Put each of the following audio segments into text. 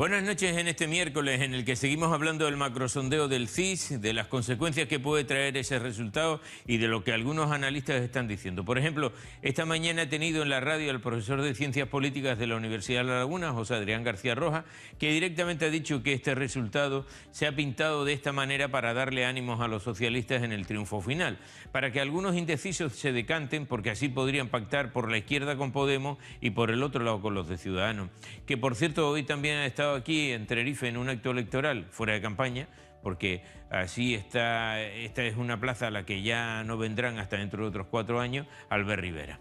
Buenas noches en este miércoles en el que seguimos hablando del macrosondeo del CIS, de las consecuencias que puede traer ese resultado y de lo que algunos analistas están diciendo. Por ejemplo, esta mañana he tenido en la radio al profesor de Ciencias Políticas de la Universidad de La Laguna, José Adrián García Roja, que directamente ha dicho que este resultado se ha pintado de esta manera para darle ánimos a los socialistas en el triunfo final, para que algunos indecisos se decanten porque así podrían pactar por la izquierda con Podemos y por el otro lado con los de Ciudadanos, que por cierto hoy también ha estado aquí en Tenerife en un acto electoral fuera de campaña, porque así está, esta es una plaza a la que ya no vendrán hasta dentro de otros 4 años, Albert Rivera.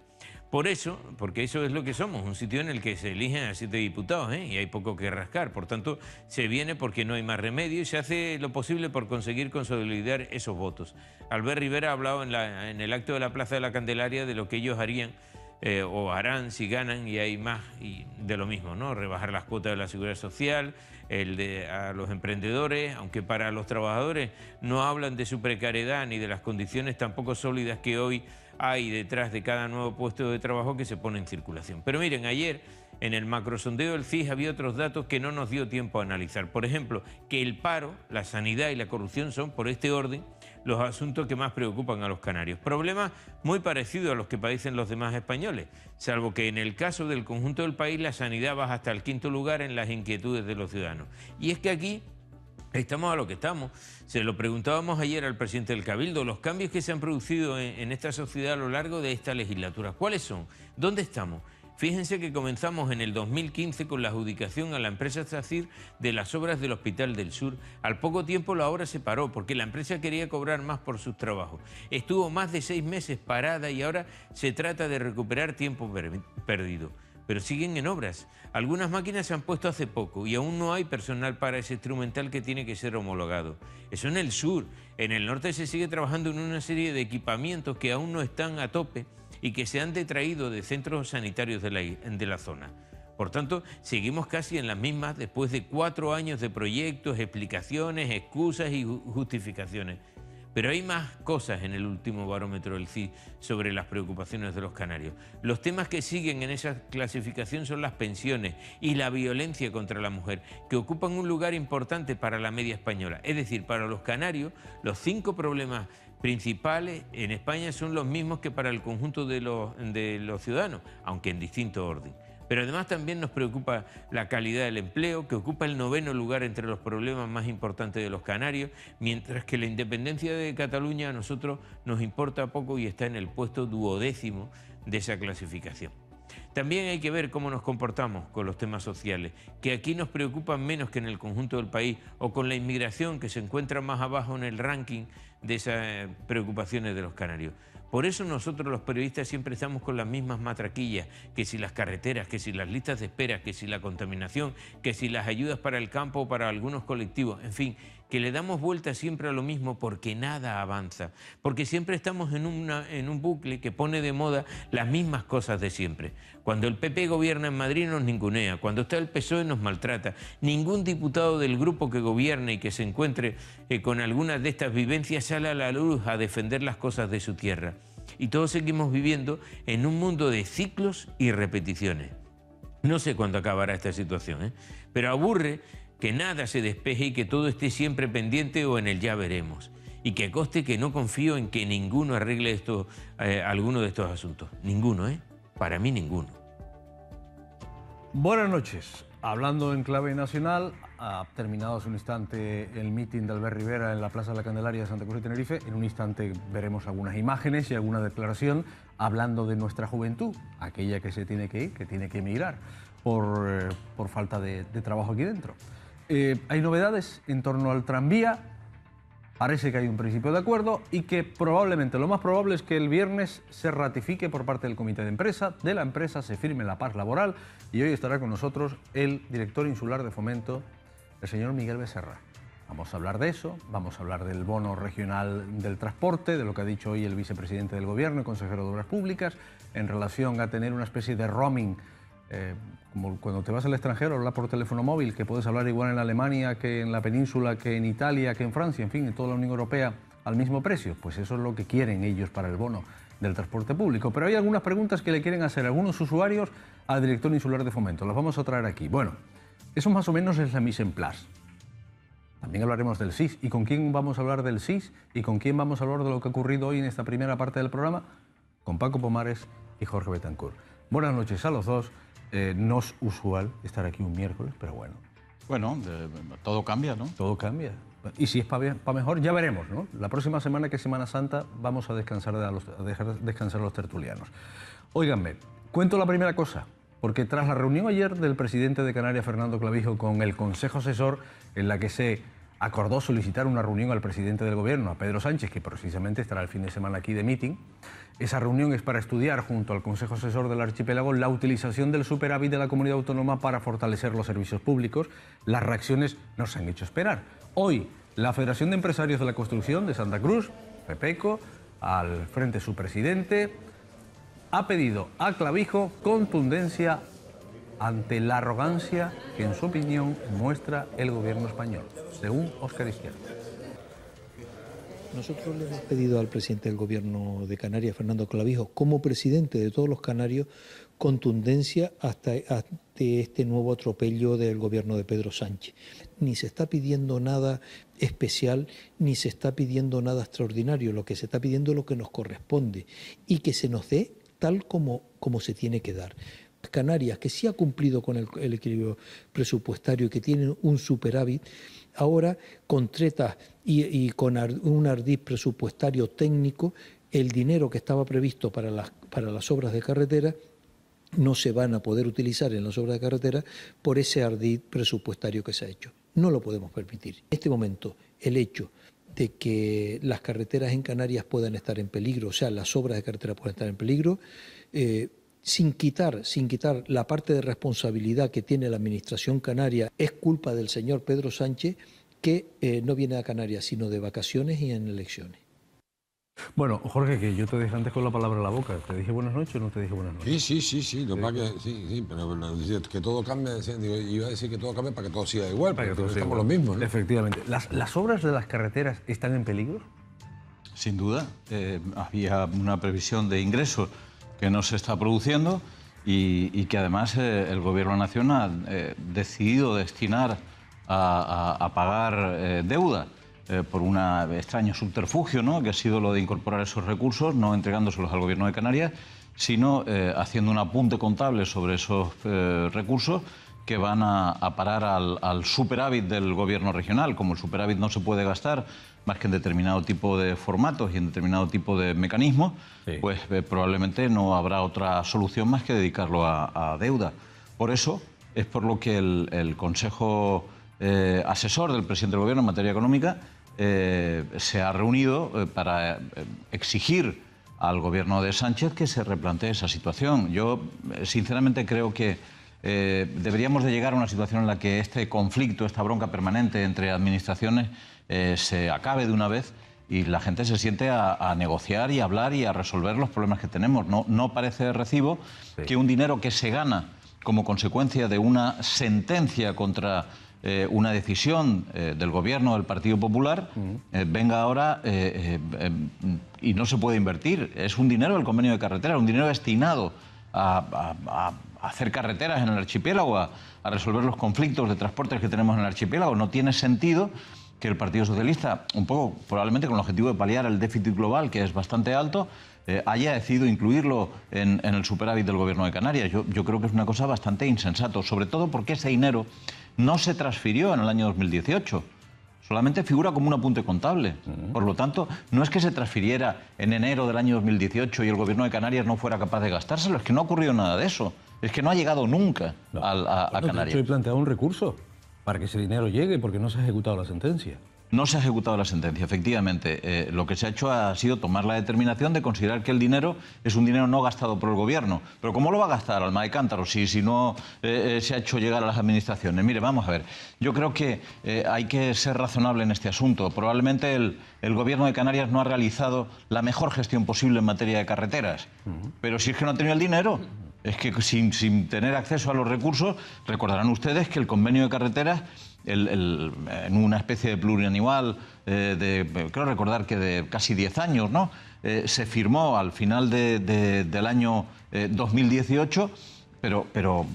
Por eso, porque eso es lo que somos, un sitio en el que se eligen a 7 diputados, y hay poco que rascar. Por tanto, se viene porque no hay más remedio y se hace lo posible por conseguir consolidar esos votos. Albert Rivera ha hablado en el acto de la Plaza de la Candelaria de lo que ellos harían o harán si ganan, y hay más y de lo mismo, ¿no? Rebajar las cuotas de la Seguridad Social, a los emprendedores, aunque para los trabajadores no hablan de su precariedad ni de las condiciones tampoco sólidas que hoy hay detrás de cada nuevo puesto de trabajo que se pone en circulación. Pero miren, ayer en el macrosondeo del CIS había otros datos que no nos dio tiempo a analizar. Por ejemplo, que el paro, la sanidad y la corrupción son, por este orden, los asuntos que más preocupan a los canarios. Problemas muy parecidos a los que padecen los demás españoles, salvo que en el caso del conjunto del país la sanidad baja hasta el 5º lugar en las inquietudes de los ciudadanos. Y es que aquí estamos a lo que estamos. Se lo preguntábamos ayer al presidente del Cabildo, los cambios que se han producido en esta sociedad a lo largo de esta legislatura, ¿cuáles son? ¿Dónde estamos? Fíjense que comenzamos en el 2015 con la adjudicación a la empresa SACIR de las obras del Hospital del Sur. Al poco tiempo la obra se paró porque la empresa quería cobrar más por sus trabajos. Estuvo más de 6 meses parada y ahora se trata de recuperar tiempo perdido. Pero siguen en obras. Algunas máquinas se han puesto hace poco y aún no hay personal para ese instrumental que tiene que ser homologado. Eso en el sur. En el norte se sigue trabajando en una serie de equipamientos que aún no están a tope y que se han detraído de centros sanitarios de la zona. Por tanto, seguimos casi en las mismas después de 4 años de proyectos, explicaciones, excusas y justificaciones. Pero hay más cosas en el último barómetro del CIS sobre las preocupaciones de los canarios. Los temas que siguen en esa clasificación son las pensiones y la violencia contra la mujer, que ocupan un lugar importante para la media española. Es decir, para los canarios, los 5 problemas principales en España son los mismos que para el conjunto de los ciudadanos, aunque en distinto orden. Pero además también nos preocupa la calidad del empleo, que ocupa el 9º lugar entre los problemas más importantes de los canarios, mientras que la independencia de Cataluña a nosotros nos importa poco y está en el puesto 12º de esa clasificación. También hay que ver cómo nos comportamos con los temas sociales, que aquí nos preocupan menos que en el conjunto del país, o con la inmigración, que se encuentra más abajo en el ranking de esas preocupaciones de los canarios. Por eso nosotros los periodistas siempre estamos con las mismas matraquillas, que si las carreteras, que si las listas de espera, que si la contaminación, que si las ayudas para el campo o para algunos colectivos, en fin, que le damos vuelta siempre a lo mismo porque nada avanza, porque siempre estamos en un bucle que pone de moda las mismas cosas de siempre. Cuando el PP gobierna en Madrid nos ningunea, cuando está el PSOE nos maltrata. Ningún diputado del grupo que gobierne y que se encuentre con algunas de estas vivencias sale a la luz a defender las cosas de su tierra. Y todos seguimos viviendo en un mundo de ciclos y repeticiones. No sé cuándo acabará esta situación, pero aburre que nada se despeje y que todo esté siempre pendiente o en el ya veremos. Y que conste que no confío en que ninguno arregle alguno de estos asuntos. Ninguno, para mí ninguno. Buenas noches. Hablando en clave nacional, ha terminado hace un instante el mitin de Albert Rivera en la Plaza de la Candelaria de Santa Cruz de Tenerife. En un instante veremos algunas imágenes y alguna declaración hablando de nuestra juventud, aquella que se tiene que ir, que tiene que emigrar por falta de trabajo aquí dentro. Hay novedades en torno al tranvía. Parece que hay un principio de acuerdo y que probablemente, lo más probable es que el viernes se ratifique por parte del comité de la empresa, se firme la paz laboral, y hoy estará con nosotros el director insular de Fomento, el señor Miguel Becerra. Vamos a hablar de eso, vamos a hablar del bono regional del transporte, de lo que ha dicho hoy el vicepresidente del Gobierno y consejero de Obras Públicas, en relación a tener una especie de roaming, como cuando te vas al extranjero, hablar por teléfono móvil, que puedes hablar igual en Alemania que en la península, que en Italia, que en Francia, en fin, en toda la Unión Europea al mismo precio. Pues eso es lo que quieren ellos para el bono del transporte público. Pero hay algunas preguntas que le quieren hacer algunos usuarios al director insular de Fomento. Las vamos a traer aquí. Bueno, Eso más o menos es la mise en place. También hablaremos del SIS. ¿Y con quién vamos a hablar del SIS? ¿Y con quién vamos a hablar de lo que ha ocurrido hoy en esta primera parte del programa? Con Paco Pomares y Jorge Betancourt. Buenas noches a los dos. No es usual estar aquí un miércoles, pero bueno. Bueno, todo cambia, ¿no? Todo cambia. Y si es para mejor, ya veremos, ¿no? La próxima semana, que es Semana Santa, vamos a dejar descansar a los tertulianos. Óiganme, cuento la primera cosa, porque tras la reunión ayer del presidente de Canarias, Fernando Clavijo, con el Consejo Asesor, en la que se acordó solicitar una reunión al presidente del Gobierno, a Pedro Sánchez, que precisamente estará el fin de semana aquí de meeting. Esa reunión es para estudiar, junto al Consejo Asesor del Archipiélago, la utilización del superávit de la comunidad autónoma para fortalecer los servicios públicos. Las reacciones nos han hecho esperar. Hoy, la Federación de Empresarios de la Construcción de Santa Cruz, FEPECO, al frente de su presidente, ha pedido a Clavijo contundencia ante la arrogancia que, en su opinión, muestra el gobierno español, según Óscar Izquierdo. Nosotros le hemos pedido al presidente del Gobierno de Canarias, Fernando Clavijo, como presidente de todos los canarios, contundencia ante este nuevo atropello del Gobierno de Pedro Sánchez. Ni se está pidiendo nada especial, ni se está pidiendo nada extraordinario. Lo que se está pidiendo es lo que nos corresponde y que se nos dé tal como se tiene que dar. Canarias, que sí ha cumplido con el equilibrio presupuestario y que tiene un superávit, ahora con tretas y con un ardid presupuestario técnico, el dinero que estaba previsto para las obras de carretera no se van a poder utilizar en las obras de carretera por ese ardid presupuestario que se ha hecho. No lo podemos permitir. En este momento, el hecho de que las carreteras en Canarias puedan estar en peligro, o sea, las obras de carretera puedan estar en peligro, sin quitar la parte de responsabilidad que tiene la Administración canaria, es culpa del señor Pedro Sánchez, que no viene a Canarias sino de vacaciones y en elecciones. Bueno, Jorge, que yo te dejé antes con la palabra en la boca. ¿Te dije buenas noches o no te dije buenas noches? Sí. Lo más que sí, pero que todo cambia. Iba a decir que todo cambia para que todo siga igual, para que todos estamos los mismos, ¿no? Efectivamente. ¿Las obras de las carreteras están en peligro? Sin duda. Había una previsión de ingresos que no se está produciendo y que además el Gobierno Nacional ha decidido destinar a pagar deuda por un extraño subterfugio, ¿no?, que ha sido lo de incorporar esos recursos, no entregándoselos al Gobierno de Canarias, sino haciendo un apunte contable sobre esos recursos que van a parar al superávit del Gobierno regional. Como el superávit no se puede gastar más que en determinado tipo de formatos y en determinado tipo de mecanismos, sí, pues probablemente no habrá otra solución más que dedicarlo a deuda. Por eso es por lo que el Consejo Asesor del presidente del Gobierno en materia económica se ha reunido para exigir al Gobierno de Sánchez que se replantee esa situación. Yo sinceramente creo que deberíamos de llegar a una situación en la que este conflicto, esta bronca permanente entre administraciones se acabe de una vez y la gente se siente a negociar y a hablar y a resolver los problemas que tenemos. No parece de recibo que un dinero que se gana como consecuencia de una sentencia contra una decisión del Gobierno del Partido Popular venga ahora y no se puede invertir. Es un dinero del convenio de carretera, un dinero destinado a hacer carreteras en el archipiélago, a resolver los conflictos de transportes que tenemos en el archipiélago. No tiene sentido que el Partido Socialista, un poco probablemente con el objetivo de paliar el déficit global, que es bastante alto, haya decidido incluirlo en el superávit del Gobierno de Canarias. Yo creo que es una cosa bastante insensato, sobre todo porque ese dinero no se transfirió en el año 2018. Solamente figura como un apunte contable. Por lo tanto, no es que se transfiriera en enero del año 2018 y el Gobierno de Canarias no fuera capaz de gastárselo, es que no ha ocurrido nada de eso. Es que no ha llegado nunca a Canarias. Yo he planteado un recurso para que ese dinero llegue porque no se ha ejecutado la sentencia. No se ha ejecutado la sentencia, efectivamente. Lo que se ha hecho ha sido tomar la determinación de considerar que el dinero es un dinero no gastado por el Gobierno. Pero ¿cómo lo va a gastar alma de cántaro si no se ha hecho llegar a las administraciones? Mire, vamos a ver. Yo creo que hay que ser razonable en este asunto. Probablemente el Gobierno de Canarias no ha realizado la mejor gestión posible en materia de carreteras. Pero si es que no ha tenido el dinero, es que sin tener acceso a los recursos, recordarán ustedes que el convenio de carreteras, en una especie de plurianual, creo recordar que de casi 10 años, ¿no?, se firmó al final del año 2018 pero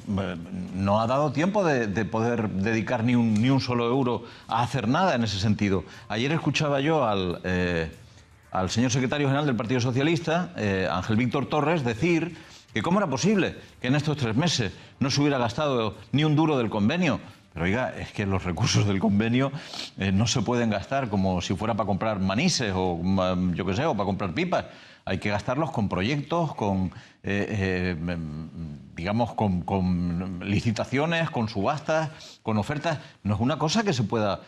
no ha dado tiempo de poder dedicar ni un solo euro a hacer nada en ese sentido. Ayer escuchaba yo al señor secretario general del Partido Socialista, Ángel Víctor Torres, decir que cómo era posible que en estos 3 meses no se hubiera gastado ni un duro del convenio. Pero oiga, es que los recursos del convenio no se pueden gastar como si fuera para comprar manises o yo qué sé, o para comprar pipas. Hay que gastarlos con proyectos, con digamos, con licitaciones, con subastas, con ofertas. No es una cosa que se pueda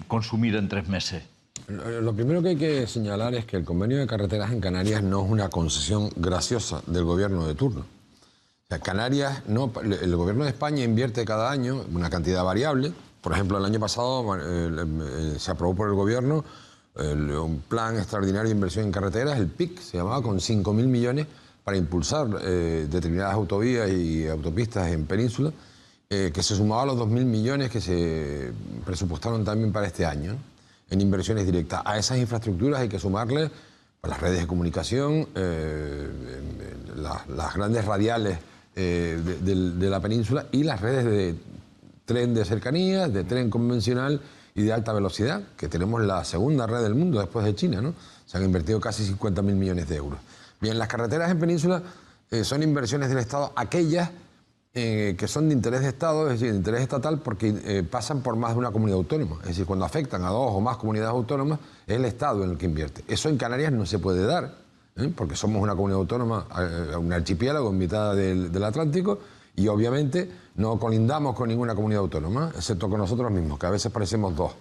consumir en 3 meses. Lo primero que hay que señalar es que el convenio de carreteras en Canarias no es una concesión graciosa del gobierno de turno. O sea, Canarias, no, el gobierno de España invierte cada año una cantidad variable. Por ejemplo, el año pasado se aprobó por el gobierno un plan extraordinario de inversión en carreteras, el PIC, se llamaba, con 5.000 millones para impulsar determinadas autovías y autopistas en Península, que se sumaba a los 2.000 millones que se presupuestaron también para este año, ¿no?, en inversiones directas. A esas infraestructuras hay que sumarle las redes de comunicación, las grandes radiales de la península y las redes de tren de cercanías, de tren convencional y de alta velocidad, que tenemos la segunda red del mundo después de China, ¿no? Se han invertido casi 50.000 millones de euros. Bien, las carreteras en Península son inversiones del Estado, aquellas que son de interés de Estado, es decir, de interés estatal, porque pasan por más de una comunidad autónoma. Es decir, cuando afectan a 2 o más comunidades autónomas, es el Estado en el que invierte. Eso en Canarias no se puede dar, porque somos una comunidad autónoma, un archipiélago en mitad del Atlántico, y obviamente no colindamos con ninguna comunidad autónoma, excepto con nosotros mismos, que a veces parecemos 2.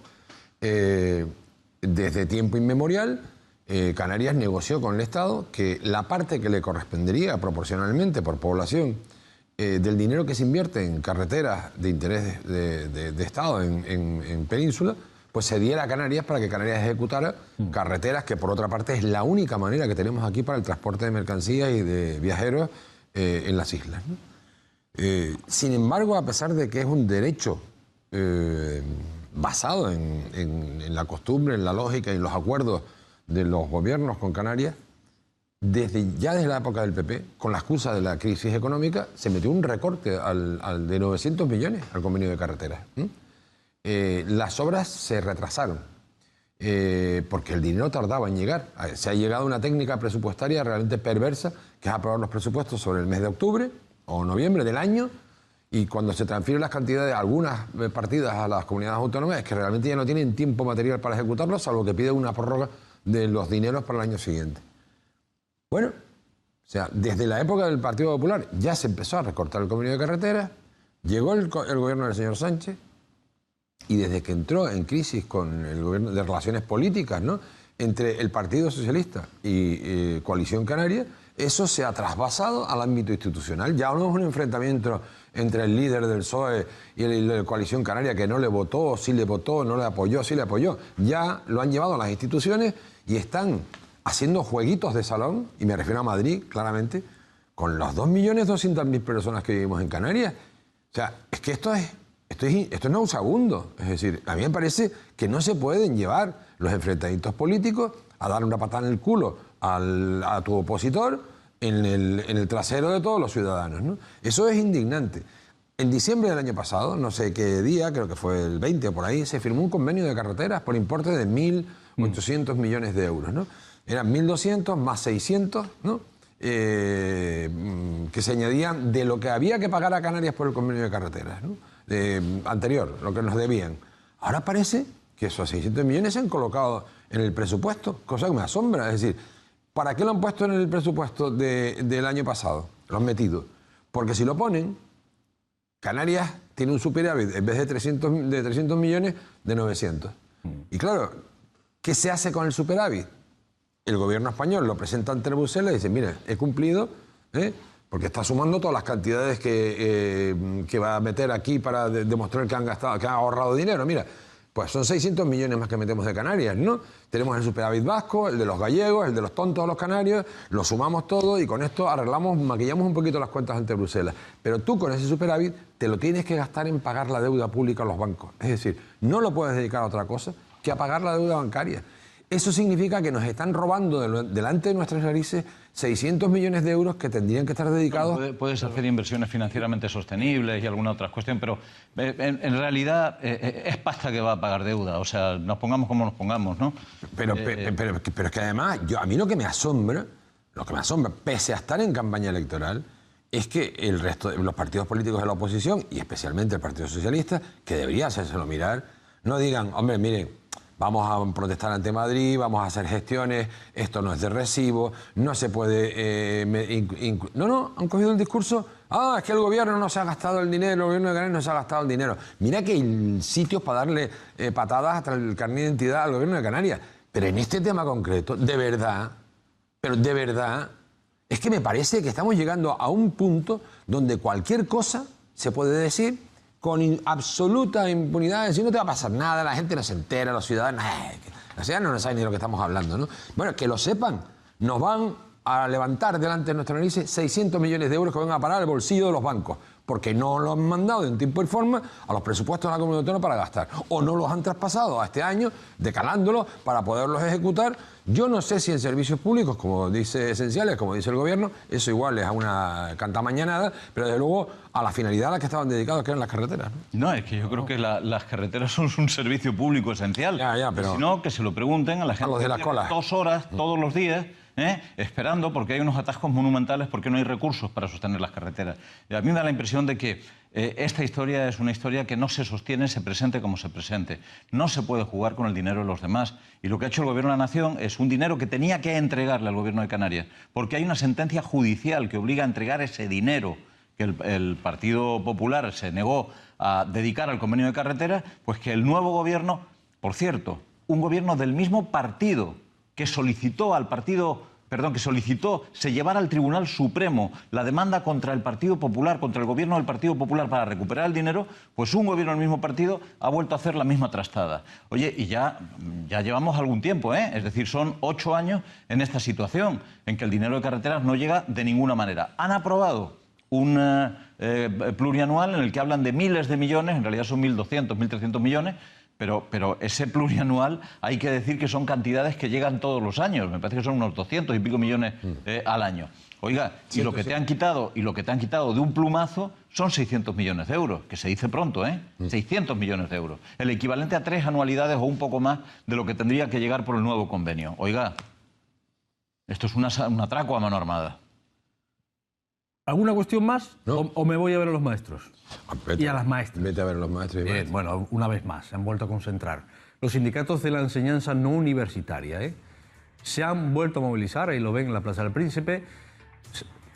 Desde tiempo inmemorial, Canarias negoció con el Estado que la parte que le correspondería proporcionalmente por población del dinero que se invierte en carreteras de interés de Estado en Península, pues se diera a Canarias para que Canarias ejecutara carreteras, que por otra parte es la única manera que tenemos aquí para el transporte de mercancías y de viajeros en las islas, ¿no? Sin embargo, a pesar de que es un derecho basado en la costumbre, en la lógica y en los acuerdos de los gobiernos con Canarias, ya desde la época del PP, con la excusa de la crisis económica, se metió un recorte de 900 millones al convenio de carreteras. Las obras se retrasaron porque el dinero tardaba en llegar. Se ha llegado a una técnica presupuestaria realmente perversa, que es aprobar los presupuestos sobre el mes de octubre o noviembre del año, y cuando se transfieren las cantidades, algunas partidas a las comunidades autónomas, es que realmente ya no tienen tiempo material para ejecutarlo, salvo que piden una prórroga de los dineros para el año siguiente. Bueno, o sea, desde la época del Partido Popular ya se empezó a recortar el convenio de carreteras, llegó el gobierno del señor Sánchez, y desde que entró en crisis con el gobierno de relaciones políticas, ¿no?, entre el Partido Socialista y Coalición Canaria, eso se ha trasvasado al ámbito institucional. Ya no es un enfrentamiento entre el líder del PSOE y la Coalición Canaria, que no le votó, sí le votó, no le apoyó, sí le apoyó. Ya lo han llevado a las instituciones y están haciendo jueguitos de salón, y me refiero a Madrid, claramente, con las 2.200.000 personas que vivimos en Canarias. O sea, es que esto es nauseabundo. Es decir, a mí me parece que no se pueden llevar los enfrentamientos políticos a darle una patada en el culo a tu opositor en el trasero de todos los ciudadanos, ¿no? Eso es indignante. En diciembre del año pasado, no sé qué día, creo que fue el 20 o por ahí, se firmó un convenio de carreteras por importe de 1.800 millones de euros, ¿no? Eran 1.200 más 600, ¿no?, que se añadían de lo que había que pagar a Canarias por el convenio de carreteras, ¿no?, anterior, lo que nos debían. Ahora parece que esos 600 millones se han colocado en el presupuesto, cosa que me asombra. Es decir, ¿para qué lo han puesto en el presupuesto del año pasado? Lo han metido. Porque si lo ponen, Canarias tiene un superávit, en vez de 300 millones, de 900. Y claro, ¿qué se hace con el superávit? El gobierno español lo presenta ante Bruselas y dice, mira, he cumplido, porque está sumando todas las cantidades que va a meter aquí para demostrar que han gastado, que han ahorrado dinero. Mira, pues son 600 millones más que metemos de Canarias, ¿no? Tenemos el superávit vasco, el de los gallegos, el de los tontos de los canarios, lo sumamos todo y con esto maquillamos un poquito las cuentas ante Bruselas. Pero tú con ese superávit te lo tienes que gastar en pagar la deuda pública a los bancos. Es decir, no lo puedes dedicar a otra cosa que a pagar la deuda bancaria. Eso significa que nos están robando delante de nuestras narices 600 millones de euros que tendrían que estar dedicados... Puedes hacer inversiones financieramente sostenibles y alguna otra cuestión, pero en realidad es pasta que va a pagar deuda. O sea, nos pongamos como nos pongamos, ¿no? Pero es que además, a mí lo que me asombra, pese a estar en campaña electoral, es que el resto de los partidos políticos de la oposición, y especialmente el Partido Socialista, que debería hacérselo mirar, no digan, hombre, miren, vamos a protestar ante Madrid, vamos a hacer gestiones, esto no es de recibo, no se puede... No, han cogido el discurso, es que el gobierno no se ha gastado el dinero, el gobierno de Canarias no se ha gastado el dinero. Mira que hay sitios para darle patadas hasta el carnet de identidad al gobierno de Canarias. Pero en este tema concreto, de verdad, es que me parece que estamos llegando a un punto donde cualquier cosa se puede decir con absoluta impunidad, decir no te va a pasar nada, la gente no se entera, los ciudadanos no saben ni de lo que estamos hablando, ¿no? Bueno, que lo sepan, nos van a levantar delante de nuestra narices 600 millones de euros que van a parar al bolsillo de los bancos, porque no lo han mandado en tiempo y forma a los presupuestos de la Comunidad Autónoma para gastar, o no los han traspasado a este año, decalándolos para poderlos ejecutar. Yo no sé si en servicios públicos, como dice esenciales, como dice el gobierno, eso igual es a una cantamañanada, pero desde luego a la finalidad a la que estaban dedicados, que eran las carreteras. No, es que yo creo que las carreteras son un servicio público esencial. Pero si no, que se lo pregunten a la gente. A los de las colas. 2 horas todos los días, esperando, porque hay unos atascos monumentales, porque no hay recursos para sostener las carreteras. Y a mí me da la impresión de que esta historia es una historia que no se sostiene, se presente como se presente. No se puede jugar con el dinero de los demás. Y lo que ha hecho el Gobierno de la Nación es un dinero que tenía que entregarle al Gobierno de Canarias, porque hay una sentencia judicial que obliga a entregar ese dinero que el Partido Popular se negó a dedicar al convenio de carreteras, pues que el nuevo Gobierno, por cierto, un Gobierno del mismo partido que solicitó se llevara al Tribunal Supremo la demanda contra el Partido Popular, contra el gobierno del Partido Popular para recuperar el dinero, pues un gobierno del mismo partido ha vuelto a hacer la misma trastada. Oye, y ya llevamos algún tiempo, es decir, son 8 años en esta situación, en que el dinero de carreteras no llega de ninguna manera. Han aprobado un plurianual en el que hablan de miles de millones, en realidad son 1.200, 1.300 millones, pero ese plurianual hay que decir que son cantidades que llegan todos los años. Me parece que son unos 200 y pico millones al año. Oiga, y lo que te han quitado de un plumazo son 600 millones de euros, que se dice pronto, 600 millones de euros. El equivalente a 3 anualidades o un poco más de lo que tendría que llegar por el nuevo convenio. Oiga, esto es un atraco a mano armada. ¿Alguna cuestión más? No. ¿O me voy a ver a los maestros? Vete, y a las maestras. Vete a ver a los maestros y Bien, bueno, una vez más, se han vuelto a concentrar. Los sindicatos de la enseñanza no universitaria se han vuelto a movilizar, ahí lo ven en la Plaza del Príncipe,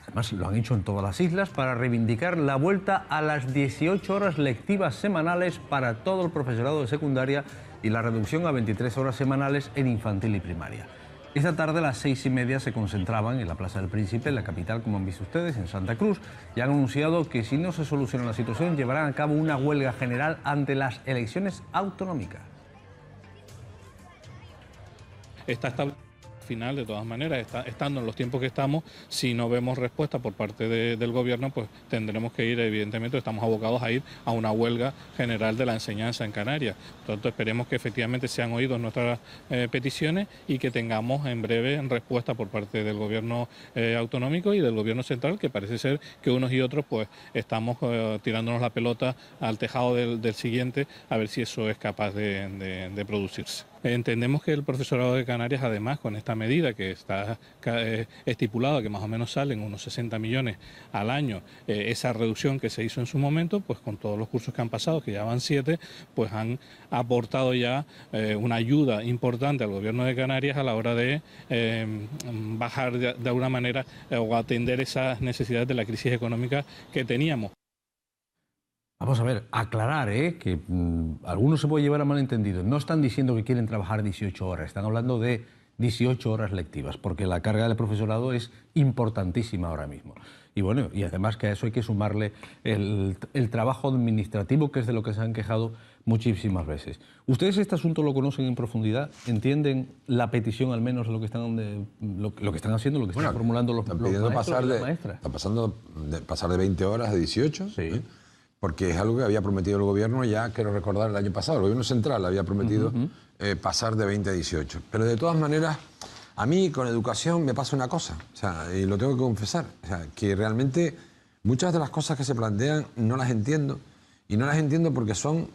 además lo han hecho en todas las islas, para reivindicar la vuelta a las 18 horas lectivas semanales para todo el profesorado de secundaria y la reducción a 23 horas semanales en infantil y primaria. Esta tarde a las 6:30 se concentraban en la Plaza del Príncipe, en la capital, como han visto ustedes, en Santa Cruz, y han anunciado que si no se soluciona la situación llevarán a cabo una huelga general ante las elecciones autonómicas. Final, de todas maneras, estando en los tiempos que estamos, si no vemos respuesta por parte del gobierno, pues tendremos que ir, evidentemente, estamos abocados a ir a una huelga general de la enseñanza en Canarias. Por tanto, esperemos que efectivamente sean oídos nuestras peticiones y que tengamos en breve respuesta por parte del gobierno autonómico y del gobierno central, que parece ser que unos y otros pues estamos tirándonos la pelota al tejado del siguiente, a ver si eso es capaz de producirse. Entendemos que el profesorado de Canarias, además, con esta medida que está estipulada, que más o menos salen unos 60 millones al año, esa reducción que se hizo en su momento, pues con todos los cursos que han pasado, que ya van 7, pues han aportado ya una ayuda importante al gobierno de Canarias a la hora de bajar de alguna manera o atender esas necesidades de la crisis económica que teníamos. Vamos a ver, aclarar, que algunos se puede llevar a malentendido. No están diciendo que quieren trabajar 18 horas, están hablando de 18 horas lectivas, porque la carga del profesorado es importantísima ahora mismo. Y bueno, y además que a eso hay que sumarle el trabajo administrativo, que es de lo que se han quejado muchísimas veces. ¿Ustedes este asunto lo conocen en profundidad? ¿Entienden la petición al menos de lo que están, lo que están haciendo, lo que están formulando los maestros y las maestras? Están pasando pasar de 20 horas a 18. Sí. porque es algo que había prometido el gobierno ya, quiero recordar, el año pasado. El gobierno central había prometido pasar de 20 a 18. Pero de todas maneras, a mí con educación me pasa una cosa, o sea, y lo tengo que confesar, o sea, que realmente muchas de las cosas que se plantean no las entiendo, y no las entiendo porque son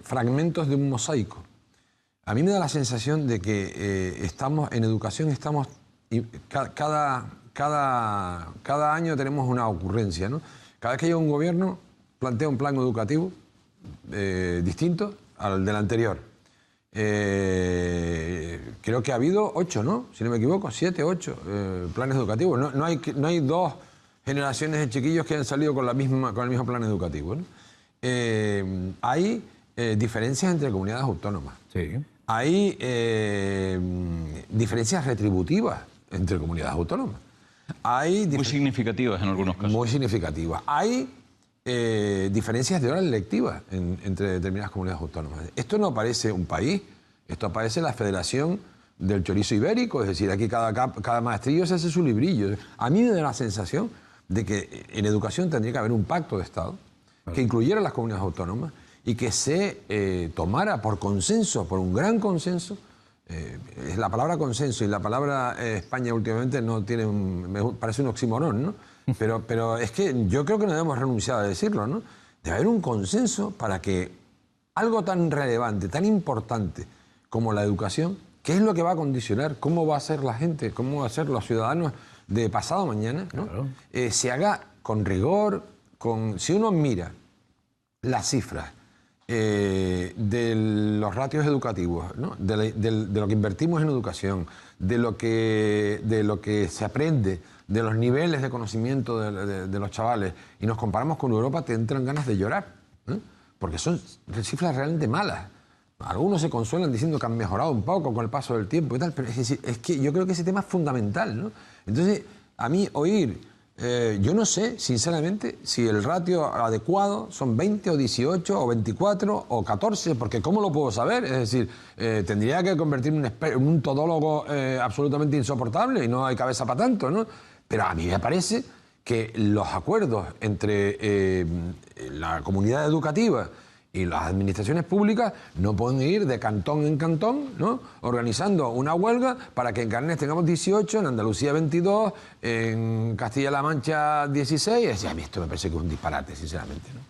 fragmentos de un mosaico. A mí me da la sensación de que estamos en educación, cada año tenemos una ocurrencia, ¿no? Cada vez que llega un gobierno plantea un plan educativo distinto al del anterior. Creo que ha habido 8, ¿no? Si no me equivoco, 7, 8 planes educativos. No hay 2 generaciones de chiquillos que han salido con el mismo plan educativo, ¿no? Hay diferencias entre comunidades autónomas. Sí. Hay diferencias retributivas entre comunidades autónomas. Muy significativas en algunos casos. Muy significativas. Hay diferencias de horas lectivas entre determinadas comunidades autónomas. Esto no parece un país, esto parece la Federación del Chorizo Ibérico, es decir, aquí cada maestrillo se hace su librillo. A mí me da la sensación de que en educación tendría que haber un pacto de Estado que incluyera a las comunidades autónomas y que se tomara por consenso, por un gran consenso. La palabra consenso y la palabra España últimamente no tienen, me parece un oxímoron, ¿no? Pero es que yo creo que no debemos renunciar a decirlo, ¿no? Debe haber un consenso para que algo tan relevante, tan importante como la educación, ¿qué es lo que va a condicionar cómo va a ser la gente, cómo va a ser los ciudadanos de pasado mañana, ¿no? Claro. Se haga con rigor, si uno mira las cifras de los ratios educativos, ¿no? de lo que invertimos en educación, de lo que se aprende, de los niveles de conocimiento de los chavales, y nos comparamos con Europa, te entran ganas de llorar, ¿eh? Porque son cifras realmente malas. Algunos se consuelan diciendo que han mejorado un poco con el paso del tiempo y tal, pero es que yo creo que ese tema es fundamental, ¿no? Entonces, a mí oír... yo no sé, sinceramente, si el ratio adecuado son 20 o 18 o 24 o 14, porque ¿cómo lo puedo saber? Es decir, tendría que convertirme en un todólogo absolutamente insoportable y no hay cabeza para tanto, ¿no? Pero a mí me parece que los acuerdos entre la comunidad educativa y las administraciones públicas no pueden ir de cantón en cantón, ¿no? Organizando una huelga para que en Carnes tengamos 18, en Andalucía 22, en Castilla-La Mancha 16. A mí esto me parece que es un disparate, sinceramente, ¿no?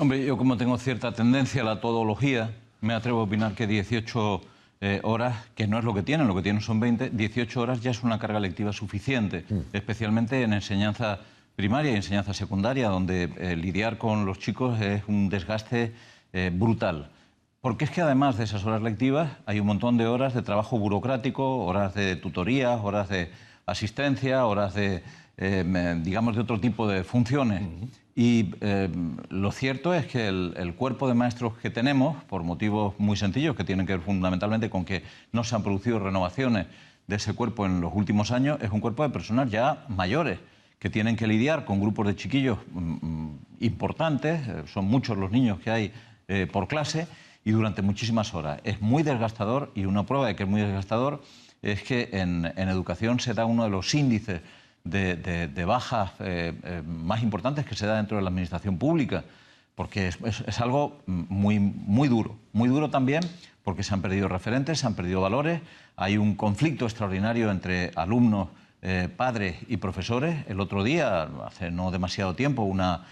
Hombre, yo como tengo cierta tendencia a la todología, me atrevo a opinar que 18 horas, que no es lo que tienen son 20, 18 horas ya es una carga lectiva suficiente, especialmente en enseñanza primaria y enseñanza secundaria, donde lidiar con los chicos es un desgaste brutal. Porque es que además de esas horas lectivas hay un montón de horas de trabajo burocrático, horas de tutorías, horas de asistencia, horas de, digamos, de otro tipo de funciones. Y lo cierto es que el cuerpo de maestros que tenemos, por motivos muy sencillos, que tienen que ver fundamentalmente con que no se han producido renovaciones de ese cuerpo en los últimos años, es un cuerpo de personas ya mayores, que tienen que lidiar con grupos de chiquillos importantes, son muchos los niños que hay por clase, y durante muchísimas horas. Es muy desgastador, y una prueba de que es muy desgastador es que en educación se da uno de los índices de bajas más importantes que se da dentro de la administración pública, porque es algo muy duro también, porque se han perdido referentes, se han perdido valores, hay un conflicto extraordinario entre alumnos, padres y profesores. El otro día, hace no demasiado tiempo, una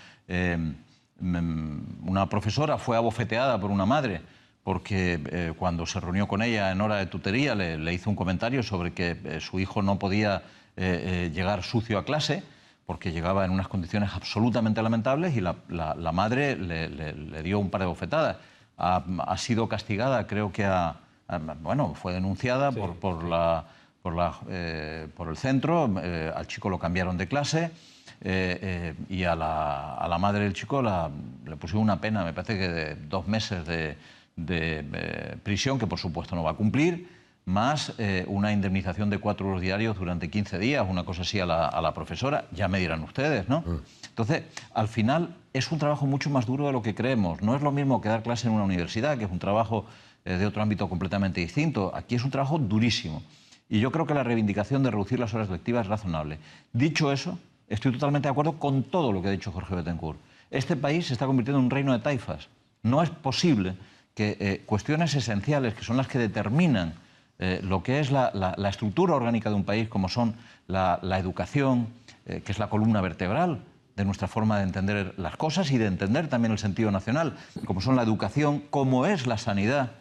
profesora fue abofeteada por una madre porque cuando se reunió con ella en hora de tutoría le hizo un comentario sobre que su hijo no podía llegar sucio a clase porque llegaba en unas condiciones absolutamente lamentables, y la madre le dio un par de bofetadas. Ha sido castigada, creo que bueno, fue denunciada, sí, por el centro. Al chico lo cambiaron de clase y a la madre del chico le pusieron una pena, me parece que de 2 meses de prisión, que por supuesto no va a cumplir, más una indemnización de 4 euros diarios durante 15 días, una cosa así a la profesora. Ya me dirán ustedes, ¿no? Entonces, al final es un trabajo mucho más duro de lo que creemos. No es lo mismo que dar clase en una universidad, que es un trabajo de otro ámbito completamente distinto. Aquí es un trabajo durísimo. Y yo creo que la reivindicación de reducir las horas lectivas es razonable. Dicho eso, estoy totalmente de acuerdo con todo lo que ha dicho Jorge Betancourt. Este país se está convirtiendo en un reino de taifas. No es posible que cuestiones esenciales, que son las que determinan lo que es la estructura orgánica de un país, como son la educación, que es la columna vertebral de nuestra forma de entender las cosas y de entender también el sentido nacional, como son la educación, como es la sanidad,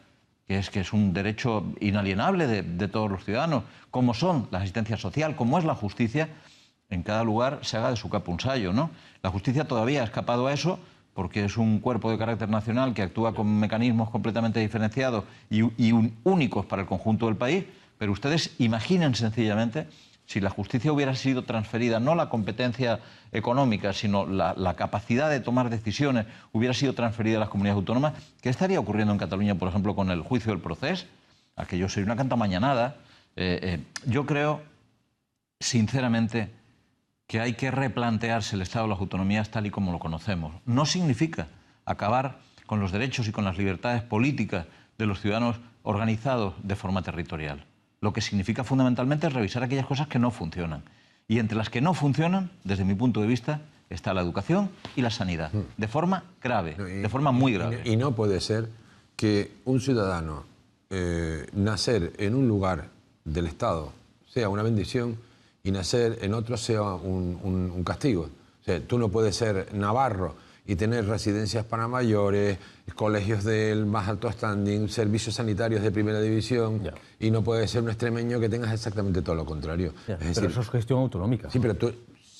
que es un derecho inalienable de todos los ciudadanos, como son la asistencia social, como es la justicia, en cada lugar se haga de su capa un sayo, ¿no? La justicia todavía ha escapado a eso porque es un cuerpo de carácter nacional que actúa con mecanismos completamente diferenciados y únicos para el conjunto del país, pero ustedes imaginen sencillamente si la justicia hubiera sido transferida, no la competencia económica, sino la capacidad de tomar decisiones hubiera sido transferida a las comunidades autónomas, ¿qué estaría ocurriendo en Cataluña, por ejemplo, con el juicio del procés? Aquello sería una cantamañanada. Yo creo, sinceramente, que hay que replantearse el Estado de las autonomías tal y como lo conocemos. No significa acabar con los derechos y con las libertades políticas de los ciudadanos organizados de forma territorial. Lo que significa fundamentalmente es revisar aquellas cosas que no funcionan. Y entre las que no funcionan, desde mi punto de vista, está la educación y la sanidad. De forma grave, de forma muy grave. Y no puede ser que un ciudadano nacer en un lugar del Estado sea una bendición y nacer en otro sea un castigo. O sea, tú no puedes ser navarro y tener residencias para mayores, colegios del más alto standing, servicios sanitarios de primera división, y no puedes ser un extremeño que tengas exactamente todo lo contrario. Es decir, pero eso es gestión autonómica. Sí, pero tú...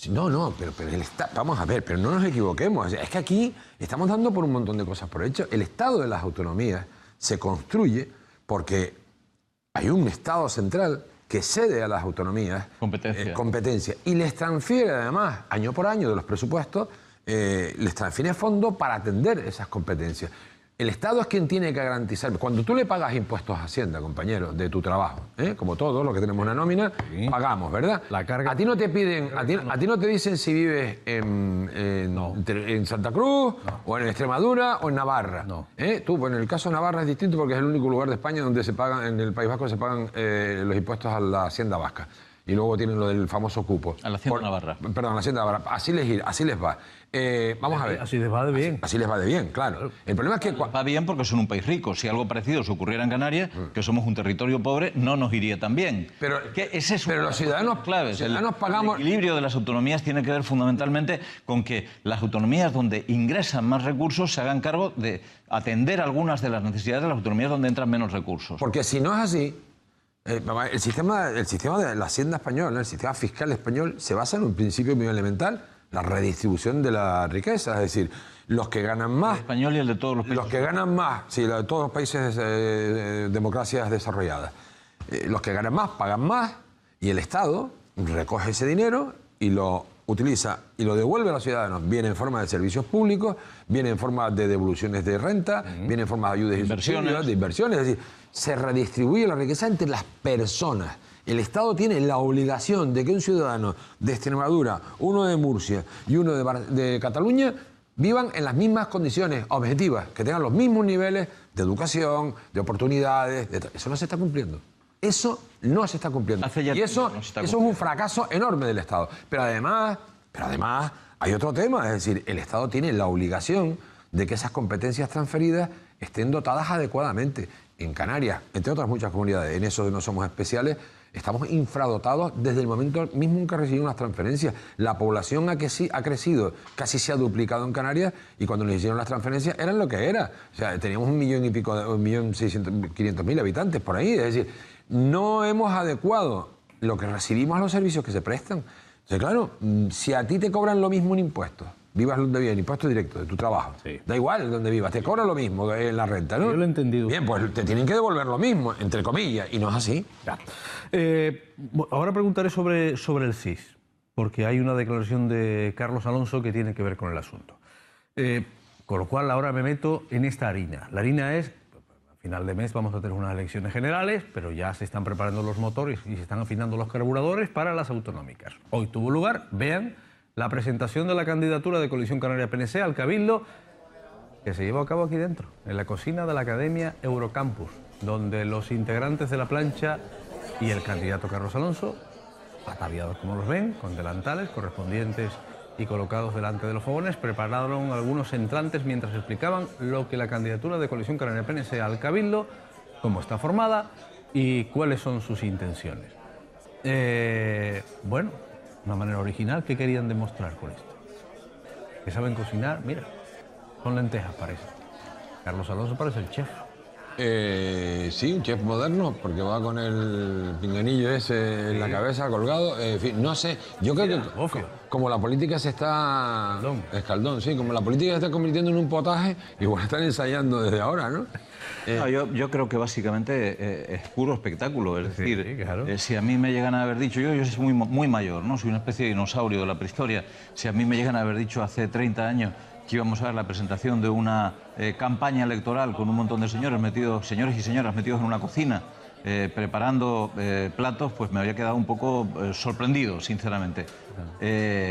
No, pero el Estado... Vamos a ver, pero no nos equivoquemos. Es que aquí estamos dando por un montón de cosas por hecho. El Estado de las autonomías se construye porque hay un Estado central que cede a las autonomías competencia y les transfiere además, año por año de los presupuestos, les transfiere fondos para atender esas competencias. El Estado es quien tiene que garantizar. Cuando tú le pagas impuestos a Hacienda, compañero, de tu trabajo, como todos los que tenemos una nómina, pagamos, ¿verdad? La carga... A ti no te piden, a ti no te dicen si vives en Santa Cruz, o en Extremadura, o en Navarra. No. Tú, bueno, en el caso de Navarra es distinto porque es el único lugar de España donde se pagan, en el País Vasco se pagan los impuestos a la Hacienda vasca. Y luego tienen lo del famoso cupo. A la Hacienda Navarra. Perdón, a la Hacienda Navarra. Así les va. Vamos a ver. Así les va de bien. Así les va de bien, claro. El problema es que... Va bien porque son un país rico. Si algo parecido se ocurriera en Canarias, que somos un territorio pobre, no nos iría tan bien. Pero Los ciudadanos pagamos... El equilibrio de las autonomías tiene que ver fundamentalmente con que las autonomías donde ingresan más recursos se hagan cargo de atender algunas de las necesidades de las autonomías donde entran menos recursos. Porque si no es así... El sistema de la Hacienda española, el sistema fiscal español, se basa en un principio muy elemental, la redistribución de la riqueza. Es decir, los que ganan más... El español y el de todos los países. Los que ganan más, sí, de todos los países democracias desarrolladas. Los que ganan más pagan más y el Estado recoge ese dinero y lo utiliza y lo devuelve a los ciudadanos. Viene en forma de servicios públicos, viene en forma de devoluciones de renta, viene en forma de ayudas y subsidios, de inversiones. Es decir, se redistribuye la riqueza entre las personas. El Estado tiene la obligación de que un ciudadano de Extremadura, uno de Murcia y uno de Cataluña vivan en las mismas condiciones objetivas, que tengan los mismos niveles de educación, de oportunidades. Eso no se está cumpliendo. Eso no se está cumpliendo. Y eso es un fracaso enorme del Estado. Pero además hay otro tema, es decir, el Estado tiene la obligación de que esas competencias transferidas estén dotadas adecuadamente. En Canarias, entre otras muchas comunidades, en eso no somos especiales, estamos infradotados desde el momento mismo en que recibimos las transferencias. La población ha crecido, casi se ha duplicado en Canarias, y cuando nos hicieron las transferencias eran lo que era. O sea, teníamos 1.500.000 habitantes por ahí. Es decir, no hemos adecuado lo que recibimos a los servicios que se prestan. Entonces, claro, si a ti te cobran lo mismo en impuestos, vivas donde vivas, impuesto directo de tu trabajo. Sí. Da igual donde vivas, te cobran lo mismo en la renta, ¿no? Yo lo he entendido. Bien, pues te tienen que devolver lo mismo, entre comillas, y no es así. Ya. Ahora preguntaré sobre el CIS, porque hay una declaración de Carlos Alonso que tiene que ver con el asunto. Con lo cual ahora me meto en esta harina. La harina es, a final de mes vamos a tener unas elecciones generales, pero ya se están preparando los motores y se están afinando los carburadores para las autonómicas. Hoy tuvo lugar, vean, la presentación de la candidatura de Coalición Canaria PNC al Cabildo, que se llevó a cabo aquí dentro, en la cocina de la Academia Eurocampus, donde los integrantes de la plancha y el candidato Carlos Alonso, ataviados como los ven, con delantales correspondientes y colocados delante de los fogones prepararon algunos entrantes mientras explicaban lo que la candidatura de Coalición Canaria PNC al Cabildo, cómo está formada y cuáles son sus intenciones. Bueno, una manera original. ¿Qué querían demostrar con esto? Que saben cocinar, mira, con lentejas parece. Carlos Alonso parece el chef. Sí, un chef moderno, porque va con el pinganillo ese en la cabeza colgado. En fin, no sé, yo creo que como la política se está... Escaldón, sí, como la política se está convirtiendo en un potaje, igual están ensayando desde ahora, ¿no? Yo creo que básicamente es puro espectáculo, es decir, sí, claro. Si a mí me llegan a haber dicho, yo soy muy mayor, ¿no? Soy una especie de dinosaurio de la prehistoria, si a mí me llegan a haber dicho hace 30 años que íbamos a ver la presentación de una campaña electoral con un montón de señores y señoras metidos en una cocina preparando platos, pues me habría quedado un poco sorprendido, sinceramente.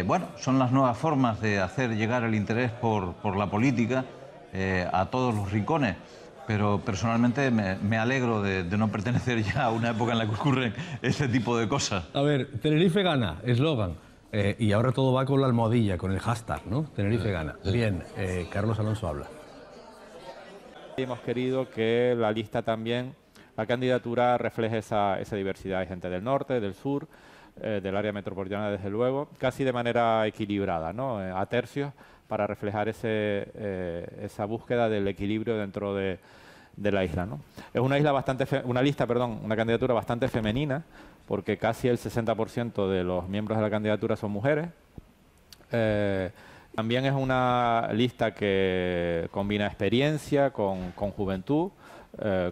Bueno, son las nuevas formas de hacer llegar el interés por la política a todos los rincones, pero personalmente me alegro de no pertenecer ya a una época en la que ocurren este tipo de cosas. A ver, Tenerife gana, eslogan. Y ahora todo va con la almohadilla, con el hashtag, ¿no? Tenerife gana. Bien, Carlos Alonso habla. Hemos querido que la lista también, la candidatura refleje esa diversidad. Hay gente del norte, del sur, del área metropolitana, desde luego, casi de manera equilibrada, ¿no? A tercios, para reflejar esa búsqueda del equilibrio dentro de la isla, ¿no? Es una candidatura bastante femenina, porque casi el 60% de los miembros de la candidatura son mujeres. También es una lista que combina experiencia con juventud,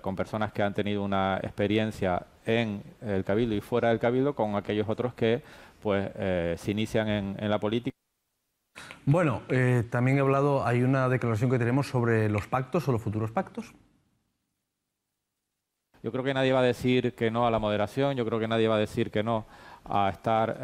con personas que han tenido una experiencia en el Cabildo y fuera del Cabildo, con aquellos otros que pues, se inician en la política. Bueno, también he hablado, hay una declaración que tenemos sobre los pactos o los futuros pactos. Yo creo que nadie va a decir que no a la moderación, yo creo que nadie va a decir que no a estar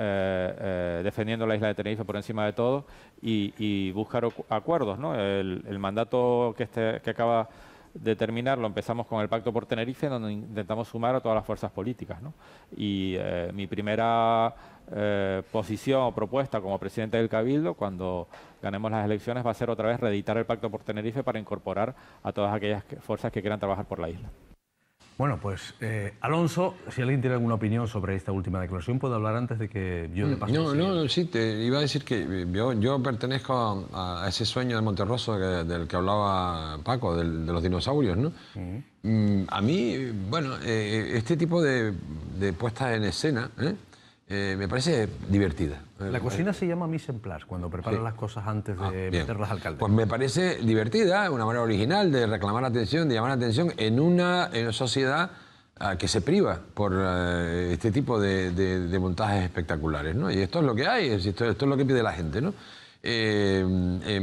defendiendo la isla de Tenerife por encima de todo y buscar acuerdos, ¿no? El mandato que acaba de terminar lo empezamos con el Pacto por Tenerife, donde intentamos sumar a todas las fuerzas políticas, ¿no? Y mi primera posición o propuesta como presidente del Cabildo, cuando ganemos las elecciones, va a ser otra vez reeditar el Pacto por Tenerife para incorporar a todas aquellas fuerzas que quieran trabajar por la isla. Bueno, pues Alonso, si alguien tiene alguna opinión sobre esta última declaración, puede hablar antes de que yo le pase. Sí, te iba a decir que yo pertenezco a ese sueño de Monterroso del que hablaba Paco, de los dinosaurios, ¿no? A mí, bueno, este tipo de puestas en escena me parece divertida. La cocina se llama mise en place, cuando preparas las cosas antes de meterlas al caldero. Pues me parece divertida, una manera original de reclamar atención, de llamar atención en una sociedad que se priva por este tipo de montajes espectaculares, ¿no? Y esto es lo que hay, esto es lo que pide la gente, ¿no?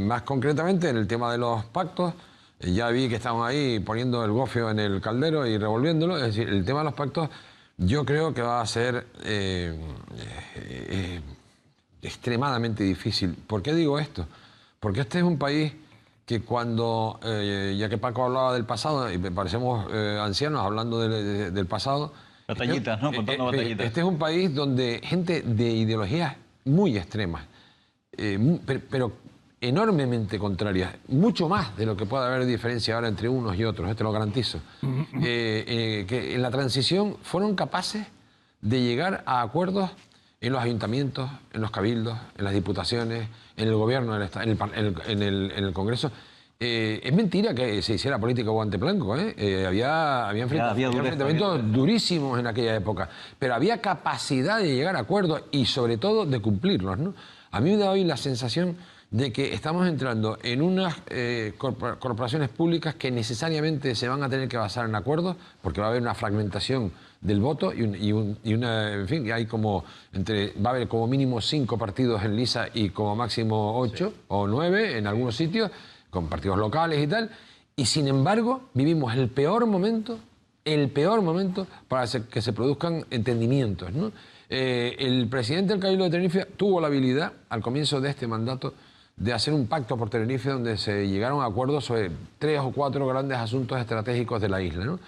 Más concretamente, en el tema de los pactos, ya vi que estaban ahí poniendo el gofio en el caldero y revolviéndolo. Es decir, el tema de los pactos yo creo que va a ser extremadamente difícil. ¿Por qué digo esto? Porque este es un país que cuando, ya que Paco hablaba del pasado, y parecemos ancianos hablando del pasado... Batallitas, ¿no? Contando batallitas. Este es un país donde gente de ideologías muy extremas, pero enormemente contrarias, mucho más de lo que puede haber diferencia ahora entre unos y otros, te lo garantizo, que en la transición fueron capaces de llegar a acuerdos en los ayuntamientos, en los cabildos, en las diputaciones, en el gobierno, en el Congreso. Es mentira que se hiciera política guante blanco, había enfrentamientos durísimos en aquella época, pero había capacidad de llegar a acuerdos y sobre todo de cumplirlos, ¿no? A mí me da hoy la sensación de que estamos entrando en unas corporaciones públicas que necesariamente se van a tener que basar en acuerdos, porque va a haber una fragmentación del voto en fin, hay va a haber como mínimo 5 partidos en lisa y como máximo 8 o 9 en algunos sitios, con partidos locales y tal, y sin embargo vivimos el peor momento para que se produzcan entendimientos, ¿no? El presidente del Cabildo de Tenerife tuvo la habilidad, al comienzo de este mandato, de hacer un pacto por Tenerife donde se llegaron a acuerdos sobre 3 o 4 grandes asuntos estratégicos de la isla, ¿no?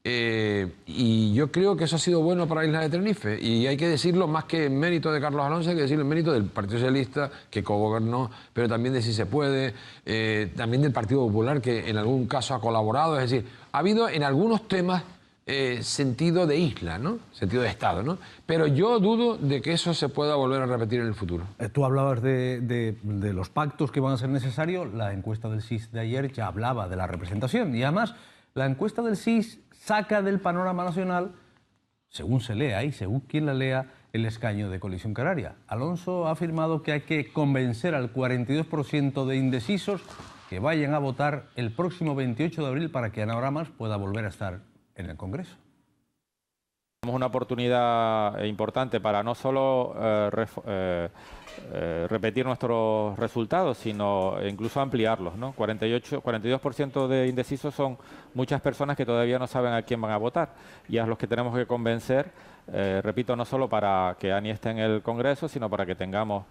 Y yo creo que eso ha sido bueno para la isla de Tenerife. Y hay que decirlo más que en mérito de Carlos Alonso, hay que decirlo en mérito del Partido Socialista, que cogobernó, pero también de Si Se Puede, también del Partido Popular, que en algún caso ha colaborado. Es decir, ha habido en algunos temas sentido de isla, ¿no? Sentido de Estado, ¿no? Pero yo dudo de que eso se pueda volver a repetir en el futuro. Tú hablabas de los pactos que van a ser necesarios. La encuesta del SIS de ayer ya hablaba de la representación. Y además, la encuesta del SIS saca del panorama nacional, según se lea y según quien la lea, el escaño de Coalición Canaria. Alonso ha afirmado que hay que convencer al 42% de indecisos que vayan a votar el próximo 28 de abril para que Ana Oramas pueda volver a estar en el Congreso. Tenemos una oportunidad importante para no solo repetir nuestros resultados, sino incluso ampliarlos, ¿no? 42% de indecisos son muchas personas que todavía no saben a quién van a votar y a los que tenemos que convencer, repito, no solo para que Ani esté en el Congreso, sino para que tengamos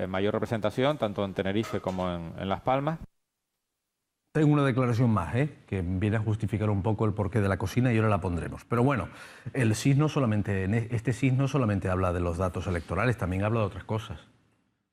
mayor representación, tanto en Tenerife como en Las Palmas. Tengo una declaración más, que viene a justificar un poco el porqué de la cocina y ahora la pondremos. Pero bueno, el SIS no solamente, este SIS no solamente habla de los datos electorales, también habla de otras cosas.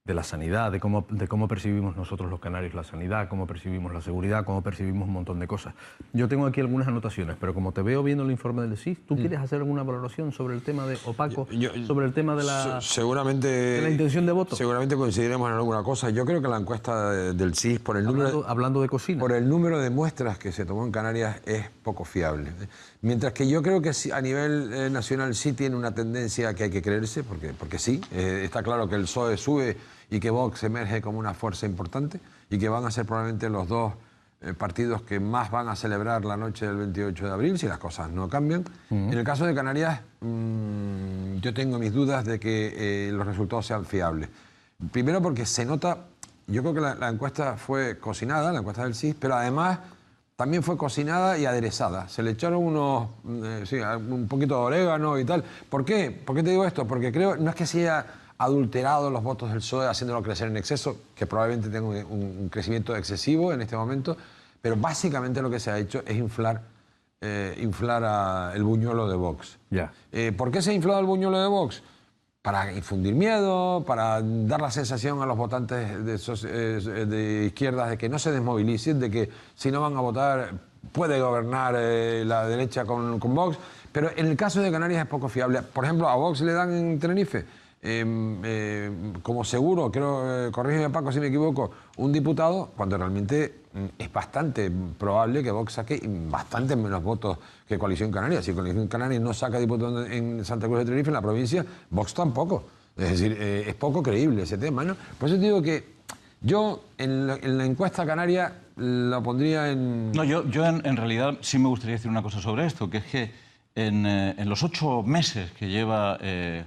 De la sanidad, de cómo percibimos nosotros los canarios la sanidad, cómo percibimos la seguridad, cómo percibimos un montón de cosas. Yo tengo aquí algunas anotaciones, pero como te veo viendo el informe del SIS, ¿tú quieres hacer alguna valoración sobre el tema de Opaco, sobre el tema de de la intención de voto? Seguramente coincidiremos en alguna cosa. Yo creo que la encuesta del SIS, por el hablando de cocina, por el número de muestras que se tomó en Canarias, es poco fiable. Mientras que yo creo que a nivel nacional sí tiene una tendencia que hay que creerse, porque sí, está claro que el PSOE sube y que Vox emerge como una fuerza importante y que van a ser probablemente los dos partidos que más van a celebrar la noche del 28 de abril si las cosas no cambian. En el caso de Canarias, yo tengo mis dudas de que los resultados sean fiables. Primero porque se nota, yo creo que la encuesta fue cocinada, la encuesta del SIS, pero además también fue cocinada y aderezada. Se le echaron un poquito de orégano y tal. ¿Por qué? ¿Por qué te digo esto? Porque creo, no es que sea adulterado los votos del PSOE haciéndolo crecer en exceso, que probablemente tenga un crecimiento excesivo en este momento, pero básicamente lo que se ha hecho es inflar el buñuelo de Vox. Yeah. ¿Por qué se ha inflado el buñuelo de Vox? Para infundir miedo, para dar la sensación a los votantes de izquierdas de que no se desmovilicen, de que si no van a votar puede gobernar la derecha con Vox. Pero en el caso de Canarias es poco fiable. Por ejemplo, a Vox le dan en Tenerife como seguro, creo, corrígeme Paco si me equivoco, un diputado, cuando realmente es bastante probable que Vox saque bastante menos votos que Coalición Canaria. Si Coalición Canaria no saca diputados en Santa Cruz de Tenerife, en la provincia, Vox tampoco. Es decir, es poco creíble ese tema, ¿no? Por eso te digo que yo en la encuesta canaria la pondría en... No, yo en realidad sí me gustaría decir una cosa sobre esto, que es que en los 8 meses que lleva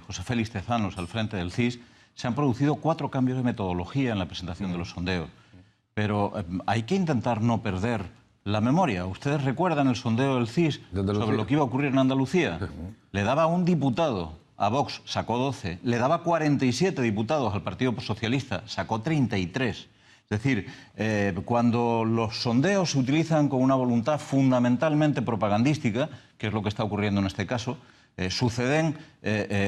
José Félix Tezanos al frente del CIS, se han producido 4 cambios de metodología en la presentación de los sondeos. Pero hay que intentar no perder la memoria. ¿Ustedes recuerdan el sondeo del CIS sobre lo que iba a ocurrir en Andalucía? Le daba un diputado a Vox, sacó 12. Le daba 47 diputados al Partido Socialista, sacó 33. Es decir, cuando los sondeos se utilizan con una voluntad fundamentalmente propagandística, que es lo que está ocurriendo en este caso, suceden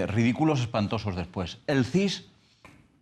ridículos espantosos después. El CIS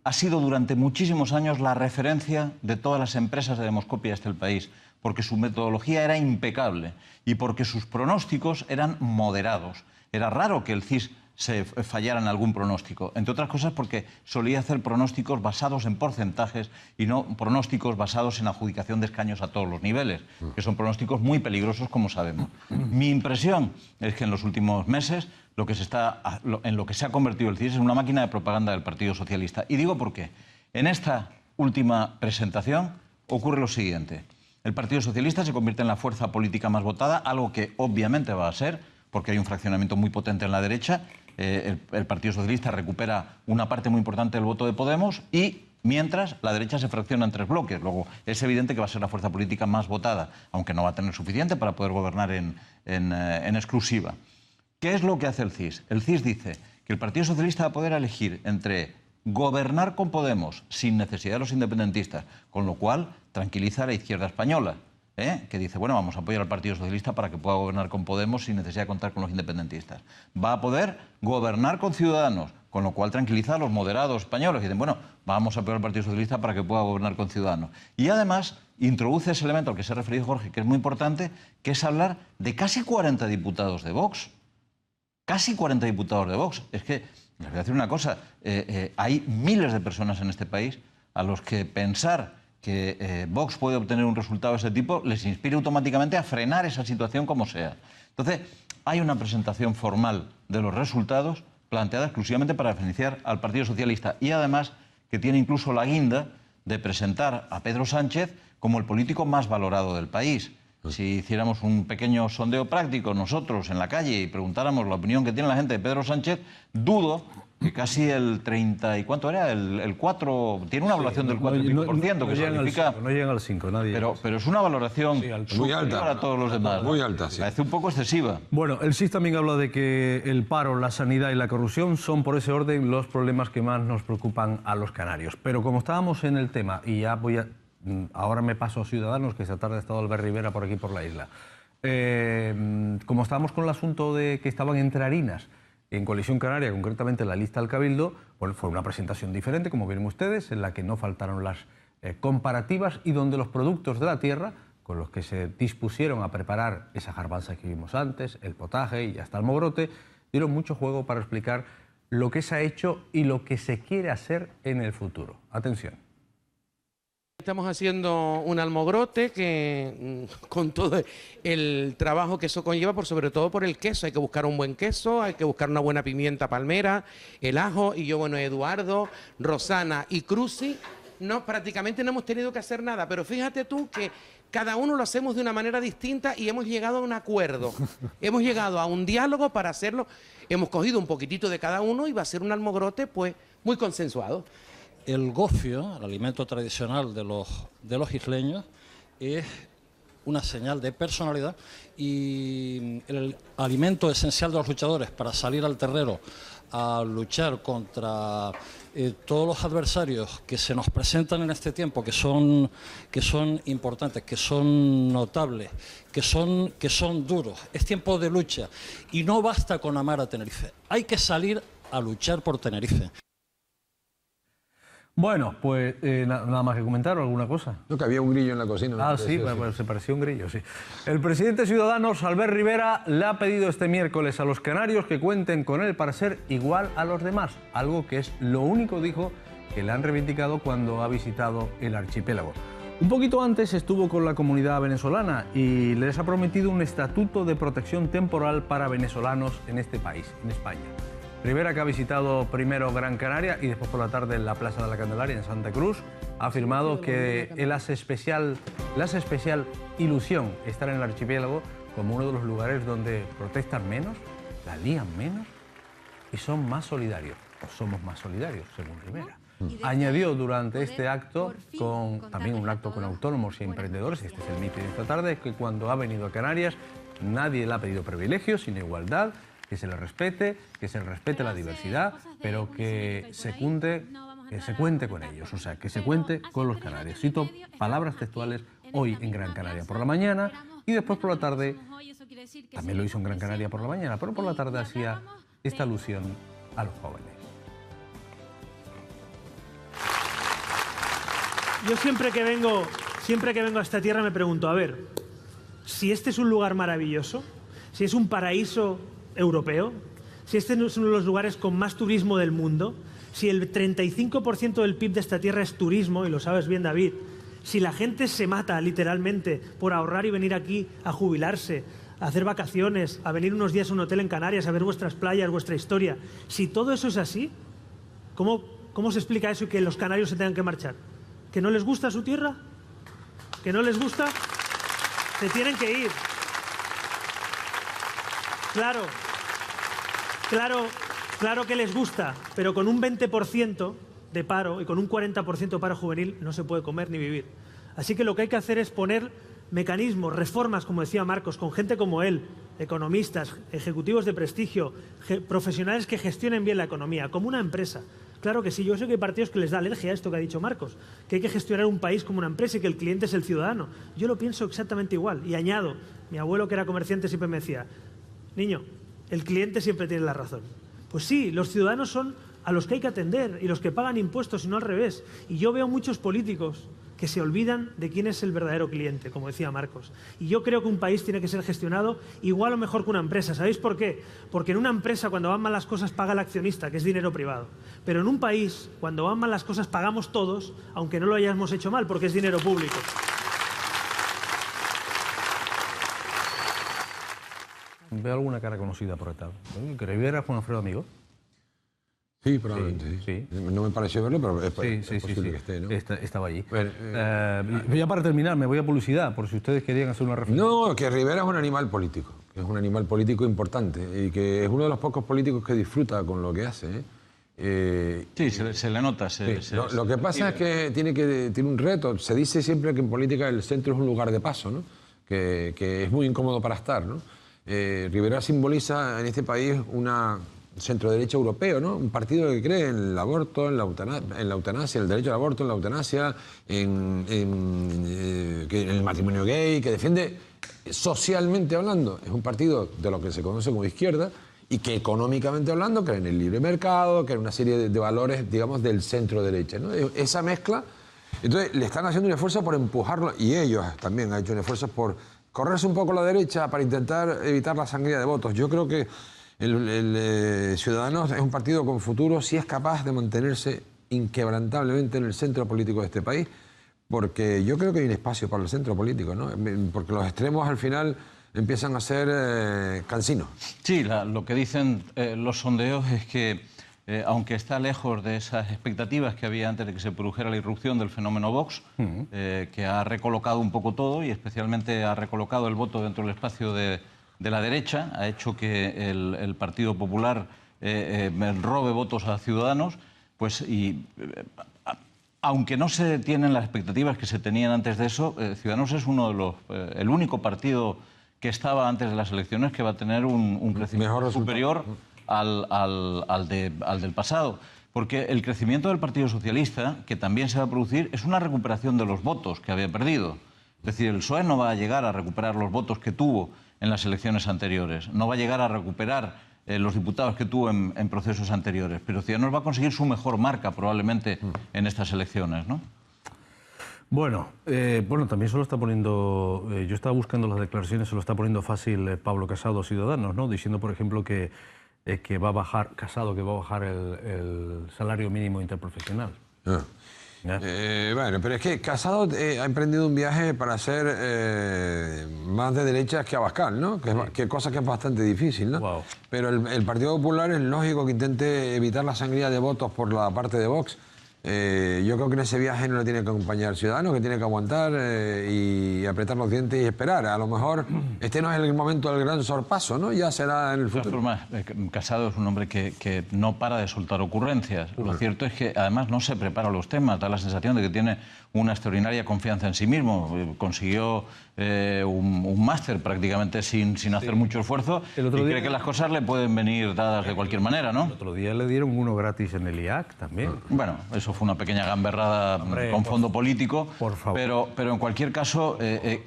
ha sido durante muchísimos años la referencia de todas las empresas de demoscopia de este país, porque su metodología era impecable y porque sus pronósticos eran moderados. Era raro que el CIS se fallara en algún pronóstico, entre otras cosas porque solía hacer pronósticos basados en porcentajes y no pronósticos basados en adjudicación de escaños a todos los niveles, que son pronósticos muy peligrosos, como sabemos. Mi impresión es que en los últimos meses en lo que se ha convertido el CIS es una máquina de propaganda del Partido Socialista. Y digo por qué. En esta última presentación ocurre lo siguiente. El Partido Socialista se convierte en la fuerza política más votada, algo que obviamente va a ser, porque hay un fraccionamiento muy potente en la derecha. El Partido Socialista recupera una parte muy importante del voto de Podemos y, mientras, la derecha se fracciona en 3 bloques. Luego, es evidente que va a ser la fuerza política más votada, aunque no va a tener suficiente para poder gobernar en exclusiva. ¿Qué es lo que hace el CIS? El CIS dice que el Partido Socialista va a poder elegir entre gobernar con Podemos sin necesidad de los independentistas, con lo cual tranquiliza a la izquierda española. que dice, bueno, vamos a apoyar al Partido Socialista para que pueda gobernar con Podemos sin necesidad de contar con los independentistas. Va a poder gobernar con Ciudadanos, con lo cual tranquiliza a los moderados españoles. Y dicen, bueno, vamos a apoyar al Partido Socialista para que pueda gobernar con Ciudadanos. Y además introduce ese elemento al que se ha referido Jorge, que es muy importante, que es hablar de casi 40 diputados de Vox. Casi 40 diputados de Vox. Es que, les voy a decir una cosa, hay miles de personas en este país a los que pensar que Vox puede obtener un resultado de ese tipo les inspira automáticamente a frenar esa situación como sea. Entonces, hay una presentación formal de los resultados planteada exclusivamente para beneficiar al Partido Socialista y además que tiene incluso la guinda de presentar a Pedro Sánchez como el político más valorado del país. Si hiciéramos un pequeño sondeo práctico nosotros en la calle y preguntáramos la opinión que tiene la gente de Pedro Sánchez, dudo que casi el 30 y ¿cuánto era? El 4, tiene una valoración del 4,5%, que significa... No llegan al 5, nadie. Pero es una valoración muy alta para todos los demás. Muy alta, sí. Parece un poco excesiva. Bueno, el SIS también habla de que el paro, la sanidad y la corrupción son, por ese orden, los problemas que más nos preocupan a los canarios. Pero como estábamos en el tema, y ya voy a... Ahora me paso a Ciudadanos, que esta tarde ha estado Albert Rivera por aquí, por la isla. Como estábamos con el asunto de que estaban entre harinas, en Coalición Canaria, concretamente la lista del Cabildo, pues fue una presentación diferente, como vieron ustedes, en la que no faltaron las comparativas y donde los productos de la tierra, con los que se dispusieron a preparar esa garbanza que vimos antes, el potaje y hasta el mogrote, dieron mucho juego para explicar lo que se ha hecho y lo que se quiere hacer en el futuro. Atención. Estamos haciendo un almogrote que con todo el trabajo que eso conlleva, sobre todo por el queso. Hay que buscar un buen queso, hay que buscar una buena pimienta palmera, el ajo, y yo, bueno, Eduardo, Rosana y Cruci, prácticamente no hemos tenido que hacer nada, pero fíjate tú que cada uno lo hacemos de una manera distinta y hemos llegado a un acuerdo. Hemos llegado a un diálogo para hacerlo, hemos cogido un poquitito de cada uno y va a ser un almogrote pues muy consensuado. El gofio, el alimento tradicional de los isleños, es una señal de personalidad y el alimento esencial de los luchadores para salir al terreno a luchar contra todos los adversarios que se nos presentan en este tiempo, que son importantes, que son notables, que son duros. Es tiempo de lucha y no basta con amar a Tenerife, hay que salir a luchar por Tenerife. Bueno, pues nada más que comentar o alguna cosa. No, que había un grillo en la cocina. Ah, sí, pues se parecía un grillo, sí. El presidente de Ciudadanos, Albert Rivera, le ha pedido este miércoles a los canarios que cuenten con él para ser igual a los demás, algo que es lo único, dijo, que le han reivindicado cuando ha visitado el archipiélago. Un poquito antes estuvo con la comunidad venezolana y les ha prometido un estatuto de protección temporal para venezolanos en este país, en España. Rivera, que ha visitado primero Gran Canaria y después por la tarde en la Plaza de la Candelaria en Santa Cruz, ha afirmado que le hace especial ilusión estar en el archipiélago como uno de los lugares donde protestan menos, la lían menos y son más solidarios, o somos más solidarios, según Rivera. Añadió durante este acto, también un acto con autónomos y emprendedores, este es el mitin de esta tarde, que cuando ha venido a Canarias nadie le ha pedido privilegios, sino igualdad, que se le respete la diversidad, pero que se cuente con ellos, o sea, que se cuente con los canarios. Cito palabras textuales hoy en Gran Canaria por la mañana y después por la tarde, también lo hizo en Gran Canaria por la mañana, pero por la tarde hacía esta alusión a los jóvenes. Yo siempre que vengo a esta tierra me pregunto, a ver, si este es un lugar maravilloso, si es un paraíso europeo, si este es uno de los lugares con más turismo del mundo, si el 35% del PIB de esta tierra es turismo, y lo sabes bien, David, si la gente se mata literalmente por ahorrar y venir aquí a jubilarse, a hacer vacaciones, a venir unos días a un hotel en Canarias, a ver vuestras playas, vuestra historia, si todo eso es así, ¿cómo se explica eso y que los canarios se tengan que marchar? ¿Que no les gusta su tierra? ¿Que no les gusta? Se tienen que ir. Claro que les gusta, pero con un 20% de paro y con un 40% de paro juvenil no se puede comer ni vivir. Así que lo que hay que hacer es poner mecanismos, reformas, como decía Marcos, con gente como él, economistas, ejecutivos de prestigio, profesionales que gestionen bien la economía, como una empresa. Claro que sí, yo sé que hay partidos que les da alergia a esto que ha dicho Marcos, que hay que gestionar un país como una empresa y que el cliente es el ciudadano. Yo lo pienso exactamente igual. Y añado, mi abuelo que era comerciante siempre me decía, niño, el cliente siempre tiene la razón. Pues sí, los ciudadanos son a los que hay que atender y los que pagan impuestos y no al revés. Y yo veo muchos políticos que se olvidan de quién es el verdadero cliente, como decía Marcos. Y yo creo que un país tiene que ser gestionado igual o mejor que una empresa. ¿Sabéis por qué? Porque en una empresa, cuando van mal las cosas, paga el accionista, que es dinero privado. Pero en un país, cuando van mal las cosas, pagamos todos, aunque no lo hayamos hecho mal, porque es dinero público. Veo alguna cara conocida por tal. ¿Que Rivera Juan Alfredo amigo? Sí, probablemente, sí. No me pareció verlo, pero es posible que esté, ¿no? Estaba allí. Bueno, ya para terminar, me voy a publicidad, por si ustedes querían hacer una reflexión. No, que Rivera es un animal político, es un animal político importante y que es uno de los pocos políticos que disfruta con lo que hace, ¿eh? Sí, se le nota. Lo que pasa es que tiene un reto. Se dice siempre que en política el centro es un lugar de paso, ¿no? Que es muy incómodo para estar, ¿no? Rivera simboliza en este país una centro-derecha europeo, ¿no? Un partido que cree en el aborto, en la eutanasia, el derecho al aborto, en la eutanasia, en el matrimonio gay, que defiende socialmente hablando. Es un partido de lo que se conoce como izquierda y que económicamente hablando cree en el libre mercado, cree en una serie de valores, digamos, del centro-derecha, ¿no? Esa mezcla. Entonces, le están haciendo un esfuerzo por empujarlo, y ellos también han hecho un esfuerzo por correrse un poco a la derecha para intentar evitar la sangría de votos. Yo creo que el Ciudadanos es un partido con futuro si es capaz de mantenerse inquebrantablemente en el centro político de este país, porque yo creo que hay un espacio para el centro político, ¿no? Porque los extremos al final empiezan a ser cansinos. Sí, lo que dicen los sondeos es que, aunque está lejos de esas expectativas que había antes de que se produjera la irrupción del fenómeno Vox, que ha recolocado un poco todo y especialmente ha recolocado el voto dentro del espacio de la derecha, ha hecho que el Partido Popular robe votos a Ciudadanos, pues aunque no se tienen las expectativas que se tenían antes de eso, Ciudadanos es el único partido que estaba antes de las elecciones que va a tener un crecimiento superior al del pasado. Porque el crecimiento del Partido Socialista, que también se va a producir, es una recuperación de los votos que había perdido. Es decir, el PSOE no va a llegar a recuperar los votos que tuvo en las elecciones anteriores, no va a llegar a recuperar los diputados que tuvo en procesos anteriores, pero Ciudadanos va a conseguir su mejor marca probablemente en estas elecciones, ¿no? Bueno, también se lo está poniendo, yo estaba buscando las declaraciones, se lo está poniendo fácil Pablo Casado a Ciudadanos, ¿no? Diciendo, por ejemplo, que va a bajar, Casado, que va a bajar el salario mínimo interprofesional. Bueno, pero es que Casado ha emprendido un viaje para ser más de derechas que Abascal, ¿no? Que cosa que es bastante difícil, ¿no? Wow. Pero el Partido Popular es lógico que intente evitar la sangría de votos por la parte de Vox. Yo creo que en ese viaje no le tiene que acompañar Ciudadanos, que tiene que aguantar y apretar los dientes y esperar. A lo mejor este no es el momento del gran sorpaso, ¿no? Ya será en el futuro. De todas formas, Casado es un hombre que no para de soltar ocurrencias. Lo cierto es que además no se prepara los temas, da la sensación de que tiene una extraordinaria confianza en sí mismo. Consiguió un máster prácticamente sin hacer mucho esfuerzo y cree que las cosas le pueden venir dadas de cualquier manera, ¿no? El otro día le dieron uno gratis en el IAC también. Bueno, eso fue una pequeña gamberrada con fondo político, por favor. Pero en cualquier caso,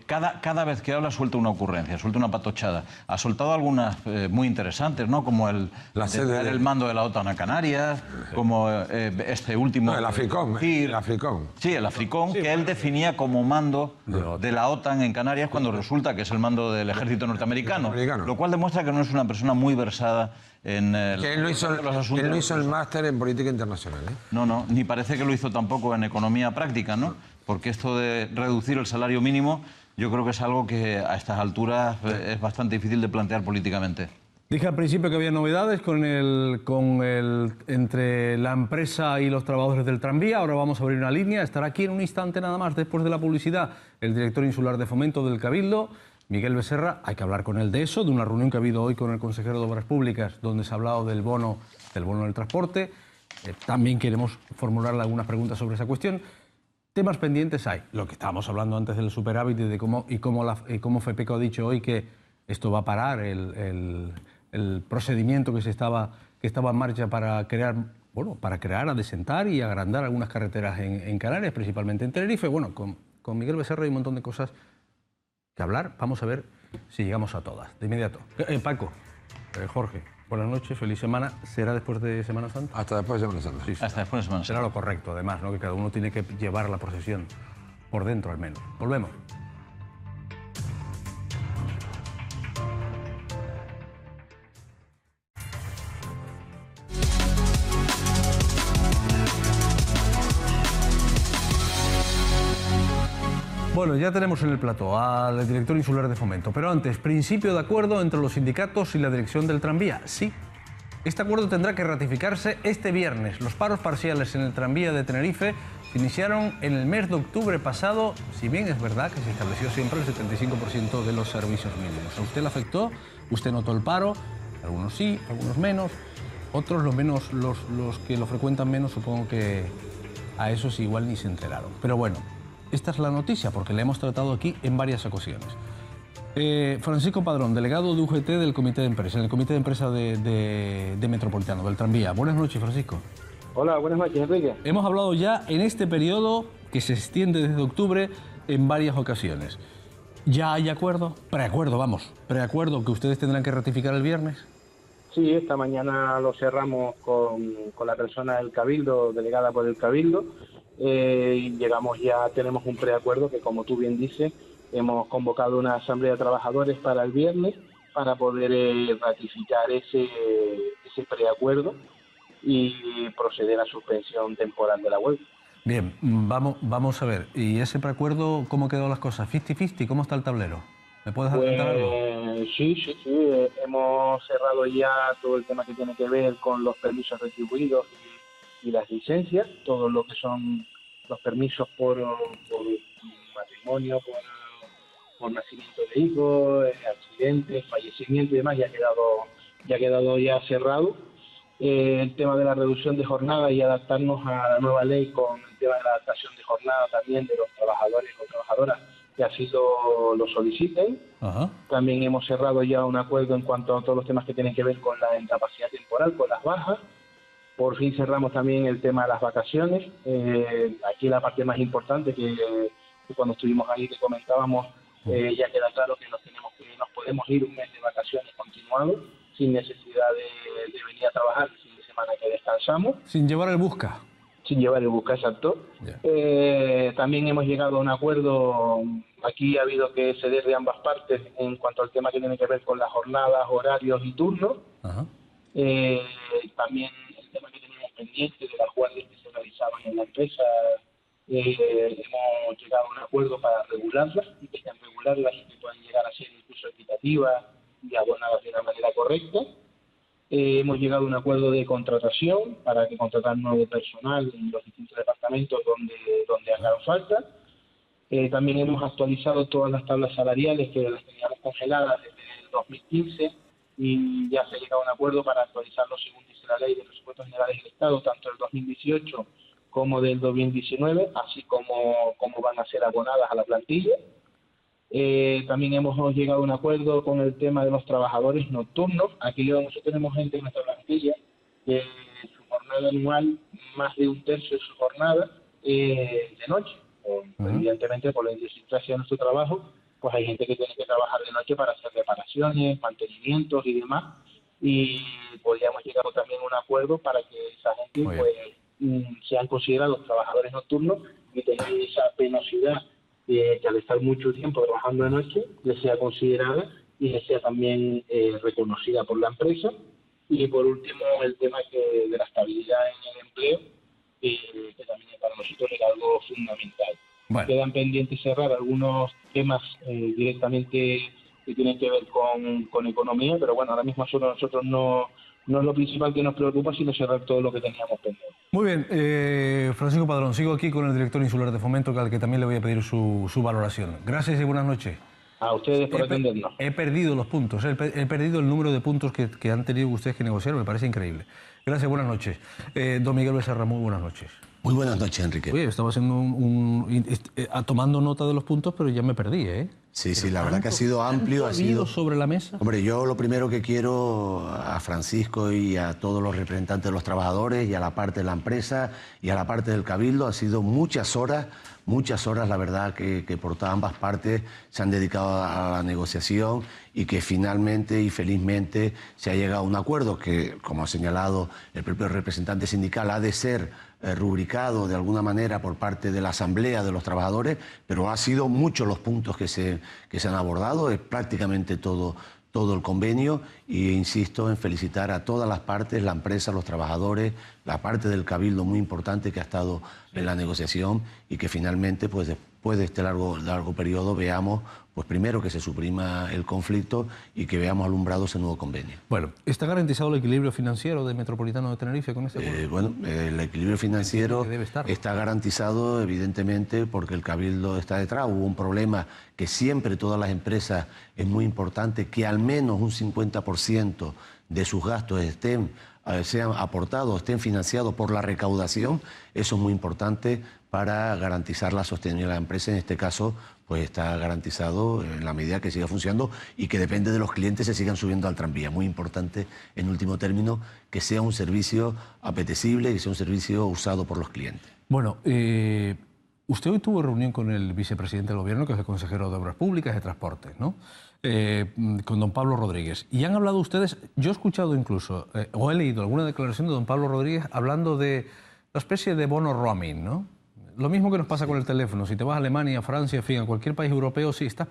cada vez que habla suelta una ocurrencia, suelta una patochada. Ha soltado algunas muy interesantes, ¿no? Como el mando de la OTAN a Canarias, como este último... No, el Africón. Sí, el Africón, que él definía como mando de la OTAN en Canarias cuando resulta que es el mando del ejército norteamericano. Lo cual demuestra que no es una persona muy versada en los asuntos. Él no hizo el máster en política internacional, ¿eh? No, ni parece que lo hizo tampoco en economía práctica, ¿no? Porque esto de reducir el salario mínimo, yo creo que es algo que a estas alturas es bastante difícil de plantear políticamente. Dije al principio que había novedades entre la empresa y los trabajadores del tranvía. Ahora vamos a abrir una línea. Estará aquí en un instante nada más, después de la publicidad, el director insular de Fomento del Cabildo, Miguel Becerra. Hay que hablar con él de eso, de una reunión que ha habido hoy con el consejero de Obras Públicas, donde se ha hablado del bono del transporte. También queremos formularle algunas preguntas sobre esa cuestión. Temas pendientes hay. Lo que estábamos hablando antes del superávit y de cómo FEPECO ha dicho hoy que esto va a parar el procedimiento que estaba en marcha para crear bueno, para crear, adecentar y agrandar algunas carreteras en Canarias, principalmente en Tenerife. Bueno, con Miguel Becerra hay un montón de cosas que hablar. Vamos a ver si llegamos a todas, de inmediato. Paco, Jorge, buenas noches, feliz semana. ¿Será después de Semana Santa? Hasta después de Semana Santa. Sí, sí. Hasta después de Semana Santa. Será lo correcto, además, ¿no? Que cada uno tiene que llevar la procesión por dentro, al menos. Volvemos. Bueno, ya tenemos en el plató al director insular de Fomento, pero antes, principio de acuerdo entre los sindicatos y la dirección del tranvía. Sí, este acuerdo tendrá que ratificarse este viernes. Los paros parciales en el tranvía de Tenerife se iniciaron en el mes de octubre pasado, si bien es verdad que se estableció siempre el 75% de los servicios mínimos. ¿A usted le afectó? ¿Usted notó el paro? Algunos sí, algunos menos. Otros, los que lo frecuentan menos, supongo que a esos igual ni se enteraron. Pero bueno, esta es la noticia porque la hemos tratado aquí en varias ocasiones. Francisco Padrón, delegado de UGT del Comité de Empresa, en el Comité de Empresa de Metropolitano, del tranvía. Buenas noches, Francisco. Hola, buenas noches, Enrique. Hemos hablado ya en este periodo, que se extiende desde octubre, en varias ocasiones. ¿Ya hay acuerdo? Preacuerdo, vamos. ¿Preacuerdo que ustedes tendrán que ratificar el viernes? Sí, esta mañana lo cerramos con la persona del Cabildo, delegada por el Cabildo. Y llegamos ya, tenemos un preacuerdo que, como tú bien dices, hemos convocado una asamblea de trabajadores para el viernes para poder ratificar ese preacuerdo y proceder a suspensión temporal de la huelga. Bien, vamos a ver. ¿Y ese preacuerdo cómo quedó las cosas? ¿50-50? ¿Cómo está el tablero? ¿Me puedes adelantar algo? Sí. Hemos cerrado ya todo el tema que tiene que ver con los permisos retribuidos y las licencias, todo lo que son los permisos por matrimonio, por nacimiento de hijos, accidentes, fallecimiento y demás, ya ha quedado ya cerrado. El tema de la reducción de jornada y adaptarnos a la nueva ley con el tema de la adaptación de jornada también de los trabajadores o trabajadoras que así lo soliciten. Ajá. También hemos cerrado ya un acuerdo en cuanto a todos los temas que tienen que ver con la incapacidad temporal, con las bajas. Por fin cerramos también el tema de las vacaciones. Aquí la parte más importante que cuando estuvimos ahí que comentábamos, ya queda claro que nos podemos ir un mes de vacaciones continuado sin necesidad de venir a trabajar el fin de semana que descansamos. Sin llevar el busca. Sin llevar el busca, exacto. También hemos llegado a un acuerdo. Aquí ha habido que ceder de ambas partes en cuanto al tema que tiene que ver con las jornadas, horarios y turnos. Ajá. También el tema que teníamos pendiente de las guardias que se realizaban en la empresa, hemos llegado a un acuerdo para regularlas y que sean regularlas y que puedan llegar a ser incluso equitativas y abonadas de una manera correcta. Hemos llegado a un acuerdo de contratación para que contratar nuevo personal en los distintos departamentos donde hagan falta. También hemos actualizado todas las tablas salariales que las teníamos congeladas desde el 2015 y ya se ha llegado a un acuerdo para actualizarlo según dice la Ley de Presupuestos Generales del Estado, tanto del 2018 como del 2019, así como van a ser abonadas a la plantilla. También hemos llegado a un acuerdo con el tema de los trabajadores nocturnos. Aquí nosotros tenemos gente en nuestra plantilla que su jornada anual, más de un tercio de su jornada de noche. Evidentemente, por la idiosincrasia de nuestro trabajo, pues hay gente que tiene que trabajar de noche para hacer reparaciones, mantenimientos y demás. Y podríamos llegar también a un acuerdo para que esa gente sean considerados trabajadores nocturnos y tengan esa penosidad que al estar mucho tiempo trabajando de noche les sea considerada y les sea también reconocida por la empresa. Y por último, el tema de la estabilidad en el empleo, que también para nosotros era algo fundamental. Bueno. Quedan pendientes cerrar algunos temas directamente que tienen que ver con economía, pero bueno, ahora mismo nosotros no es lo principal que nos preocupa, sino cerrar todo lo que teníamos pendiente. Muy bien, Francisco Padrón, sigo aquí con el director insular de Fomento, al que también le voy a pedir su valoración. Gracias y buenas noches. A ustedes por atendernos. He perdido los puntos, he perdido el número de puntos que han tenido ustedes que negociar, me parece increíble. Gracias, buenas noches. Don Miguel Becerra, muy buenas noches. Muy buenas noches, Enrique. Oye, estaba haciendo tomando nota de los puntos, pero ya me perdí, ¿eh? Sí, sí, la verdad que ha sido amplio. Ha sido sobre la mesa. Hombre, yo lo primero que quiero a Francisco y a todos los representantes de los trabajadores y a la parte de la empresa y a la parte del Cabildo, ha sido muchas horas, la verdad, que por todas ambas partes se han dedicado a la negociación y que finalmente y felizmente se ha llegado a un acuerdo que, como ha señalado el propio representante sindical, ha de ser rubricado de alguna manera por parte de la Asamblea de los Trabajadores, pero ha sido muchos los puntos que se han abordado, es prácticamente todo el convenio, y insisto en felicitar a todas las partes, la empresa, los trabajadores, la parte del Cabildo muy importante que ha estado en la negociación y que finalmente, pues después de este largo periodo, veamos, pues primero que se suprima el conflicto y que veamos alumbrado ese nuevo convenio. Bueno, ¿está garantizado el equilibrio financiero del Metropolitano de Tenerife con este acuerdo? Bueno, el equilibrio financiero está garantizado, evidentemente, porque el Cabildo está detrás. Hubo un problema que siempre todas las empresas es muy importante, que al menos un 50% de sus gastos sean aportados, estén financiados por la recaudación. Eso es muy importante para garantizar la sostenibilidad de la empresa. En este caso, pues está garantizado en la medida que siga funcionando y que depende de los clientes se sigan subiendo al tranvía. Muy importante, en último término, que sea un servicio apetecible, que sea un servicio usado por los clientes. Bueno, usted hoy tuvo reunión con el vicepresidente del Gobierno, que es el consejero de Obras Públicas y de Transportes, ¿no? Con don Pablo Rodríguez. Y han hablado ustedes, yo he escuchado incluso, o he leído alguna declaración de don Pablo Rodríguez hablando de una especie de bono roaming, ¿no? Lo mismo que nos pasa con el teléfono. Si te vas a Alemania, a Francia, en fin, a cualquier país europeo, sí, estás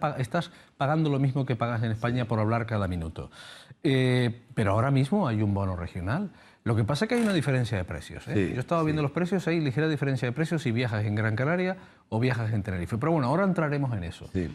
pagando lo mismo que pagas en España por hablar cada minuto. Pero ahora mismo hay un bono regional. Lo que pasa es que hay una diferencia de precios. Sí, yo estaba viendo los precios, hay ligera diferencia de precios si viajas en Gran Canaria o viajas en Tenerife. Pero bueno, ahora entraremos en eso. Sí.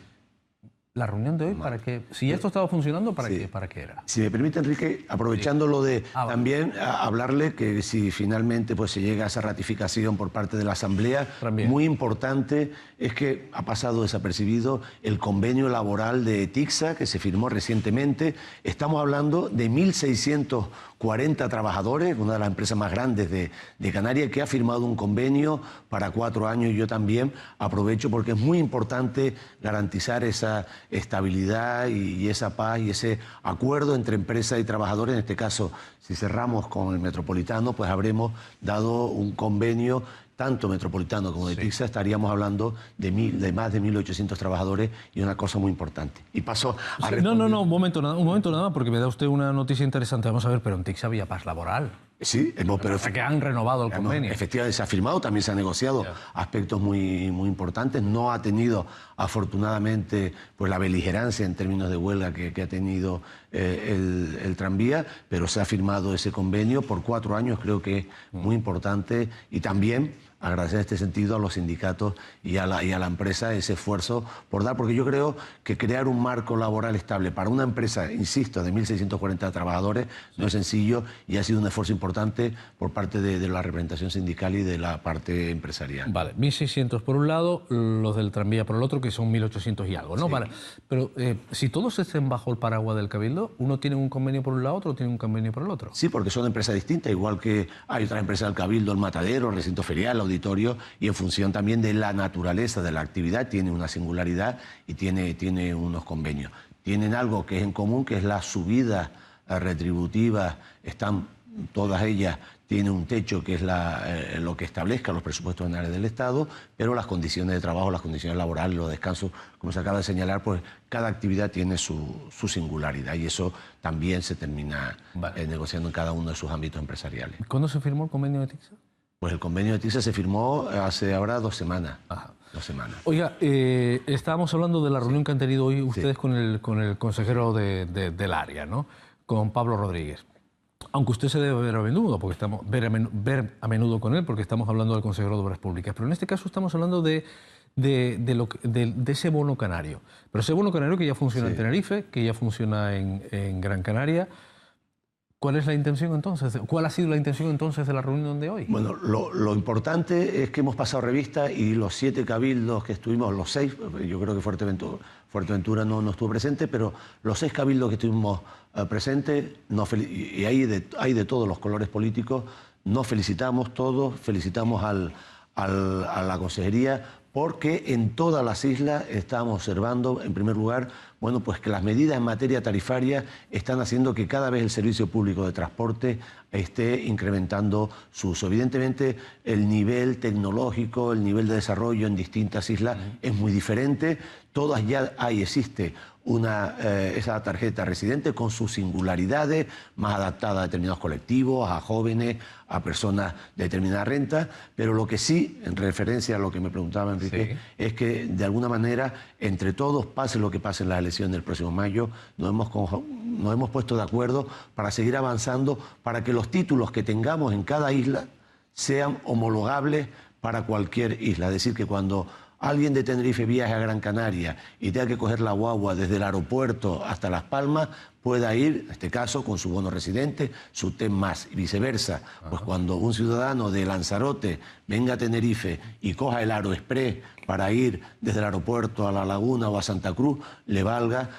La reunión de hoy, ¿para qué? Si esto estaba funcionando, ¿para qué era? Si me permite, Enrique, aprovechando lo de también hablarle que si finalmente pues se llega a esa ratificación por parte de la Asamblea, muy importante es que ha pasado desapercibido el convenio laboral de TICSA que se firmó recientemente. Estamos hablando de 1.640 trabajadores, una de las empresas más grandes de Canarias, que ha firmado un convenio para 4 años, y yo también aprovecho porque es muy importante garantizar esa estabilidad y esa paz y ese acuerdo entre empresa y trabajadores. En este caso, si cerramos con el Metropolitano, pues habremos dado un convenio tanto Metropolitano como de TICSA. Estaríamos hablando de más de 1.800 trabajadores, y una cosa muy importante. Y paso a responder. No, un momento nada más, porque me da usted una noticia interesante. Vamos a ver, pero en TICSA había paz laboral. Sí, pero que han renovado el convenio. Efectivamente, se ha firmado, también se ha negociado aspectos muy importantes. No ha tenido, afortunadamente, pues la beligerancia en términos de huelga que ha tenido el tranvía, pero se ha firmado ese convenio por 4 años, creo que es muy importante, y también agradecer en este sentido a los sindicatos y a la empresa ese esfuerzo por dar, porque yo creo que crear un marco laboral estable para una empresa, insisto, de 1.640 trabajadores no es sencillo, y ha sido un esfuerzo importante por parte de la representación sindical y de la parte empresarial. Vale, 1.600 por un lado, los del tranvía por el otro, que son 1.800 y algo, ¿no? Sí. Vale. Pero si todos estén bajo el paraguas del Cabildo, uno tiene un convenio por un lado, otro tiene un convenio por el otro. Sí, porque son empresas distintas, igual que hay otras empresas del Cabildo, el Matadero, el recinto ferial, el auditorio, y en función también de la naturaleza de la actividad tiene una singularidad y tiene unos convenios. Tienen algo que es en común, que es la subida retributiva. Están todas ellas, tienen un techo que es lo que establezca los presupuestos generales del Estado, pero las condiciones de trabajo, las condiciones laborales, los descansos, como se acaba de señalar, pues cada actividad tiene su singularidad, y eso también se termina negociando en cada uno de sus ámbitos empresariales. ¿Cuándo se firmó el convenio de TICSA? Pues el convenio de TICSA se firmó hace ahora 2 semanas. Ajá. 2 semanas. Oiga, estábamos hablando de la reunión que han tenido hoy ustedes con el consejero del área, ¿no? Con Pablo Rodríguez. Aunque usted se debe ver a menudo, porque ver a menudo con él, porque estamos hablando del consejero de Obras Públicas. Pero en este caso estamos hablando de ese bono canario. Pero ese bono canario que ya funciona en Tenerife, que ya funciona en Gran Canaria. ¿Cuál es la intención entonces? ¿Cuál ha sido la intención entonces de la reunión de hoy? Bueno, lo importante es que hemos pasado revista, y los 7 cabildos que estuvimos, los 6, yo creo que Fuerteventura no estuvo presente, pero los 6 cabildos que estuvimos presentes, y hay de todos los colores políticos, nos felicitamos todos, felicitamos a la consejería porque en todas las islas estamos observando, en primer lugar, bueno, pues que las medidas en materia tarifaria están haciendo que cada vez el servicio público de transporte esté incrementando su uso. Evidentemente, el nivel tecnológico, el nivel de desarrollo en distintas islas es muy diferente. Todas ya existe esa tarjeta residente con sus singularidades, más adaptada a determinados colectivos, a jóvenes, a personas de determinada renta, pero lo que sí, en referencia a lo que me preguntaba Enrique, es que de alguna manera, entre todos, pase lo que pase en las elecciones del próximo mayo, nos hemos puesto de acuerdo para seguir avanzando, para que los títulos que tengamos en cada isla sean homologables para cualquier isla. Es decir, que cuando alguien de Tenerife viaje a Gran Canaria y tenga que coger la guagua desde el aeropuerto hasta Las Palmas, pueda ir, en este caso, con su bono residente, su TEN más, y viceversa. Pues cuando un ciudadano de Lanzarote venga a Tenerife y coja el Aeroexpress para ir desde el aeropuerto a La Laguna o a Santa Cruz, le valga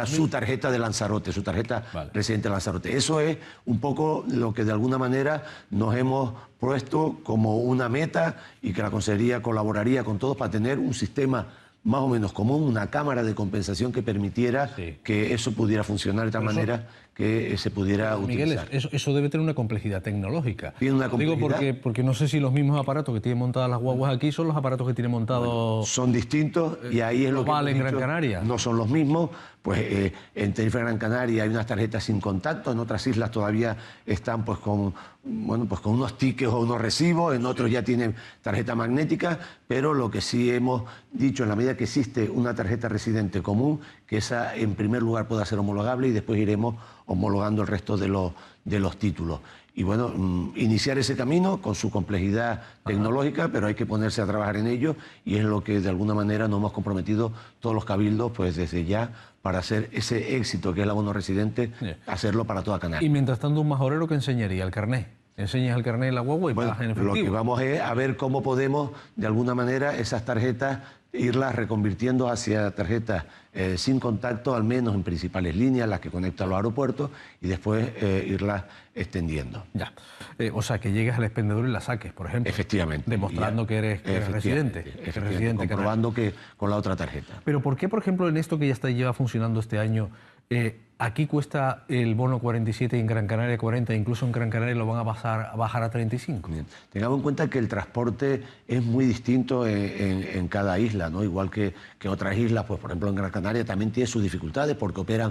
su tarjeta de Lanzarote, su tarjeta residente de Lanzarote. Eso es un poco lo que de alguna manera nos hemos puesto como una meta y que la Consejería colaboraría con todos para tener un sistema más o menos común, una cámara de compensación que permitiera que eso pudiera funcionar de tal manera que se pudiera utilizar. Miguel, eso debe tener una complejidad tecnológica. Tiene una complejidad. Digo porque no sé si los mismos aparatos que tienen montadas las guaguas aquí son los aparatos que tienen montados... Bueno, son distintos y ahí es lo que en Gran Canaria. No son los mismos. Pues en Tenerife, Gran Canaria, hay unas tarjetas sin contacto, en otras islas todavía están pues con unos tickets o unos recibos, en otros ya tienen tarjeta magnética, pero lo que sí hemos dicho, en la medida que existe una tarjeta residente común, que esa en primer lugar pueda ser homologable y después iremos homologando el resto de los títulos. Y bueno, iniciar ese camino con su complejidad tecnológica, pero hay que ponerse a trabajar en ello y es lo que de alguna manera nos hemos comprometido todos los cabildos pues desde ya para hacer ese éxito que es el abono residente, hacerlo para toda Canarias. Y mientras tanto un majorero que enseñaría el carné. Enseñas el carné en la guagua y pagas en efectivo. Lo que vamos es a ver cómo podemos de alguna manera esas tarjetas irlas reconvirtiendo hacia tarjetas sin contacto, al menos en principales líneas, las que conectan los aeropuertos, y después irlas extendiendo. Ya. O sea, que llegues al expendedor y la saques, por ejemplo. Efectivamente. Demostrando que eres residente. Comprobando que con la otra tarjeta. Pero ¿por qué, por ejemplo, en esto que ya lleva funcionando este año, aquí cuesta el bono 47 y en Gran Canaria 40, incluso en Gran Canaria lo van a bajar a 35? Bien. Tengamos en cuenta que el transporte es muy distinto en cada isla, ¿no? Igual que otras islas, pues por ejemplo en Gran Canaria también tiene sus dificultades porque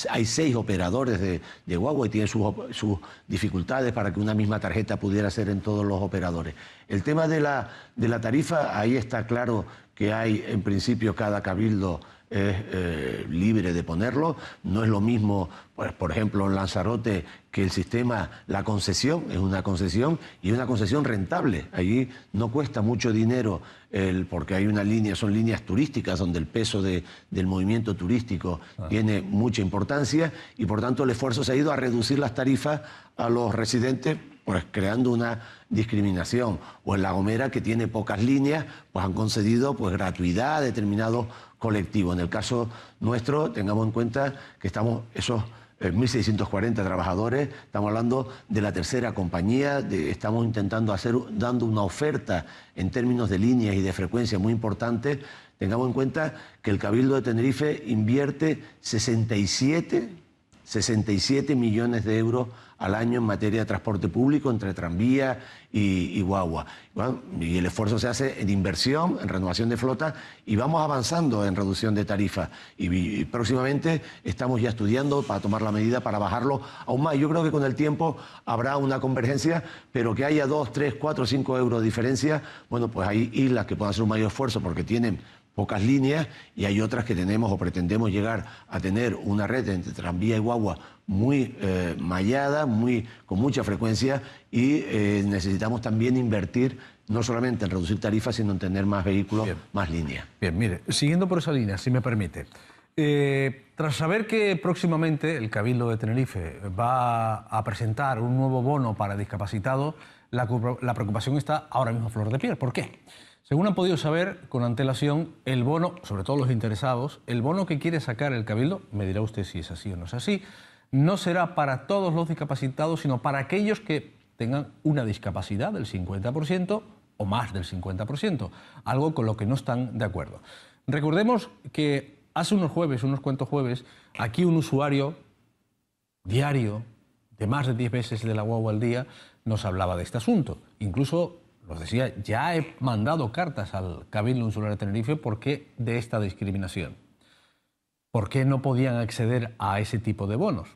hay 6 operadores de guagua y tiene sus dificultades para que una misma tarjeta pudiera ser en todos los operadores. El tema de la tarifa, ahí está claro que hay en principio cada cabildo es libre de ponerlo. No es lo mismo, pues, por ejemplo, en Lanzarote, que el sistema, la concesión, es una concesión y una concesión rentable. Allí no cuesta mucho dinero porque hay una línea, son líneas turísticas donde el peso del movimiento turístico tiene mucha importancia y por tanto el esfuerzo se ha ido a reducir las tarifas a los residentes, pues creando una discriminación. O en La Gomera, que tiene pocas líneas, pues han concedido pues gratuidad a determinados colectivos. En el caso nuestro, tengamos en cuenta que estamos esos 1.640 trabajadores, estamos hablando de la tercera compañía, estamos intentando dando una oferta en términos de líneas y de frecuencia muy importante. Tengamos en cuenta que el Cabildo de Tenerife invierte 67 millones de euros al año en materia de transporte público entre tranvía y guagua. Bueno, y el esfuerzo se hace en inversión, en renovación de flota y vamos avanzando en reducción de tarifas. Y próximamente estamos ya estudiando para tomar la medida para bajarlo aún más. Yo creo que con el tiempo habrá una convergencia, pero que haya 2, 3, 4, 5 euros de diferencia, bueno, pues hay islas que puedan hacer un mayor esfuerzo porque tienen pocas líneas y hay otras que tenemos o pretendemos llegar a tener una red entre tranvía y guagua muy mallada, con mucha frecuencia y necesitamos también invertir no solamente en reducir tarifas, sino en tener más vehículos, más líneas. Bien, mire, siguiendo por esa línea, si me permite. Tras saber que próximamente el Cabildo de Tenerife va a presentar un nuevo bono para discapacitados, la preocupación está ahora mismo a flor de piel. ¿Por qué? Según han podido saber con antelación, el bono, sobre todo los interesados, el bono que quiere sacar el Cabildo, me dirá usted si es así o no es así, no será para todos los discapacitados, sino para aquellos que tengan una discapacidad del 50% o más del 50%, algo con lo que no están de acuerdo. Recordemos que hace unos cuantos jueves, aquí un usuario diario de más de 10 veces de la guagua al día nos hablaba de este asunto. Incluso nos decía, ya he mandado cartas al Cabildo Insular de Tenerife porque de esta discriminación. ¿Por qué no podían acceder a ese tipo de bonos?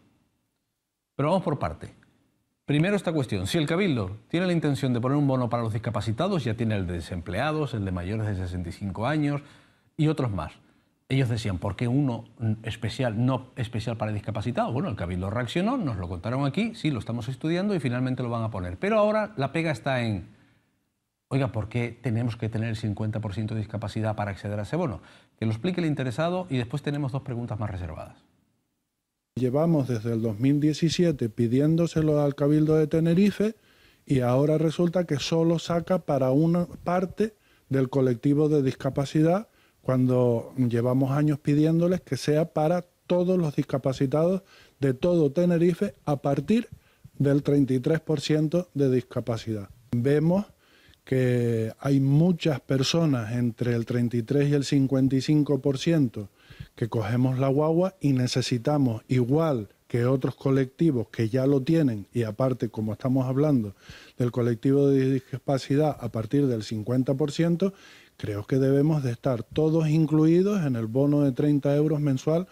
Pero vamos por parte. Primero esta cuestión. Si el Cabildo tiene la intención de poner un bono para los discapacitados, ya tiene el de desempleados, el de mayores de 65 años y otros más. Ellos decían, ¿por qué uno especial, no especial para discapacitados? Bueno, el Cabildo reaccionó, nos lo contaron aquí, sí, lo estamos estudiando y finalmente lo van a poner. Pero ahora la pega está en, oiga, ¿por qué tenemos que tener el 50% de discapacidad para acceder a ese bono? Que lo explique el interesado y después tenemos dos preguntas más reservadas. Llevamos desde el 2017 pidiéndoselo al Cabildo de Tenerife y ahora resulta que solo saca para una parte del colectivo de discapacidad, cuando llevamos años pidiéndoles que sea para todos los discapacitados de todo Tenerife a partir del 33% de discapacidad. Vemos que hay muchas personas entre el 33 y el 55% que cogemos la guagua y necesitamos, igual que otros colectivos que ya lo tienen, y aparte, como estamos hablando del colectivo de discapacidad a partir del 50%, creo que debemos de estar todos incluidos en el bono de 30 euros mensual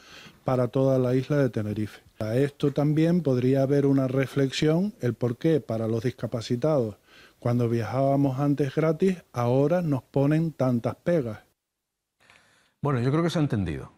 para toda la isla de Tenerife. A esto también podría haber una reflexión, el por qué para los discapacitados, cuando viajábamos antes gratis, ahora nos ponen tantas pegas. Bueno, yo creo que se ha entendido.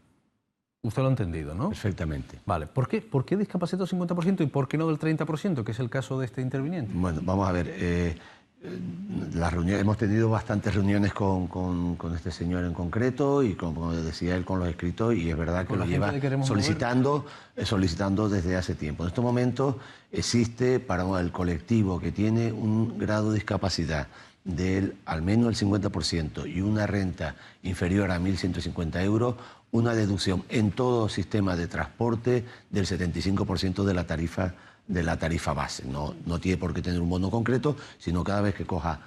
Usted lo ha entendido, ¿no? Perfectamente. Vale. ¿Por qué discapacitado 50% y por qué no del 30%, que es el caso de este interviniente? Bueno, vamos a ver. Hemos tenido bastantes reuniones con este señor en concreto y, como decía él, con los escritos, y es verdad que lo lleva solicitando desde hace tiempo. En estos momentos existe para el colectivo que tiene un grado de discapacidad del al menos el 50% y una renta inferior a 1.150 euros, una deducción en todo sistema de transporte del 75% de la tarifa base. No tiene por qué tener un bono concreto, sino cada vez que coja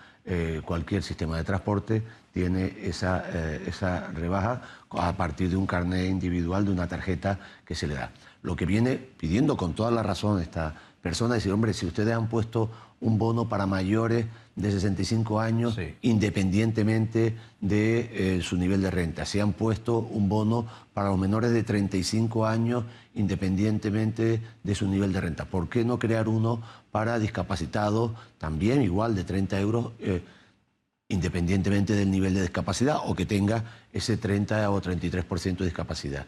cualquier sistema de transporte tiene esa rebaja a partir de un carnet individual, de una tarjeta que se le da. Lo que viene pidiendo con toda la razón esta persona es decir, hombre, si ustedes han puesto un bono para mayores de 65 años, sí, independientemente de su nivel de renta. Si han puesto un bono para los menores de 35 años, independientemente de su nivel de renta. ¿Por qué no crear uno para discapacitados, también igual de 30 euros, independientemente del nivel de discapacidad, o que tenga ese 30 o 33% de discapacidad?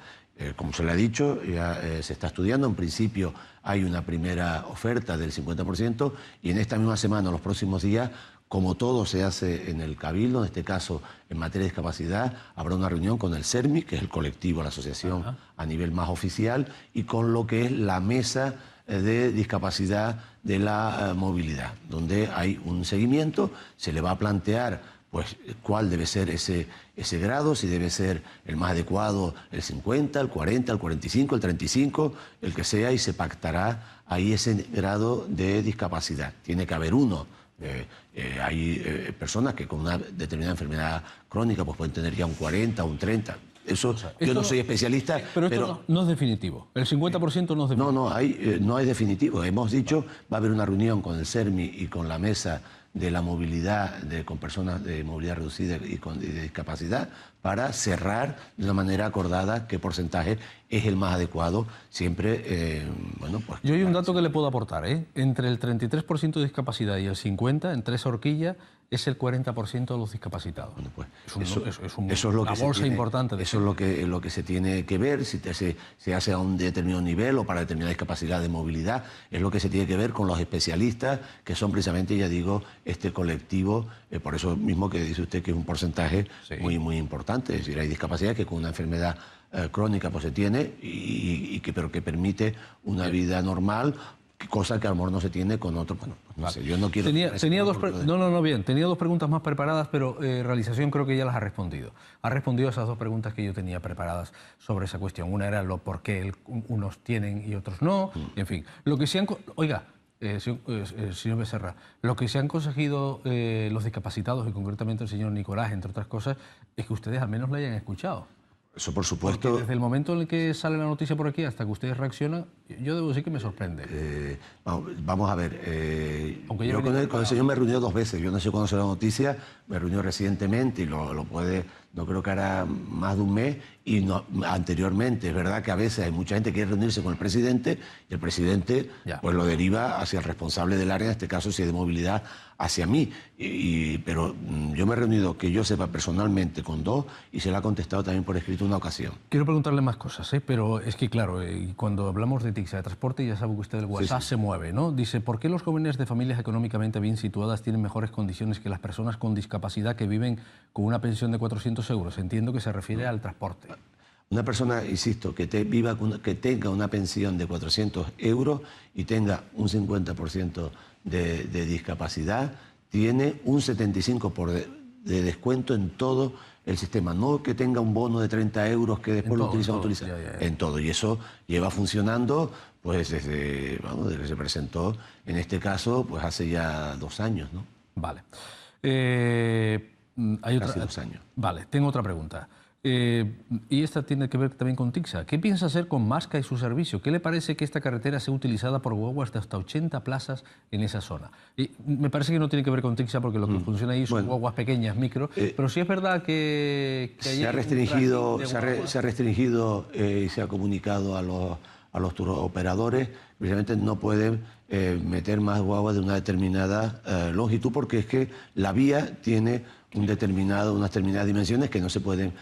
Como se le ha dicho, ya se está estudiando. En principio hay una primera oferta del 50% y en esta misma semana, los próximos días, como todo se hace en el Cabildo, en este caso en materia de discapacidad, habrá una reunión con el CERMI, que es el colectivo, la asociación a nivel más oficial, y con lo que es la mesa de discapacidad de la movilidad, donde hay un seguimiento, se le va a plantear pues cuál debe ser ese grado, si debe ser el más adecuado el 50, el 40, el 45, el 35, el que sea, y se pactará ahí ese grado de discapacidad. Tiene que haber uno. Hay personas que con una determinada enfermedad crónica pues pueden tener ya un 40, un 30. Eso, yo no soy especialista. Pero esto no es definitivo. El 50% no es definitivo. No es definitivo. Hemos dicho, va a haber una reunión con el CERMI y con la mesa de la movilidad, con personas de movilidad reducida y de discapacidad, para cerrar de una manera acordada qué porcentaje es el más adecuado. Siempre, pues... Yo hay un dato que le puedo aportar, ¿eh? Entre el 33% de discapacidad y el 50%, en tres horquillas, es el 40% de los discapacitados. Bueno, pues es una bolsa importante. Eso es lo que se tiene que ver, si se hace a un determinado nivel o para determinada discapacidad de movilidad. Es lo que se tiene que ver con los especialistas, que son precisamente, ya digo, este colectivo. Por eso mismo que dice usted que es un porcentaje muy, muy importante. Es decir, hay discapacidad que con una enfermedad crónica pues se tiene, pero que permite una vida normal, cosa que a lo mejor no se tiene con otro. Bueno, pues no sé, yo no quiero... Tenía dos preguntas más preparadas, pero realización creo que ya las ha respondido. Ha respondido a esas dos preguntas que yo tenía preparadas sobre esa cuestión. Una era lo por qué unos tienen y otros no, en fin. Lo que se han... Oiga, señor Becerra, lo que se han conseguido los discapacitados, y concretamente el señor Nicolás, entre otras cosas, es que ustedes al menos la hayan escuchado. Eso por supuesto. Porque desde el momento en el que sale la noticia por aquí hasta que ustedes reaccionan, yo debo decir que me sorprende. Vamos a ver, yo con el señor me he reunido 2 veces, yo no sé cuándo será la noticia, me reunió recientemente y no creo que hará más de un mes, y no, anteriormente. Es verdad que a veces hay mucha gente que quiere reunirse con el presidente y el presidente pues lo deriva hacia el responsable del área, en este caso si es de movilidad, hacia mí. Pero yo me he reunido, que yo sepa personalmente, con 2 y se le ha contestado también por escrito una ocasión. Quiero preguntarle más cosas, pero es que claro, cuando hablamos de TICSA, de transporte, ya sabe que usted el WhatsApp se mueve, ¿no? Dice, ¿por qué los jóvenes de familias económicamente bien situadas tienen mejores condiciones que las personas con discapacidad que viven con una pensión de 400 euros? Entiendo que se refiere al transporte. Una persona, insisto, que tenga una pensión de 400 euros y tenga un 50% de discapacidad, tiene un 75% de descuento en todo el sistema. No que tenga un bono de 30 euros que después lo utiliza. En todo. Y eso lleva funcionando pues desde que se presentó, en este caso, pues hace ya 2 años, ¿no? Vale. Casi 2 años. Vale, tengo otra pregunta. Y esta tiene que ver también con TICSA. ¿Qué piensa hacer con Masca y su servicio? ¿Qué le parece que esta carretera sea utilizada por guaguas de hasta 80 plazas en esa zona? Y me parece que no tiene que ver con TICSA porque lo que funciona ahí son guaguas pequeñas, micro, pero sí es verdad que se ha restringido, y se ha comunicado a los touroperadores, precisamente no pueden meter más guaguas de una determinada longitud, porque es que la vía tiene unas determinadas dimensiones que no se pueden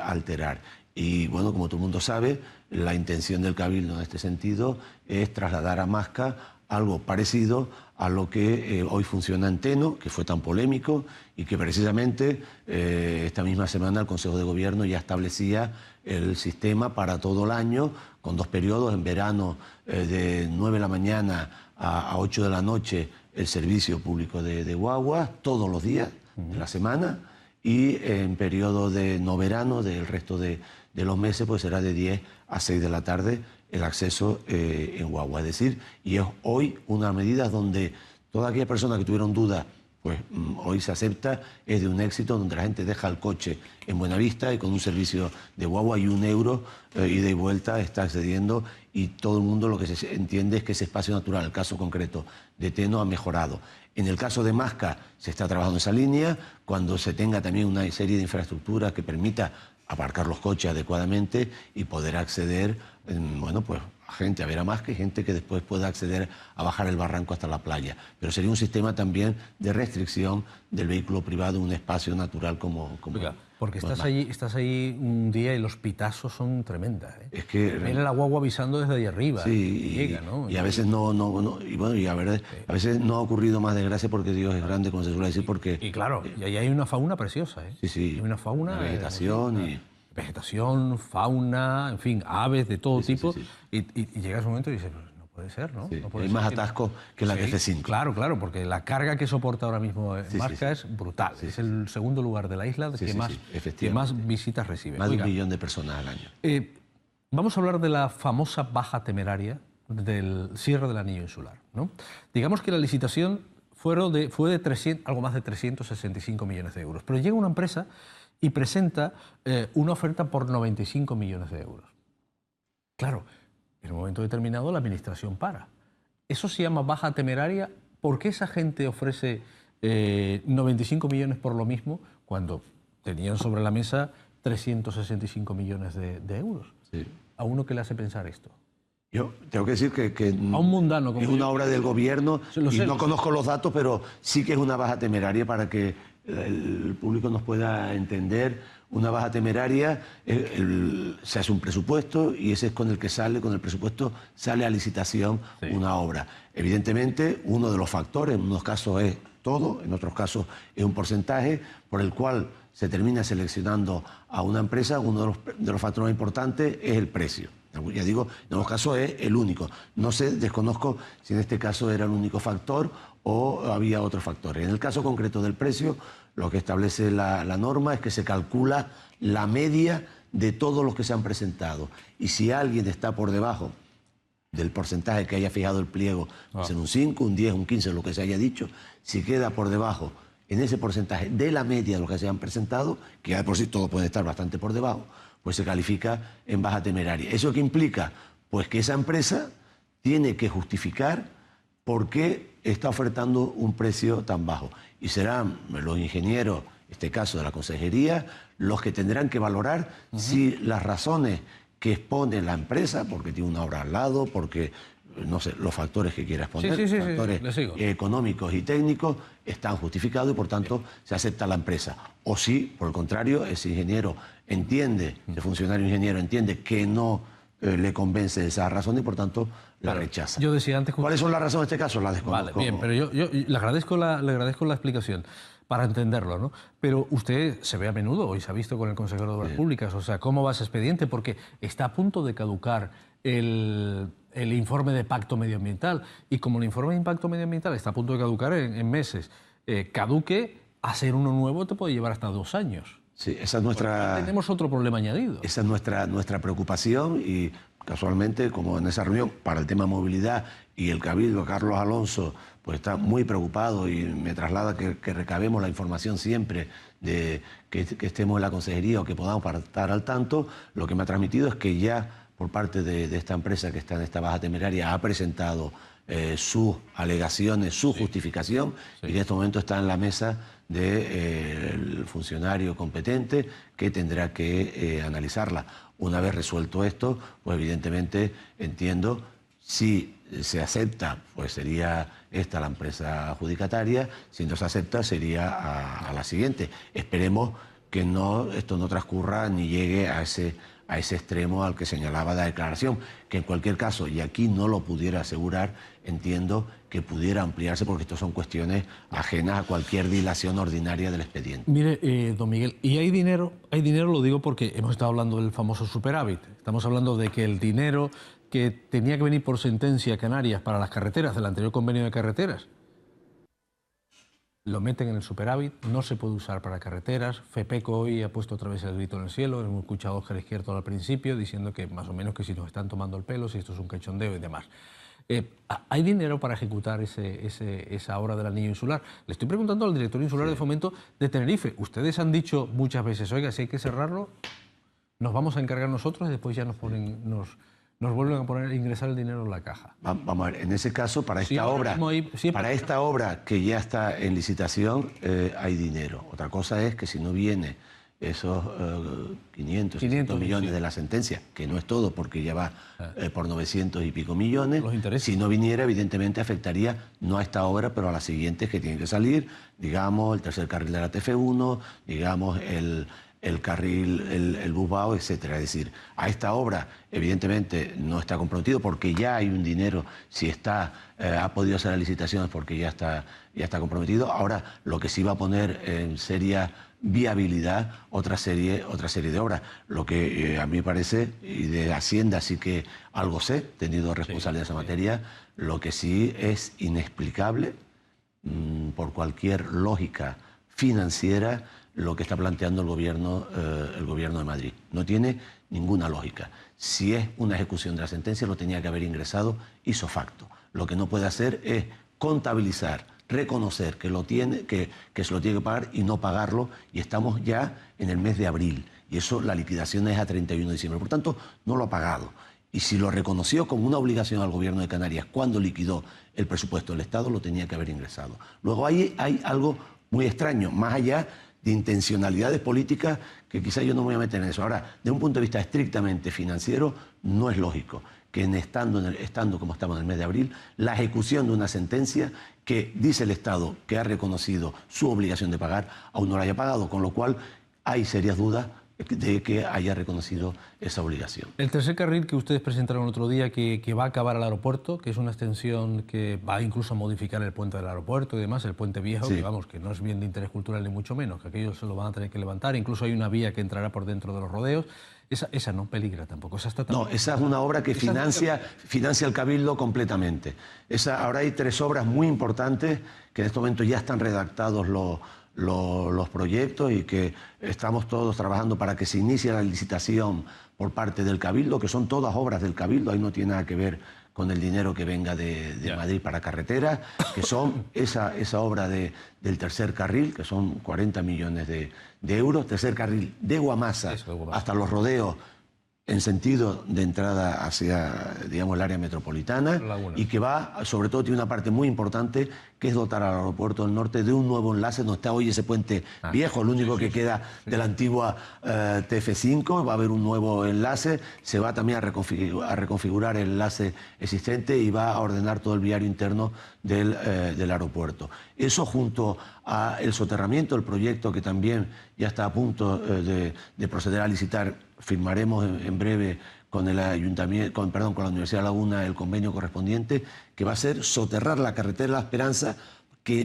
alterar. Y bueno, como todo el mundo sabe, la intención del Cabildo en este sentido es trasladar a Masca algo parecido a lo que hoy funciona en Teno, que fue tan polémico y que precisamente esta misma semana el Consejo de Gobierno ya establecía el sistema para todo el año, con 2 periodos, en verano de 9 de la mañana a 8 de la noche, el servicio público de guaguas, todos los días de la semana, y en periodo de no verano, del resto de los meses, pues será de 10 a 6 de la tarde el acceso en guagua. Es decir, y es hoy una medida donde todas aquellas personas que tuvieron dudas, pues hoy se acepta, es de un éxito, donde la gente deja el coche en Buenavista y con un servicio de guagua y 1 euro ida y vuelta está accediendo, y todo el mundo lo que se entiende es que ese espacio natural, el caso concreto de Teno, ha mejorado. En el caso de Masca se está trabajando esa línea, cuando se tenga también una serie de infraestructuras que permita aparcar los coches adecuadamente y poder acceder, pues a gente a ver a Masca y gente que después pueda acceder a bajar el barranco hasta la playa. Pero sería un sistema también de restricción del vehículo privado en un espacio natural como Oiga, porque estás ahí un día y los pitazos son tremendas, ¿eh? Es que viene la guagua avisando desde ahí arriba. Sí, y llega, ¿no? Y a veces a veces no ha ocurrido más desgracia porque Dios es grande, como se suele decir, porque... Y claro, y ahí hay una fauna preciosa, ¿eh? Sí. Hay una fauna... Una vegetación Vegetación, fauna, en fin, aves de todo tipo. Y llega ese momento y dices, no puede ser, ¿no? No puede hay ser más atascos que la DC5. Claro, porque la carga que soporta ahora mismo Masca es brutal. Es el segundo lugar de la isla que más visitas recibe. Más de 1 millón de personas al año. Vamos a hablar de la famosa baja temeraria del cierre del anillo insular, ¿no? Digamos que la licitación fue de algo más de 365 millones de euros, pero llega una empresa y presenta una oferta por 95 millones de euros. Claro, en un momento determinado la administración para. Eso se llama baja temeraria. ¿Por qué esa gente ofrece 95 millones por lo mismo cuando tenían sobre la mesa 365 millones de euros? Sí. ¿A uno qué le hace pensar esto? Yo tengo que decir que a un mundano como es una obra del gobierno, no conozco los datos, pero sí que es una baja temeraria para que el público nos pueda entender. Una baja temeraria, se hace un presupuesto y ese es con el que con el presupuesto sale a licitación una obra. Evidentemente, uno de los factores, en unos casos es todo, en otros casos es un porcentaje por el cual se termina seleccionando a una empresa. Uno de los factores importantes es el precio. Ya digo, en los casos es el único. No sé, desconozco si en este caso era el único factor o había otros factores. En el caso concreto del precio, lo que establece la norma es que se calcula la media de todos los que se han presentado. Y si alguien está por debajo del porcentaje que haya fijado el pliego, en un 5, un 10, un 15, lo que se haya dicho, si queda por debajo en ese porcentaje de la media de lo que se han presentado, que ya de por sí todo puede estar bastante por debajo, pues se califica en baja temeraria. ¿Eso qué implica? Pues que esa empresa tiene que justificar por qué está ofertando un precio tan bajo. Y serán los ingenieros, en este caso de la consejería, los que tendrán que valorar si las razones que expone la empresa, porque tiene una obra al lado, porque, no sé, los factores que quiera exponer, factores económicos y técnicos, están justificados y, por tanto, se acepta la empresa. O si, por el contrario, ese ingeniero entiende, ese funcionario ingeniero entiende que no le convence esa razón y, por tanto, la rechaza. Yo decía antes... ¿Cuáles son las razones de este caso? Las desconozco. Vale, bien, pero yo le agradezco la explicación para entenderlo, ¿no? Pero usted se ve a menudo, hoy se ha visto con el consejero de Obras Públicas, o sea, ¿cómo va ese expediente? Porque está a punto de caducar el informe de pacto medioambiental, y como el informe de impacto medioambiental está a punto de caducar en meses, caduque, hacer uno nuevo te puede llevar hasta 2 años. Sí, esa es nuestra... Tenemos otro problema añadido. Esa es nuestra preocupación y casualmente, como en esa reunión para el tema movilidad y el Cabildo, Carlos Alonso, pues está muy preocupado y me traslada que recabemos la información siempre de que estemos en la consejería o que podamos estar al tanto. Lo que me ha transmitido es que ya por parte de esta empresa que está en esta baja temeraria ha presentado sus alegaciones, su justificación y que en este momento está en la mesa del funcionario competente que tendrá que analizarla. Una vez resuelto esto, pues evidentemente entiendo, si se acepta, pues sería esta la empresa adjudicataria, si no se acepta sería a la siguiente. Esperemos que esto no transcurra ni llegue a ese extremo al que señalaba la declaración, que en cualquier caso, y aquí no lo pudiera asegurar, entiendo que pudiera ampliarse porque esto son cuestiones ajenas a cualquier dilación ordinaria del expediente. Mire, don Miguel, y hay dinero, lo digo porque hemos estado hablando del famoso superávit, estamos hablando de que el dinero que tenía que venir por sentencia a Canarias para las carreteras del anterior convenio de carreteras, lo meten en el superávit, no se puede usar para carreteras. FEPECO hoy ha puesto otra vez el grito en el cielo. Hemos escuchado a Óscar Izquierdo al principio diciendo que más o menos que si nos están tomando el pelo, si esto es un cachondeo y demás. ¿Hay dinero para ejecutar esa obra del anillo insular? Le estoy preguntando al director insular de Fomento de Tenerife. Ustedes han dicho muchas veces, oiga, si hay que cerrarlo, nos vamos a encargar nosotros y después ya nos vuelven a poner ingresar el dinero en la caja. Vamos a ver, en ese caso, para esta obra que ya está en licitación, hay dinero. Otra cosa es que si no viene esos 500 millones de la sentencia, que no es todo porque ya va por 900 y pico millones, si no viniera, evidentemente afectaría no a esta obra, pero a las siguientes que tienen que salir, digamos, el tercer carril de la TF1, digamos, el carril, el Busbao, etcétera. Es decir, a esta obra evidentemente no está comprometido porque ya hay un dinero, si ha podido hacer las licitaciones porque ya está comprometido. Ahora, lo que sí va a poner en seria viabilidad otra serie de obras. Lo que a mí me parece, y de Hacienda sí que algo sé, tenido responsabilidad de esa materia, lo que sí es inexplicable por cualquier lógica financiera lo que está planteando el gobierno de Madrid. No tiene ninguna lógica. Si es una ejecución de la sentencia, lo tenía que haber ingresado ipso facto. Lo que no puede hacer es contabilizar, reconocer que se lo tiene que pagar y no pagarlo, y estamos ya en el mes de abril, y eso, la liquidación es a 31 de diciembre. Por tanto, no lo ha pagado. Y si lo reconoció como una obligación al gobierno de Canarias cuando liquidó el presupuesto del Estado, lo tenía que haber ingresado. Luego hay algo muy extraño, más allá de intencionalidades políticas, que quizá yo no me voy a meter en eso. Ahora, de un punto de vista estrictamente financiero, no es lógico que estando como estamos en el mes de abril, la ejecución de una sentencia que dice el Estado que ha reconocido su obligación de pagar, aún no la haya pagado, con lo cual hay serias dudas de que haya reconocido esa obligación. El tercer carril que ustedes presentaron el otro día, que va a acabar al aeropuerto, que es una extensión que va incluso a modificar el puente del aeropuerto y demás, el puente viejo, sí, que no es bien de interés cultural ni mucho menos, que aquellos se lo van a tener que levantar, incluso hay una vía que entrará por dentro de los rodeos. Esa no peligra tampoco. Esa es una obra que financia el Cabildo completamente. Ahora hay 3 obras muy importantes que en este momento ya están redactados los proyectos y que estamos todos trabajando para que se inicie la licitación por parte del Cabildo, que son todas obras del Cabildo, ahí no tiene nada que ver con el dinero que venga de Madrid para carreteras, que son esa obra del tercer carril, que son 40 millones de euros, tercer carril de Guamasa hasta Los Rodeos, en sentido de entrada hacia, digamos, el área metropolitana, y que va, sobre todo, tiene una parte muy importante, que es dotar al aeropuerto del norte de un nuevo enlace. No está hoy ese puente viejo, el único que queda de la antigua TF5, va a haber un nuevo enlace, se va también a reconfigurar el enlace existente y va a ordenar todo el viario interno del aeropuerto. Eso, junto al soterramiento, el proyecto que también ya está a punto de proceder a licitar, firmaremos en breve con el ayuntamiento, con la Universidad de Laguna el convenio correspondiente, que va a ser soterrar la carretera de la Esperanza,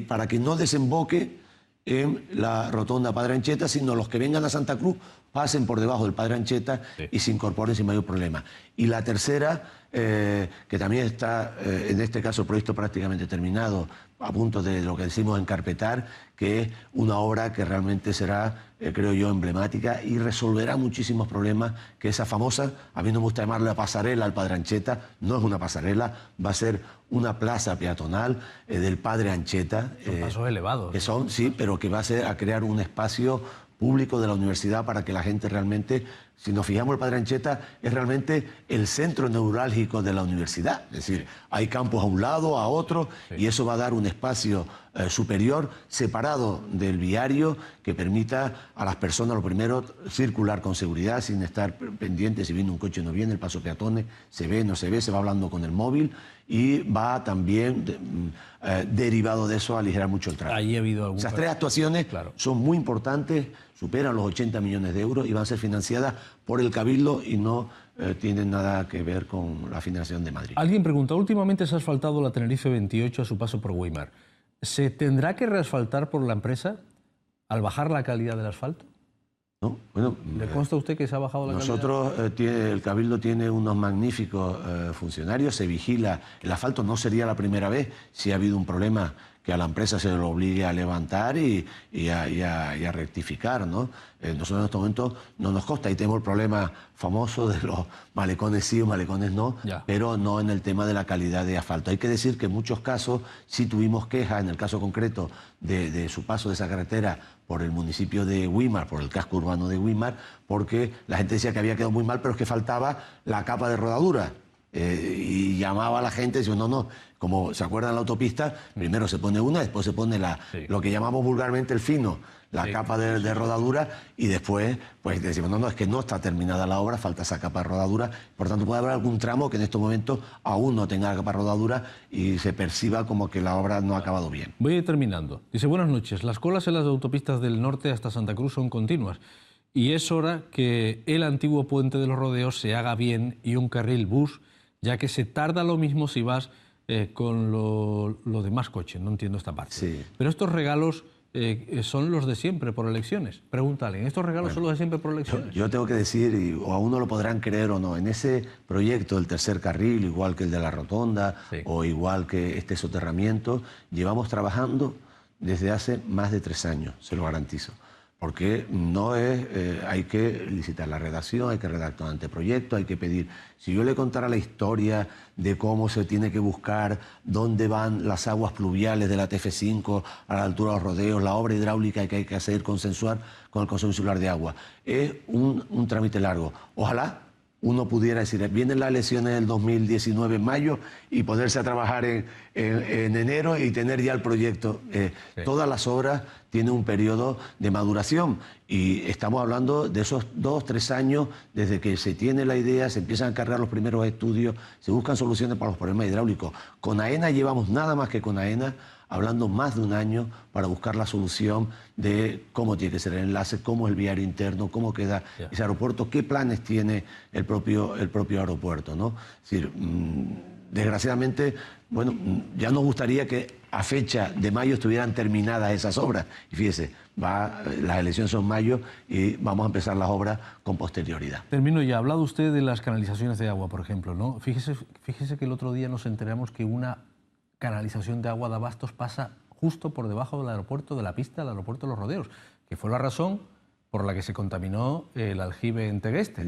para que no desemboque en la rotonda Padre Ancheta, sino los que vengan a Santa Cruz pasen por debajo del Padre Ancheta y se incorporen sin mayor problema. Y la tercera, que también está, en este caso, el proyecto prácticamente terminado, a punto de lo que decimos encarpetar, que es una obra que realmente será, creo yo, emblemática y resolverá muchísimos problemas, que esa famosa, a mí no me gusta llamarla pasarela al Padre Ancheta, no es una pasarela, va a ser una plaza peatonal del Padre Ancheta. Son pasos elevados. Que son, sí, pero que va a crear un espacio público de la universidad para que la gente realmente, si nos fijamos, el Padre Ancheta es realmente el centro neurálgico de la universidad. Es decir, hay campus a un lado, a otro, y eso va a dar un espacio superior, separado del viario, que permita a las personas, lo primero, circular con seguridad, sin estar pendientes si viene un coche o no viene, el paso peatones, se ve, no se ve, se va hablando con el móvil, y va también, derivado de eso, a aligerar mucho el tráfico. Ahí ha habido Esas tres actuaciones son muy importantes, superan los 80 millones de euros y van a ser financiadas por el Cabildo y no tienen nada que ver con la financiación de Madrid. Alguien pregunta, últimamente se ha asfaltado la Tenerife 28 a su paso por Weimar. ¿Se tendrá que reasfaltar por la empresa al bajar la calidad del asfalto? No, bueno, ¿Le consta a usted que se ha bajado la calidad? Nosotros, el Cabildo tiene unos magníficos funcionarios, se vigila. El asfalto no sería la primera vez si ha habido un problema que a la empresa se lo obligue a levantar y a rectificar, ¿no? Nosotros en este momento no nos consta, y tenemos el problema famoso de los malecones sí o malecones no, pero no en el tema de la calidad de asfalto. Hay que decir que en muchos casos sí tuvimos quejas, en el caso concreto de su paso de esa carretera por el municipio de Weimar, por el casco urbano de Weimar, porque la gente decía que había quedado muy mal, pero es que faltaba la capa de rodadura. Y llamaba a la gente y decía, no, como se acuerdan de la autopista, primero se pone una, después se pone lo que llamamos vulgarmente el fino, la capa de rodadura, y después pues decimos, no, es que no está terminada la obra, falta esa capa de rodadura, por tanto puede haber algún tramo que en estos momentos aún no tenga la capa de rodadura y se perciba como que la obra no ha acabado bien. Voy a ir terminando. Dice, buenas noches, las colas en las autopistas del norte hasta Santa Cruz son continuas y es hora que el antiguo puente de los Rodeos se haga bien y un carril bus, ya que se tarda lo mismo si vas con los demás coches. No entiendo esta parte. Sí. Pero estos regalos son los de siempre por elecciones. Pregúntale, ¿estos regalos son los de siempre por elecciones? Yo tengo que decir, o a uno lo podrán creer o no, en ese proyecto del tercer carril, igual que el de la rotonda, o igual que este soterramiento, llevamos trabajando desde hace más de 3 años, se lo garantizo. Porque no es, hay que licitar la redacción, hay que redactar un anteproyecto, hay que pedir. Si yo le contara la historia de cómo se tiene que buscar dónde van las aguas pluviales de la TF5 a la altura de los Rodeos, la obra hidráulica que hay que hacer, consensuar con el Consejo Insular de Agua, es un trámite largo. Ojalá uno pudiera decir, vienen las elecciones del 2019 en mayo y ponerse a trabajar en enero y tener ya el proyecto. Todas las obras tienen un periodo de maduración y estamos hablando de esos 2-3 años desde que se tiene la idea, se empiezan a cargar los primeros estudios, se buscan soluciones para los problemas hidráulicos. Con AENA llevamos nada más que con AENA hablando más de 1 año para buscar la solución de cómo tiene que ser el enlace, cómo es el viario interno, cómo queda ese aeropuerto, qué planes tiene el propio aeropuerto, ¿no? Es decir, desgraciadamente, bueno, ya nos gustaría que a fecha de mayo estuvieran terminadas esas obras. Y fíjese, las elecciones son mayo y vamos a empezar las obras con posterioridad. Termino ya. Ha hablado usted de las canalizaciones de agua, por ejemplo, ¿no? Fíjese que el otro día nos enteramos que una canalización de agua de Abastos pasa justo por debajo del aeropuerto, de la pista del aeropuerto de Los Rodeos, que fue la razón por la que se contaminó el aljibe en Tegueste,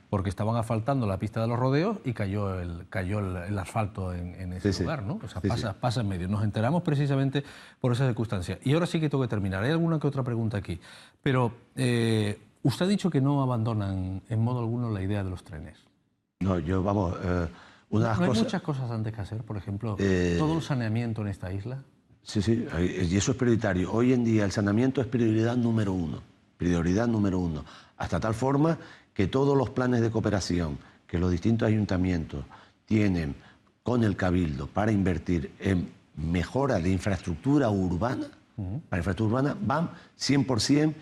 porque estaban asfaltando la pista de los rodeos y cayó el asfalto en ese lugar, ¿no? O sea, pasa en medio. Nos enteramos precisamente por esa circunstancia. Y ahora sí que tengo que terminar. Hay alguna que otra pregunta aquí. Pero usted ha dicho que no abandonan en modo alguno la idea de los trenes. No, yo, vamos, ¿No hay muchas cosas antes que hacer? Por ejemplo, todo el saneamiento en esta isla. Sí, sí, y eso es prioritario. Hoy en día el saneamiento es prioridad número uno. Prioridad número uno, hasta tal forma que todos los planes de cooperación que los distintos ayuntamientos tienen con el Cabildo para invertir en mejora de infraestructura urbana, van 100%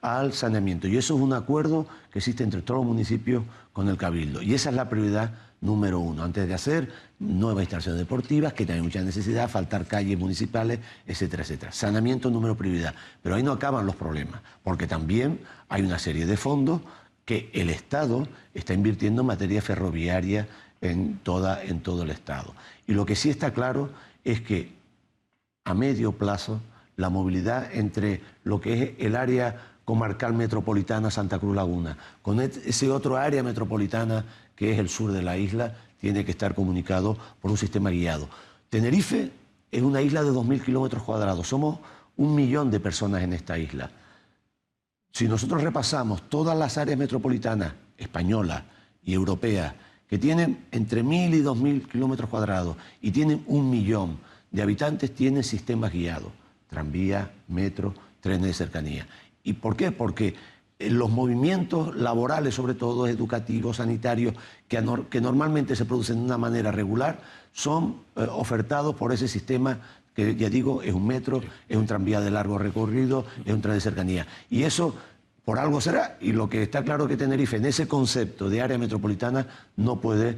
al saneamiento. Y eso es un acuerdo que existe entre todos los municipios con el Cabildo. Y esa es la prioridad número uno, antes de hacer nuevas instalaciones deportivas, que también hay mucha necesidad, faltar calles municipales, etcétera, etcétera. Saneamiento número prioridad. Pero ahí no acaban los problemas, porque también hay una serie de fondos que el Estado está invirtiendo en materia ferroviaria en todo el Estado. Y lo que sí está claro es que a medio plazo la movilidad entre lo que es el área comarcal metropolitana Santa Cruz Laguna con ese otro área metropolitana que es el sur de la isla, tiene que estar comunicado por un sistema guiado. Tenerife es una isla de 2.000 kilómetros cuadrados. Somos 1 millón de personas en esta isla. Si nosotros repasamos todas las áreas metropolitanas españolas y europeas que tienen entre 1.000 y 2.000 kilómetros cuadrados y tienen 1 millón de habitantes, tienen sistemas guiados. Tranvía, metro, trenes de cercanía. ¿Y por qué? Porque los movimientos laborales, sobre todo educativos, sanitarios, que normalmente se producen de una manera regular, son ofertados por ese sistema que, ya digo, es un metro, es un tranvía de largo recorrido, es un tren de cercanía. Y eso, por algo será, y lo que está claro que Tenerife, en ese concepto de área metropolitana, no puede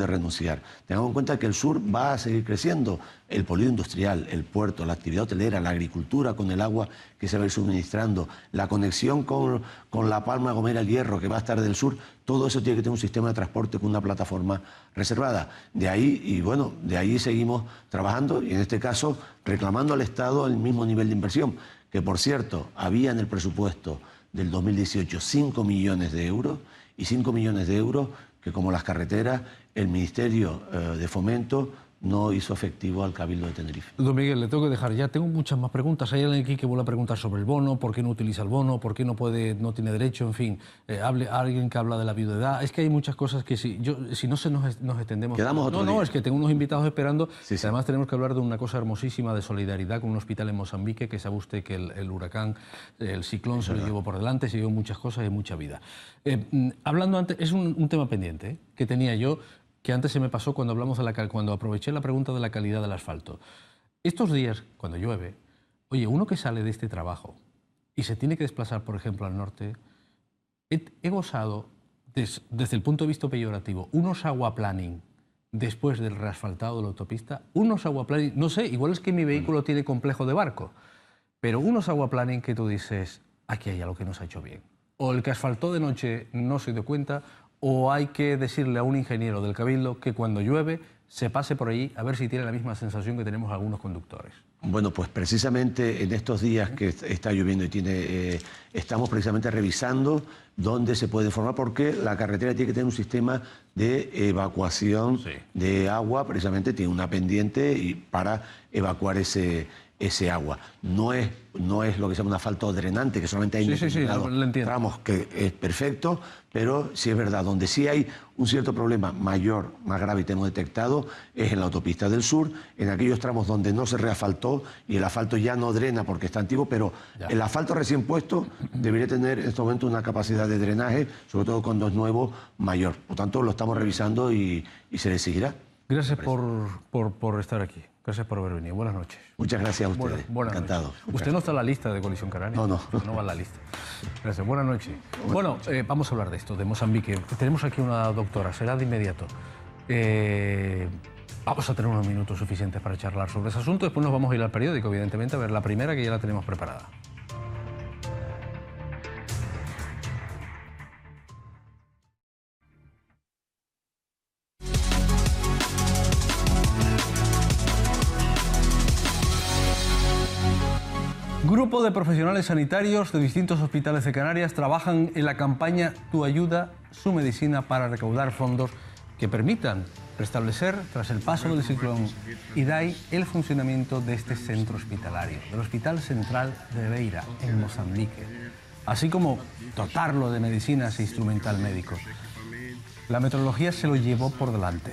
renunciar. Tengamos en cuenta que el sur va a seguir creciendo. El polígono industrial, el puerto, la actividad hotelera, la agricultura con el agua que se va a ir suministrando, la conexión con La Palma, Gomera, el Hierro, que va a estar del sur, todo eso tiene que tener un sistema de transporte con una plataforma reservada. De ahí, y bueno, de ahí seguimos trabajando y en este caso reclamando al Estado el mismo nivel de inversión, que por cierto, había en el presupuesto del 2018 5 millones de euros y 5 millones de euros que, como las carreteras, el Ministerio de Fomento no hizo efectivo al Cabildo de Tenerife. Don Miguel, le tengo que dejar ya. Tengo muchas más preguntas. Hay alguien aquí que vuelve a preguntar sobre el bono, por qué no utiliza el bono, por qué no tiene derecho, en fin. Alguien que habla de la viudedad. Es que hay muchas cosas que si no nos extendemos... Quedamos otro día. Es que tengo unos invitados esperando. Sí, sí. Además tenemos que hablar de una cosa hermosísima de solidaridad con un hospital en Mozambique, que sabe usted que el huracán, el ciclón se lo llevó por delante, se llevó muchas cosas y mucha vida. Hablando antes, es un tema pendiente que tenía yo, que antes se me pasó cuando aproveché la pregunta de la calidad del asfalto. Estos días, cuando llueve, oye, uno que sale de este trabajo y se tiene que desplazar, por ejemplo, al norte, he gozado, desde el punto de vista peyorativo, unos aguaplaning después del reasfaltado de la autopista, unos aguaplaning, no sé, igual es que mi vehículo tiene complejo de barco, pero unos aguaplaning que tú dices, aquí hay algo que no se ha hecho bien. O el que asfaltó de noche no se dio cuenta, o hay que decirle a un ingeniero del Cabildo que cuando llueve se pase por allí a ver si tiene la misma sensación que tenemos algunos conductores. Bueno, pues precisamente en estos días que está lloviendo y estamos precisamente revisando dónde se puede formar, porque la carretera tiene que tener un sistema de evacuación de agua, precisamente tiene una pendiente para evacuar ese agua. No es lo que se llama un asfalto drenante, que solamente hay tramos que es perfecto, pero sí es verdad, donde sí hay un cierto problema mayor, más grave, y tenemos detectado, es en la autopista del sur, en aquellos tramos donde no se reasfaltó y el asfalto ya no drena porque está antiguo, pero el asfalto recién puesto debería tener en este momento una capacidad de drenaje, sobre todo cuando es nuevo, mayor. Por tanto, lo estamos revisando y se le exigirá. Gracias por estar aquí. Gracias por haber venido. Buenas noches. Muchas gracias a ustedes. Encantado. Usted no está en la lista de Colisión Canaria. No. No va en la lista. Gracias. Buenas noches. Bueno, vamos a hablar de esto, de Mozambique. Tenemos aquí una doctora, será de inmediato. Vamos a tener unos minutos suficientes para charlar sobre ese asunto. Después nos vamos a ir al periódico, evidentemente, a ver la primera, que ya la tenemos preparada. Grupo de profesionales sanitarios de distintos hospitales de Canarias trabajan en la campaña Tu Ayuda, Su Medicina para recaudar fondos que permitan restablecer, tras el paso del ciclón Idai, el funcionamiento de este centro hospitalario, del Hospital Central de Beira, en Mozambique, así como dotarlo de medicinas e instrumental médico. La meteorología se lo llevó por delante.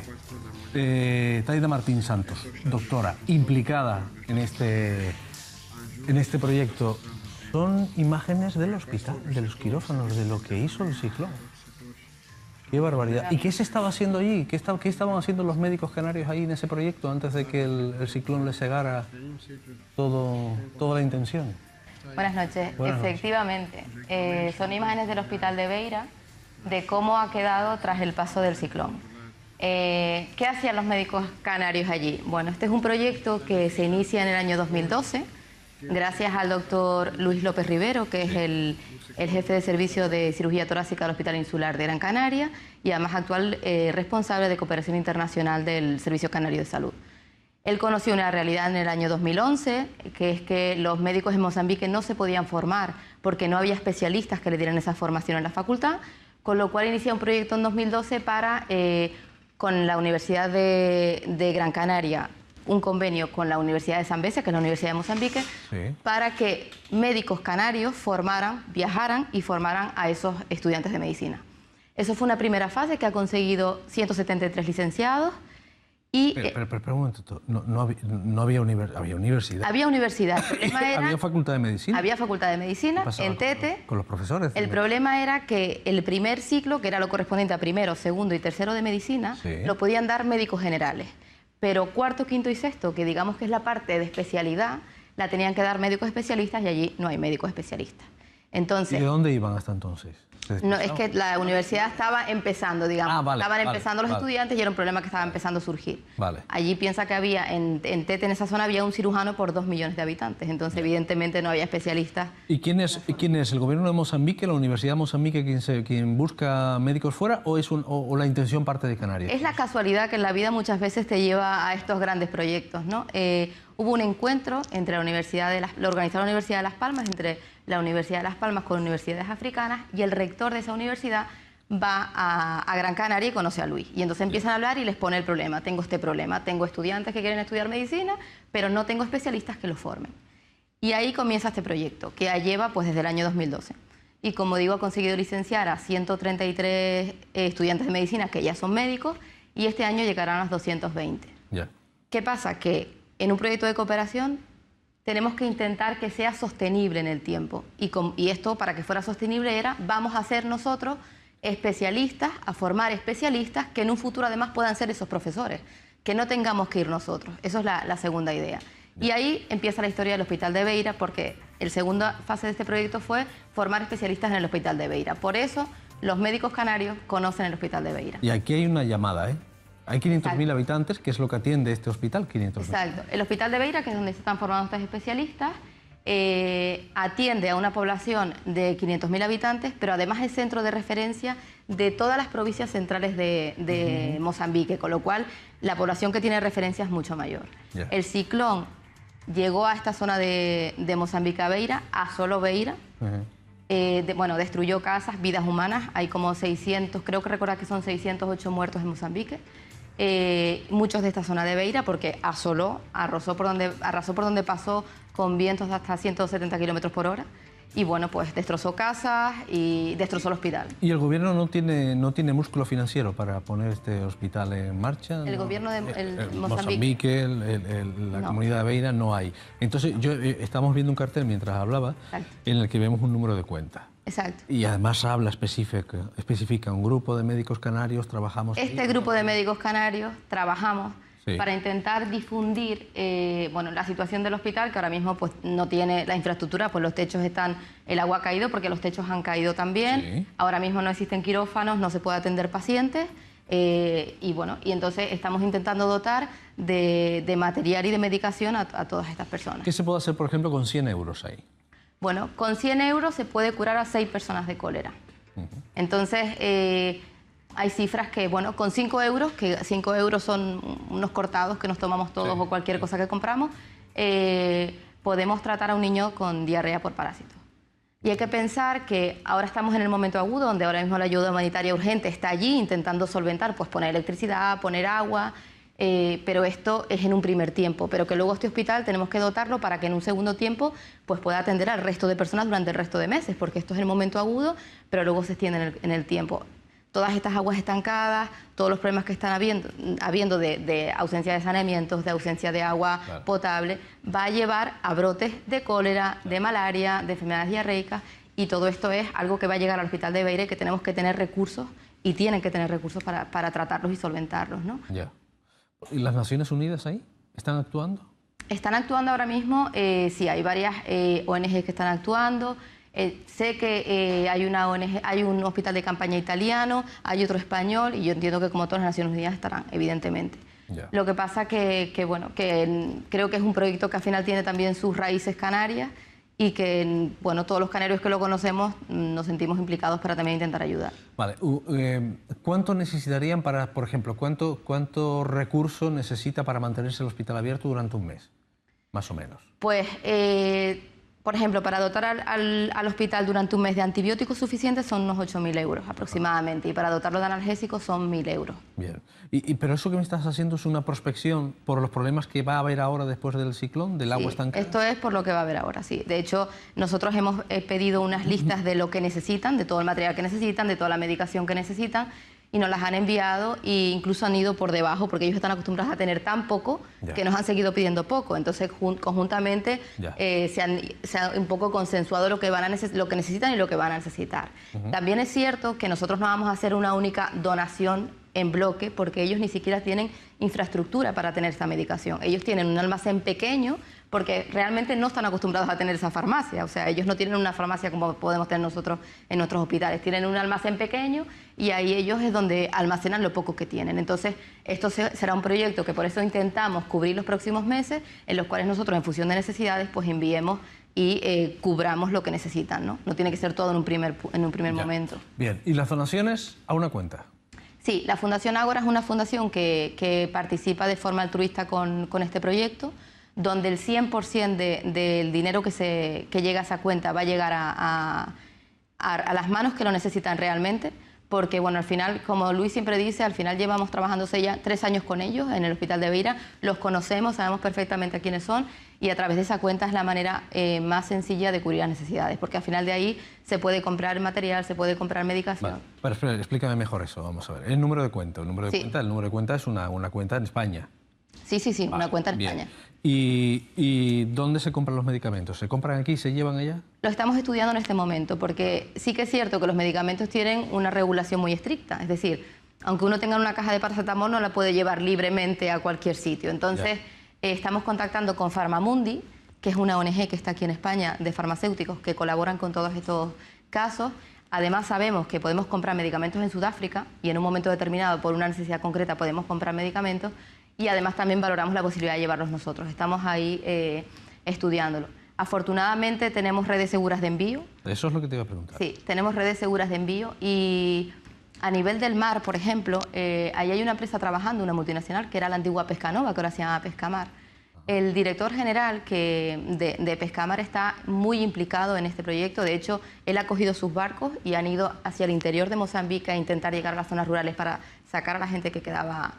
Taida Martín Santos, doctora, implicada en este proyecto. Son imágenes del hospital, de los quirófanos, de lo que hizo el ciclón. ¡Qué barbaridad! ¿Y qué se estaba haciendo allí? ¿Qué estaban haciendo los médicos canarios ahí en ese proyecto antes de que el ciclón les cegara toda la intención? Buenas noches. Efectivamente, son imágenes del Hospital de Beira, de cómo ha quedado tras el paso del ciclón. ¿Qué hacían los médicos canarios allí? Bueno, este es un proyecto que se inicia en el año 2012, gracias al doctor Luis López Rivero, que es el jefe de servicio de cirugía torácica del Hospital Insular de Gran Canaria y además actual responsable de cooperación internacional del Servicio Canario de Salud. Él conoció una realidad en el año 2011, que es que los médicos en Mozambique no se podían formar porque no había especialistas que le dieran esa formación en la facultad, con lo cual inicia un proyecto en 2012 para, con la Universidad de Gran Canaria, un convenio con la Universidad de Zambezia, que es la Universidad de Mozambique, sí, para que médicos canarios viajaran y formaran a esos estudiantes de medicina. Eso fue una primera fase que ha conseguido 173 licenciados. Y, pero un momento, no había universidad. Había universidad. Había universidad. El problema era, ¿había facultad de medicina? Había facultad de medicina en Tete. Con los profesores. El problema era que el primer ciclo, que era lo correspondiente a primero, segundo y tercero de medicina, sí, lo podían dar médicos generales. Pero cuarto, quinto y sexto, que digamos que es la parte de especialidad, la tenían que dar médicos especialistas y allí no hay médicos especialistas. Entonces, ¿y de dónde iban hasta entonces? No, es que la universidad estaba empezando, digamos. Estaban empezando los estudiantes y era un problema que estaba empezando a surgir. Allí piensa que había, en Tete, en esa zona, había un cirujano por 2 millones de habitantes. Entonces, evidentemente, no había especialistas. ¿Y quién es el gobierno de Mozambique, la Universidad de Mozambique, quien busca médicos fuera o la intención parte de Canarias? Es la casualidad que en la vida muchas veces te lleva a estos grandes proyectos, ¿no? Hubo un encuentro entre lo organizó la Universidad de Las Palmas, entre la Universidad de Las Palmas con universidades africanas, y el rector de esa universidad va a Gran Canaria y conoce a Luis. Y entonces empiezan a hablar y les pone el problema. Tengo este problema, tengo estudiantes que quieren estudiar medicina, pero no tengo especialistas que los formen. Y ahí comienza este proyecto, que ya lleva pues desde el año 2012. Y como digo, ha conseguido licenciar a 133 estudiantes de medicina que ya son médicos, y este año llegarán a los 220. ¿Qué pasa? Que en un proyecto de cooperación tenemos que intentar que sea sostenible en el tiempo. Y esto, para que fuera sostenible, vamos a ser nosotros especialistas, a formar especialistas que en un futuro además puedan ser esos profesores, que no tengamos que ir nosotros. Eso es la segunda idea. Y ahí empieza la historia del Hospital de Beira, porque la segunda fase de este proyecto fue formar especialistas en el Hospital de Beira. Por eso los médicos canarios conocen el Hospital de Beira. Y aquí hay una llamada, ¿eh? Hay 500.000 habitantes, que es lo que atiende este hospital, 500.000. Exacto. El Hospital de Beira, que es donde se están formando estos especialistas, atiende a una población de 500.000 habitantes, pero además es centro de referencia de todas las provincias centrales de Mozambique, con lo cual la población que tiene referencia es mucho mayor. El ciclón llegó a esta zona de Mozambique, a Beira, a solo Beira. Destruyó casas, vidas humanas. Hay como 600, creo que recordar que son 608 muertos en Mozambique. Muchos de esta zona de Beira, porque arrasó por donde pasó con vientos de hasta 170 kilómetros por hora. Y bueno, pues destrozó casas y destrozó el hospital. ¿Y el gobierno no tiene músculo financiero para poner este hospital en marcha? El gobierno de Mozambique, la comunidad de Beira, no hay. Entonces, estamos viendo un cartel mientras hablaba, en el que vemos un número de cuenta. Exacto. Y además especifica un grupo de médicos canarios, trabajamos... Este grupo de médicos canarios trabajamos para intentar difundir la situación del hospital, que ahora mismo pues no tiene la infraestructura, pues los techos el agua ha caído porque los techos han caído también, ahora mismo no existen quirófanos, no se puede atender pacientes, y entonces estamos intentando dotar de material y de medicación a todas estas personas. ¿Qué se puede hacer, por ejemplo, con 100 euros ahí? Bueno, con 100 euros se puede curar a 6 personas de cólera. Entonces, hay cifras que, con 5 euros, que 5 euros son unos cortados que nos tomamos todos o cualquier cosa que compramos, podemos tratar a un niño con diarrea por parásitos. Y hay que pensar que ahora estamos en el momento agudo, donde ahora mismo la ayuda humanitaria urgente está allí intentando solventar, pues poner electricidad, poner agua, pero esto es en un primer tiempo, pero que luego este hospital tenemos que dotarlo para que en un segundo tiempo pues pueda atender al resto de personas durante el resto de meses, porque esto es el momento agudo, pero luego se extiende en el tiempo. Todas estas aguas estancadas, todos los problemas que están habiendo de ausencia de saneamientos, de ausencia de agua potable, va a llevar a brotes de cólera, de malaria, de enfermedades diarreicas, y todo esto es algo que va a llegar al Hospital de Beira y que tenemos que tener recursos, y tienen que tener recursos para tratarlos y solventarlos, ¿no? Ya. ¿Y las Naciones Unidas ahí están actuando? Están actuando ahora mismo, sí, hay varias ONG que están actuando. Sé que hay una ONG, hay un hospital de campaña italiano, hay otro español, y yo entiendo que como todas las Naciones Unidas estarán, evidentemente. Ya. Lo que pasa que creo que es un proyecto que al final tiene también sus raíces canarias, y que, bueno, todos los canarios que lo conocemos nos sentimos implicados para también intentar ayudar. Vale. ¿Cuánto necesitarían para, por ejemplo, cuánto recurso necesita para mantenerse el hospital abierto durante un mes, más o menos? Pues, por ejemplo, para dotar al hospital durante un mes de antibióticos suficientes son unos 8.000 euros aproximadamente, y para dotarlo de analgésicos son 1.000 euros. Bien. Pero eso que me estás haciendo es una prospección por los problemas que va a haber ahora después del ciclón, del agua estancada. Esto es por lo que va a haber ahora, sí. De hecho, nosotros hemos pedido unas listas de lo que necesitan, de todo el material que necesitan, de toda la medicación que necesitan, y nos las han enviado, e incluso han ido por debajo, porque ellos están acostumbrados a tener tan poco que nos han seguido pidiendo poco. Entonces, conjuntamente se ha un poco consensuado lo que necesitan y lo que van a necesitar. También es cierto que nosotros no vamos a hacer una única donación en bloque, porque ellos ni siquiera tienen infraestructura para tener esa medicación. Ellos tienen un almacén pequeño, porque realmente no están acostumbrados a tener esa farmacia. O sea, ellos no tienen una farmacia como podemos tener nosotros en nuestros hospitales. Tienen un almacén pequeño, y ahí ellos es donde almacenan lo poco que tienen. Entonces, esto será un proyecto que por eso intentamos cubrir los próximos meses, en los cuales nosotros, en función de necesidades, pues enviemos y cubramos lo que necesitan, ¿no? No tiene que ser todo en un primer momento. Bien, ¿y las donaciones a una cuenta? Sí, la Fundación Ágora es una fundación que participa de forma altruista con este proyecto, donde el 100% del dinero que llega a esa cuenta va a llegar a las manos que lo necesitan realmente, porque, bueno, al final, como Luis siempre dice, al final llevamos trabajándose ya 3 años con ellos en el Hospital de Beira, los conocemos, sabemos perfectamente quiénes son, y a través de esa cuenta es la manera más sencilla de cubrir las necesidades, porque al final de ahí se puede comprar material, se puede comprar medicación. Vale. Pero espera, explícame mejor eso, vamos a ver. El número de cuenta, el número de cuenta es una cuenta en España. Sí, una cuenta en España. ¿Y dónde se compran los medicamentos? ¿Se compran aquí y se llevan allá? Lo estamos estudiando en este momento, porque sí que es cierto que los medicamentos tienen una regulación muy estricta. Es decir, aunque uno tenga una caja de paracetamol, no la puede llevar libremente a cualquier sitio. Entonces, estamos contactando con Farmamundi, que es una ONG que está aquí en España, de farmacéuticos que colaboran con todos estos casos. Además, sabemos que podemos comprar medicamentos en Sudáfrica, y en un momento determinado, por una necesidad concreta, podemos comprar medicamentos. Y además también valoramos la posibilidad de llevarlos nosotros. Estamos ahí estudiándolo. Afortunadamente tenemos redes seguras de envío. Eso es lo que te iba a preguntar. Sí, tenemos redes seguras de envío, y a nivel del mar, por ejemplo, ahí hay una empresa trabajando, una multinacional, que era la antigua Pescanova, que ahora se llama Pescamar. El director general de Pescamar está muy implicado en este proyecto. De hecho, él ha cogido sus barcos y han ido hacia el interior de Mozambique a intentar llegar a las zonas rurales para sacar a la gente que quedaba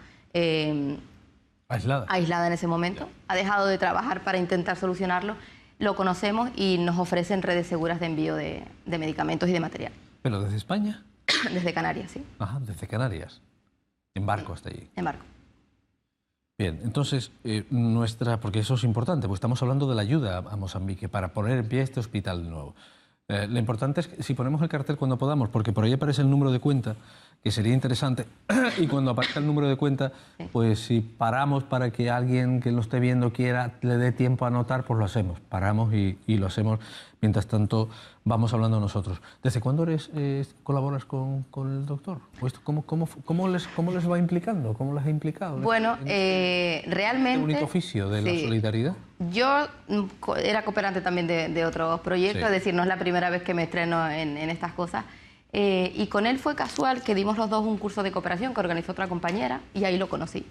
aislada en ese momento. Ha dejado de trabajar para intentar solucionarlo. Lo conocemos y nos ofrecen redes seguras de envío de medicamentos y de material. ¿Pero desde España? Desde Canarias, sí. Ajá, desde Canarias. En barco hasta allí. En barco. Bien, entonces, porque eso es importante, pues estamos hablando de la ayuda a Mozambique para poner en pie este hospital nuevo. Lo importante es que si ponemos el cartel cuando podamos, porque por ahí aparece el número de cuenta, que sería interesante, y cuando aparezca el número de cuenta, pues si paramos para que alguien que lo esté viendo le dé tiempo a anotar, pues lo hacemos. Paramos y lo hacemos. Mientras tanto, vamos hablando nosotros. ¿Desde cuándo colaboras con el doctor? ¿Cómo les va implicando? ¿Cómo les ha implicado? Bueno, realmente... Este bonito oficio de la solidaridad. Yo era cooperante también de otros proyectos, es decir, no es la primera vez que me estreno en estas cosas. Y con él fue casual que dimos los dos un curso de cooperación que organizó otra compañera, y ahí lo conocí.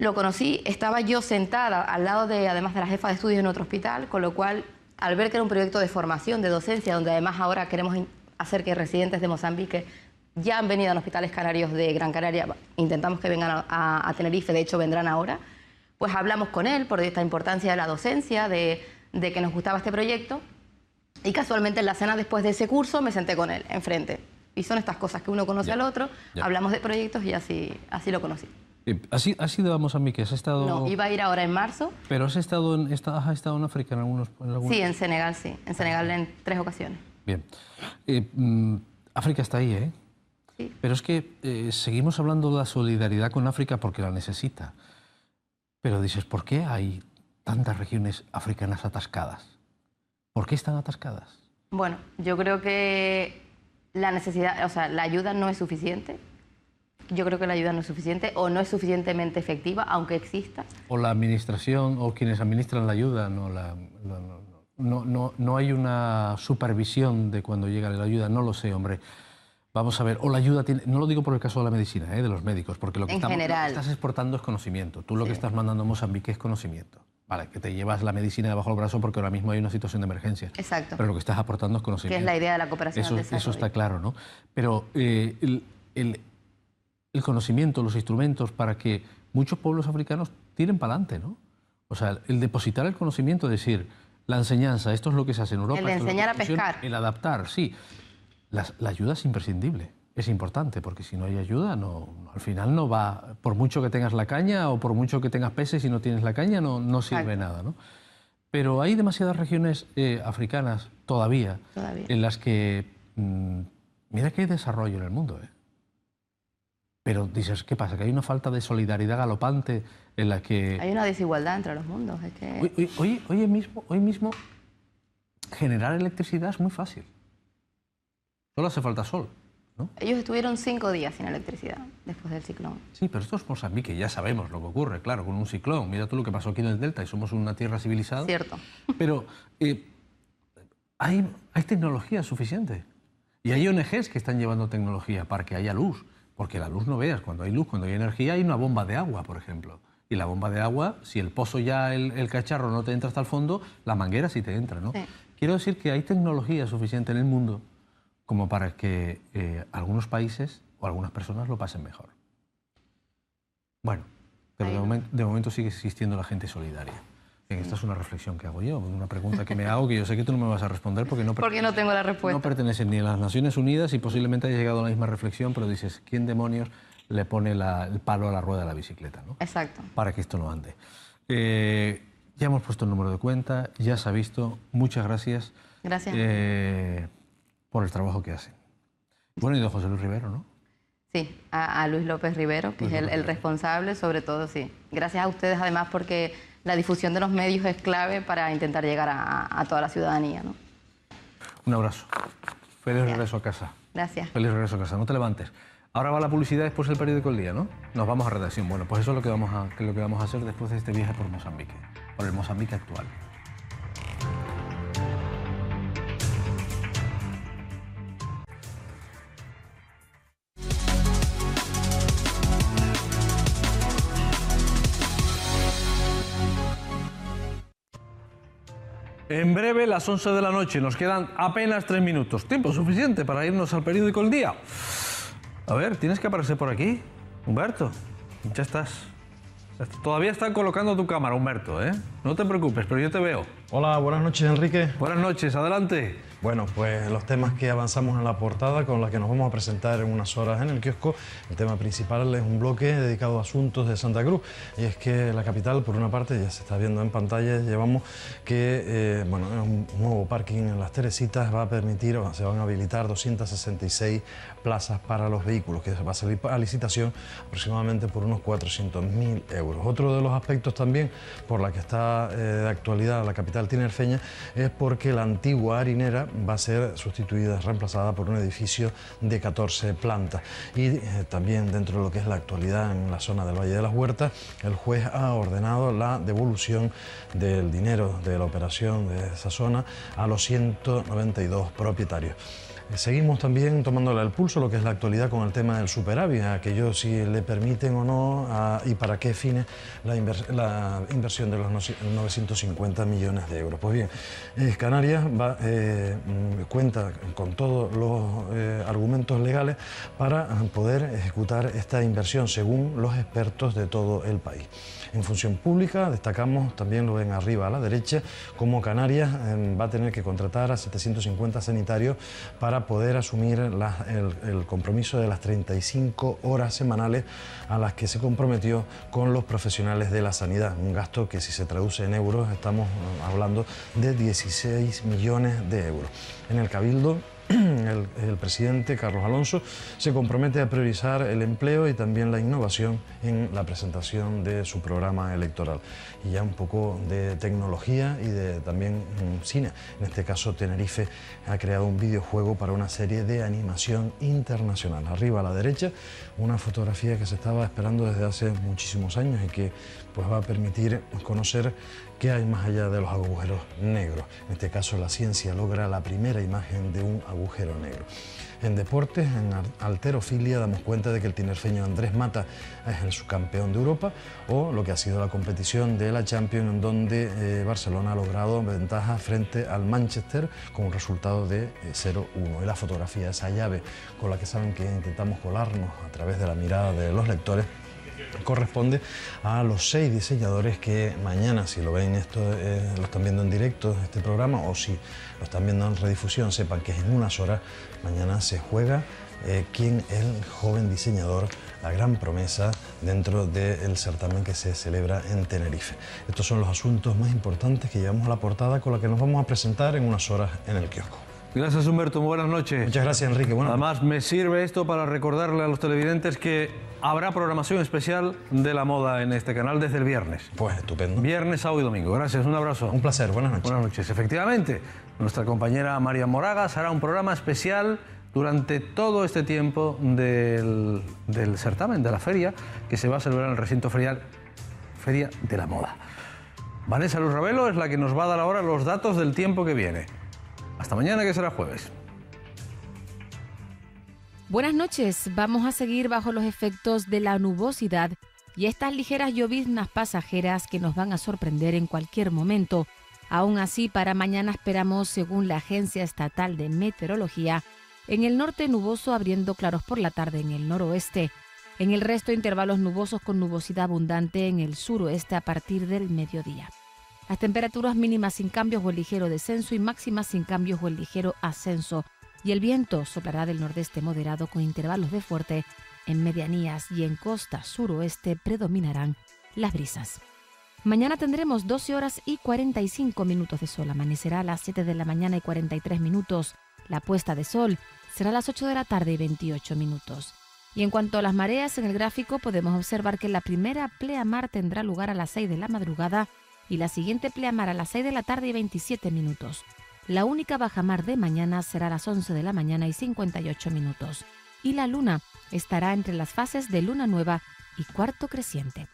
Lo conocí, estaba yo sentada al lado de, además de la jefa de estudios en otro hospital, con lo cual, al ver que era un proyecto de formación, de docencia, donde además ahora queremos hacer que residentes de Mozambique ya han venido a los hospitales canarios de Gran Canaria, intentamos que vengan a Tenerife, de hecho vendrán ahora, pues hablamos con él por esta importancia de la docencia, de que nos gustaba este proyecto, y casualmente en la cena después de ese curso me senté con él enfrente. Y son estas cosas que uno conoce al otro, hablamos de proyectos y así lo conocí. ¿Has ido a Mozambique? ¿Has estado...? No, iba a ir ahora en marzo. ¿Pero has estado en África en algunos...? Sí, en Senegal, sí. En Senegal en 3 ocasiones. Bien. África está ahí, ¿eh? Sí. Pero es que seguimos hablando de la solidaridad con África porque la necesita. Pero dices, ¿por qué hay tantas regiones africanas atascadas? ¿Por qué están atascadas? Bueno, yo creo que la necesidad, o sea, la ayuda no es suficiente. Yo creo que la ayuda no es suficiente o no es suficientemente efectiva, aunque exista. O la administración o quienes administran la ayuda, no hay una supervisión de cuando llega la ayuda, no lo sé, hombre. Vamos a ver, o la ayuda tiene, no lo digo por el caso de la medicina, de los médicos, porque lo que estás exportando es conocimiento. Tú lo que estás mandando a Mozambique es conocimiento. Vale, que te llevas la medicina debajo del brazo porque ahora mismo hay una situación de emergencia. Exacto. Pero lo que estás aportando es conocimiento. Que es la idea de la cooperación al desarrollo. Eso está claro, ¿no? Pero el conocimiento, los instrumentos para que muchos pueblos africanos tiren para adelante, ¿no? O sea, el depositar el conocimiento, es decir, la enseñanza, esto es lo que se hace en Europa. El enseñar a pescar. El adaptar, sí. La ayuda es imprescindible, es importante, porque si no hay ayuda, al final no va, por mucho que tengas la caña o por mucho que tengas peces y no tienes la caña, no sirve nada, ¿no? Pero hay demasiadas regiones africanas todavía en las que, mira que hay desarrollo en el mundo, ¿eh? Pero dices, ¿qué pasa? Que hay una falta de solidaridad galopante en la que... Hay una desigualdad entre los mundos. Es que... Hoy mismo generar electricidad es muy fácil. Solo hace falta sol, ¿no? Ellos estuvieron 5 días sin electricidad después del ciclón. Sí, pero esto es Mozambique, ya sabemos lo que ocurre, claro, con un ciclón. Mira tú lo que pasó aquí en el Delta y somos una tierra civilizada. Cierto. Pero hay tecnología suficiente. Y hay ONGs que están llevando tecnología para que haya luz. Porque la luz no veas, cuando hay luz, cuando hay energía, hay una bomba de agua, por ejemplo. Y la bomba de agua, si el pozo ya, el cacharro no te entra hasta el fondo, la manguera sí te entra, ¿no? Sí. Quiero decir que hay tecnología suficiente en el mundo como para que algunos países o algunas personas lo pasen mejor. Bueno, pero de momento sigue existiendo la gente solidaria. Esta es una reflexión que hago yo, una pregunta que me hago que yo sé que tú no me vas a responder porque no tengo la respuesta. No perteneces ni a las Naciones Unidas y posiblemente hayas llegado a la misma reflexión, pero dices, ¿quién demonios le pone el palo a la rueda de la bicicleta, ¿no? Exacto. Para que esto no ande. Ya hemos puesto el número de cuenta, ya se ha visto. Muchas gracias. Gracias. Por el trabajo que hacen. Bueno, y don José Luis Rivero, ¿no? Sí, a Luis López Rivero, que es el responsable, sobre todo, sí. Gracias a ustedes, además, porque la difusión de los medios es clave para intentar llegar a toda la ciudadanía, ¿no? Un abrazo. Feliz regreso a casa. Gracias. Feliz regreso a casa. No te levantes. Ahora va la publicidad, después el periódico El Día, ¿no? Nos vamos a redacción. Bueno, pues eso es lo que vamos a hacer después de este viaje por Mozambique, por el Mozambique actual. En breve, las 11 de la noche, nos quedan apenas 3 minutos. Tiempo suficiente para irnos al periódico El Día. A ver, tienes que aparecer por aquí, Humberto. Ya estás. Todavía están colocando tu cámara, Humberto, ¿eh? No te preocupes, pero yo te veo. Hola, buenas noches, Enrique. Buenas noches, adelante. Bueno, pues los temas que avanzamos en la portada, con la que nos vamos a presentar en unas horas en el kiosco. El tema principal es un bloque dedicado a asuntos de Santa Cruz. Y es que la capital, por una parte, ya se está viendo en pantalla, llevamos que un nuevo parking en Las Teresitas va a permitir, se van a habilitar 266 plazas para los vehículos, que va a salir a licitación aproximadamente por unos 400.000 euros. Otro de los aspectos también por la que está de actualidad la capital tinerfeña es porque la antigua harinera va a ser sustituida, reemplazada por un edificio de 14 plantas. Y también dentro de lo que es la actualidad en la zona del Valle de las Huertas, el juez ha ordenado la devolución del dinero de la operación de esa zona a los 192 propietarios. Seguimos también tomándole el pulso lo que es la actualidad con el tema del superávit, aquello si le permiten o no y para qué fines la inversión de los 950 millones de euros. Pues bien, Canarias cuenta con todos los argumentos legales para poder ejecutar esta inversión según los expertos de todo el país. En función pública destacamos, también lo ven arriba a la derecha, como Canarias va a tener que contratar a 750 sanitarios para poder asumir el compromiso de las 35 horas semanales a las que se comprometió con los profesionales de la sanidad. Un gasto que, si se traduce en euros, estamos hablando de 16 millones de euros. En el Cabildo, el presidente Carlos Alonso se compromete a priorizar el empleo y también la innovación en la presentación de su programa electoral. Y ya un poco de tecnología y de también cine. En este caso, Tenerife ha creado un videojuego para una serie de animación internacional. Arriba a la derecha, una fotografía que se estaba esperando desde hace muchísimos años y que pues va a permitir conocer qué hay más allá de los agujeros negros. En este caso, la ciencia logra la primera imagen de un agujero negro. En deportes, en halterofilia, damos cuenta de que el tinerfeño Andrés Mata es el subcampeón de Europa, o lo que ha sido la competición de la Champions, en donde Barcelona ha logrado ventaja frente al Manchester con un resultado de 0-1. Y la fotografía, esa llave con la que saben que intentamos colarnos a través de la mirada de los lectores, corresponde a los 6 diseñadores que mañana, si lo ven esto, lo están viendo en directo este programa, o si lo están viendo en redifusión, sepan que en unas horas mañana se juega quién es el joven diseñador, la gran promesa dentro del certamen que se celebra en Tenerife. Estos son los asuntos más importantes que llevamos a la portada, con la que nos vamos a presentar en unas horas en el kiosco. Gracias, Humberto. Buenas noches. Muchas gracias, Enrique. Además, me sirve esto para recordarle a los televidentes que habrá programación especial de la moda en este canal desde el viernes. Pues estupendo. Viernes, sábado y domingo. Gracias, un abrazo. Un placer, buenas noches. Buenas noches. Efectivamente, nuestra compañera María Moragas hará un programa especial durante todo este tiempo del certamen, de la feria, que se va a celebrar en el recinto ferial Feria de la Moda. Vanessa Luz Ravelo es la que nos va a dar ahora los datos del tiempo que viene. Hasta mañana, que será jueves. Buenas noches. Vamos a seguir bajo los efectos de la nubosidad y estas ligeras lloviznas pasajeras que nos van a sorprender en cualquier momento. Aún así, para mañana esperamos, según la Agencia Estatal de Meteorología, en el norte nuboso, abriendo claros por la tarde en el noroeste. En el resto, intervalos nubosos con nubosidad abundante en el suroeste a partir del mediodía. Las temperaturas mínimas sin cambios o el ligero descenso y máximas sin cambios o el ligero ascenso. Y el viento soplará del nordeste moderado con intervalos de fuerte. En medianías y en costa suroeste predominarán las brisas. Mañana tendremos 12 horas y 45 minutos de sol. Amanecerá a las 7 de la mañana y 43 minutos. La puesta de sol será a las 8 de la tarde y 28 minutos. Y en cuanto a las mareas, en el gráfico podemos observar que la primera pleamar tendrá lugar a las 6 de la madrugada y la siguiente pleamar a las 6 de la tarde y 27 minutos. La única bajamar de mañana será a las 11 de la mañana y 58 minutos. Y la luna estará entre las fases de luna nueva y cuarto creciente.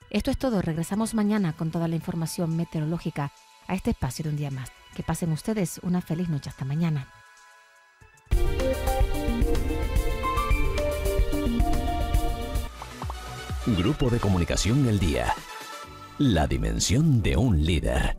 Esto es todo. Regresamos mañana con toda la información meteorológica a este espacio de un día más. Que pasen ustedes una feliz noche. Hasta mañana. Grupo de Comunicación El Día. La dimensión de un líder.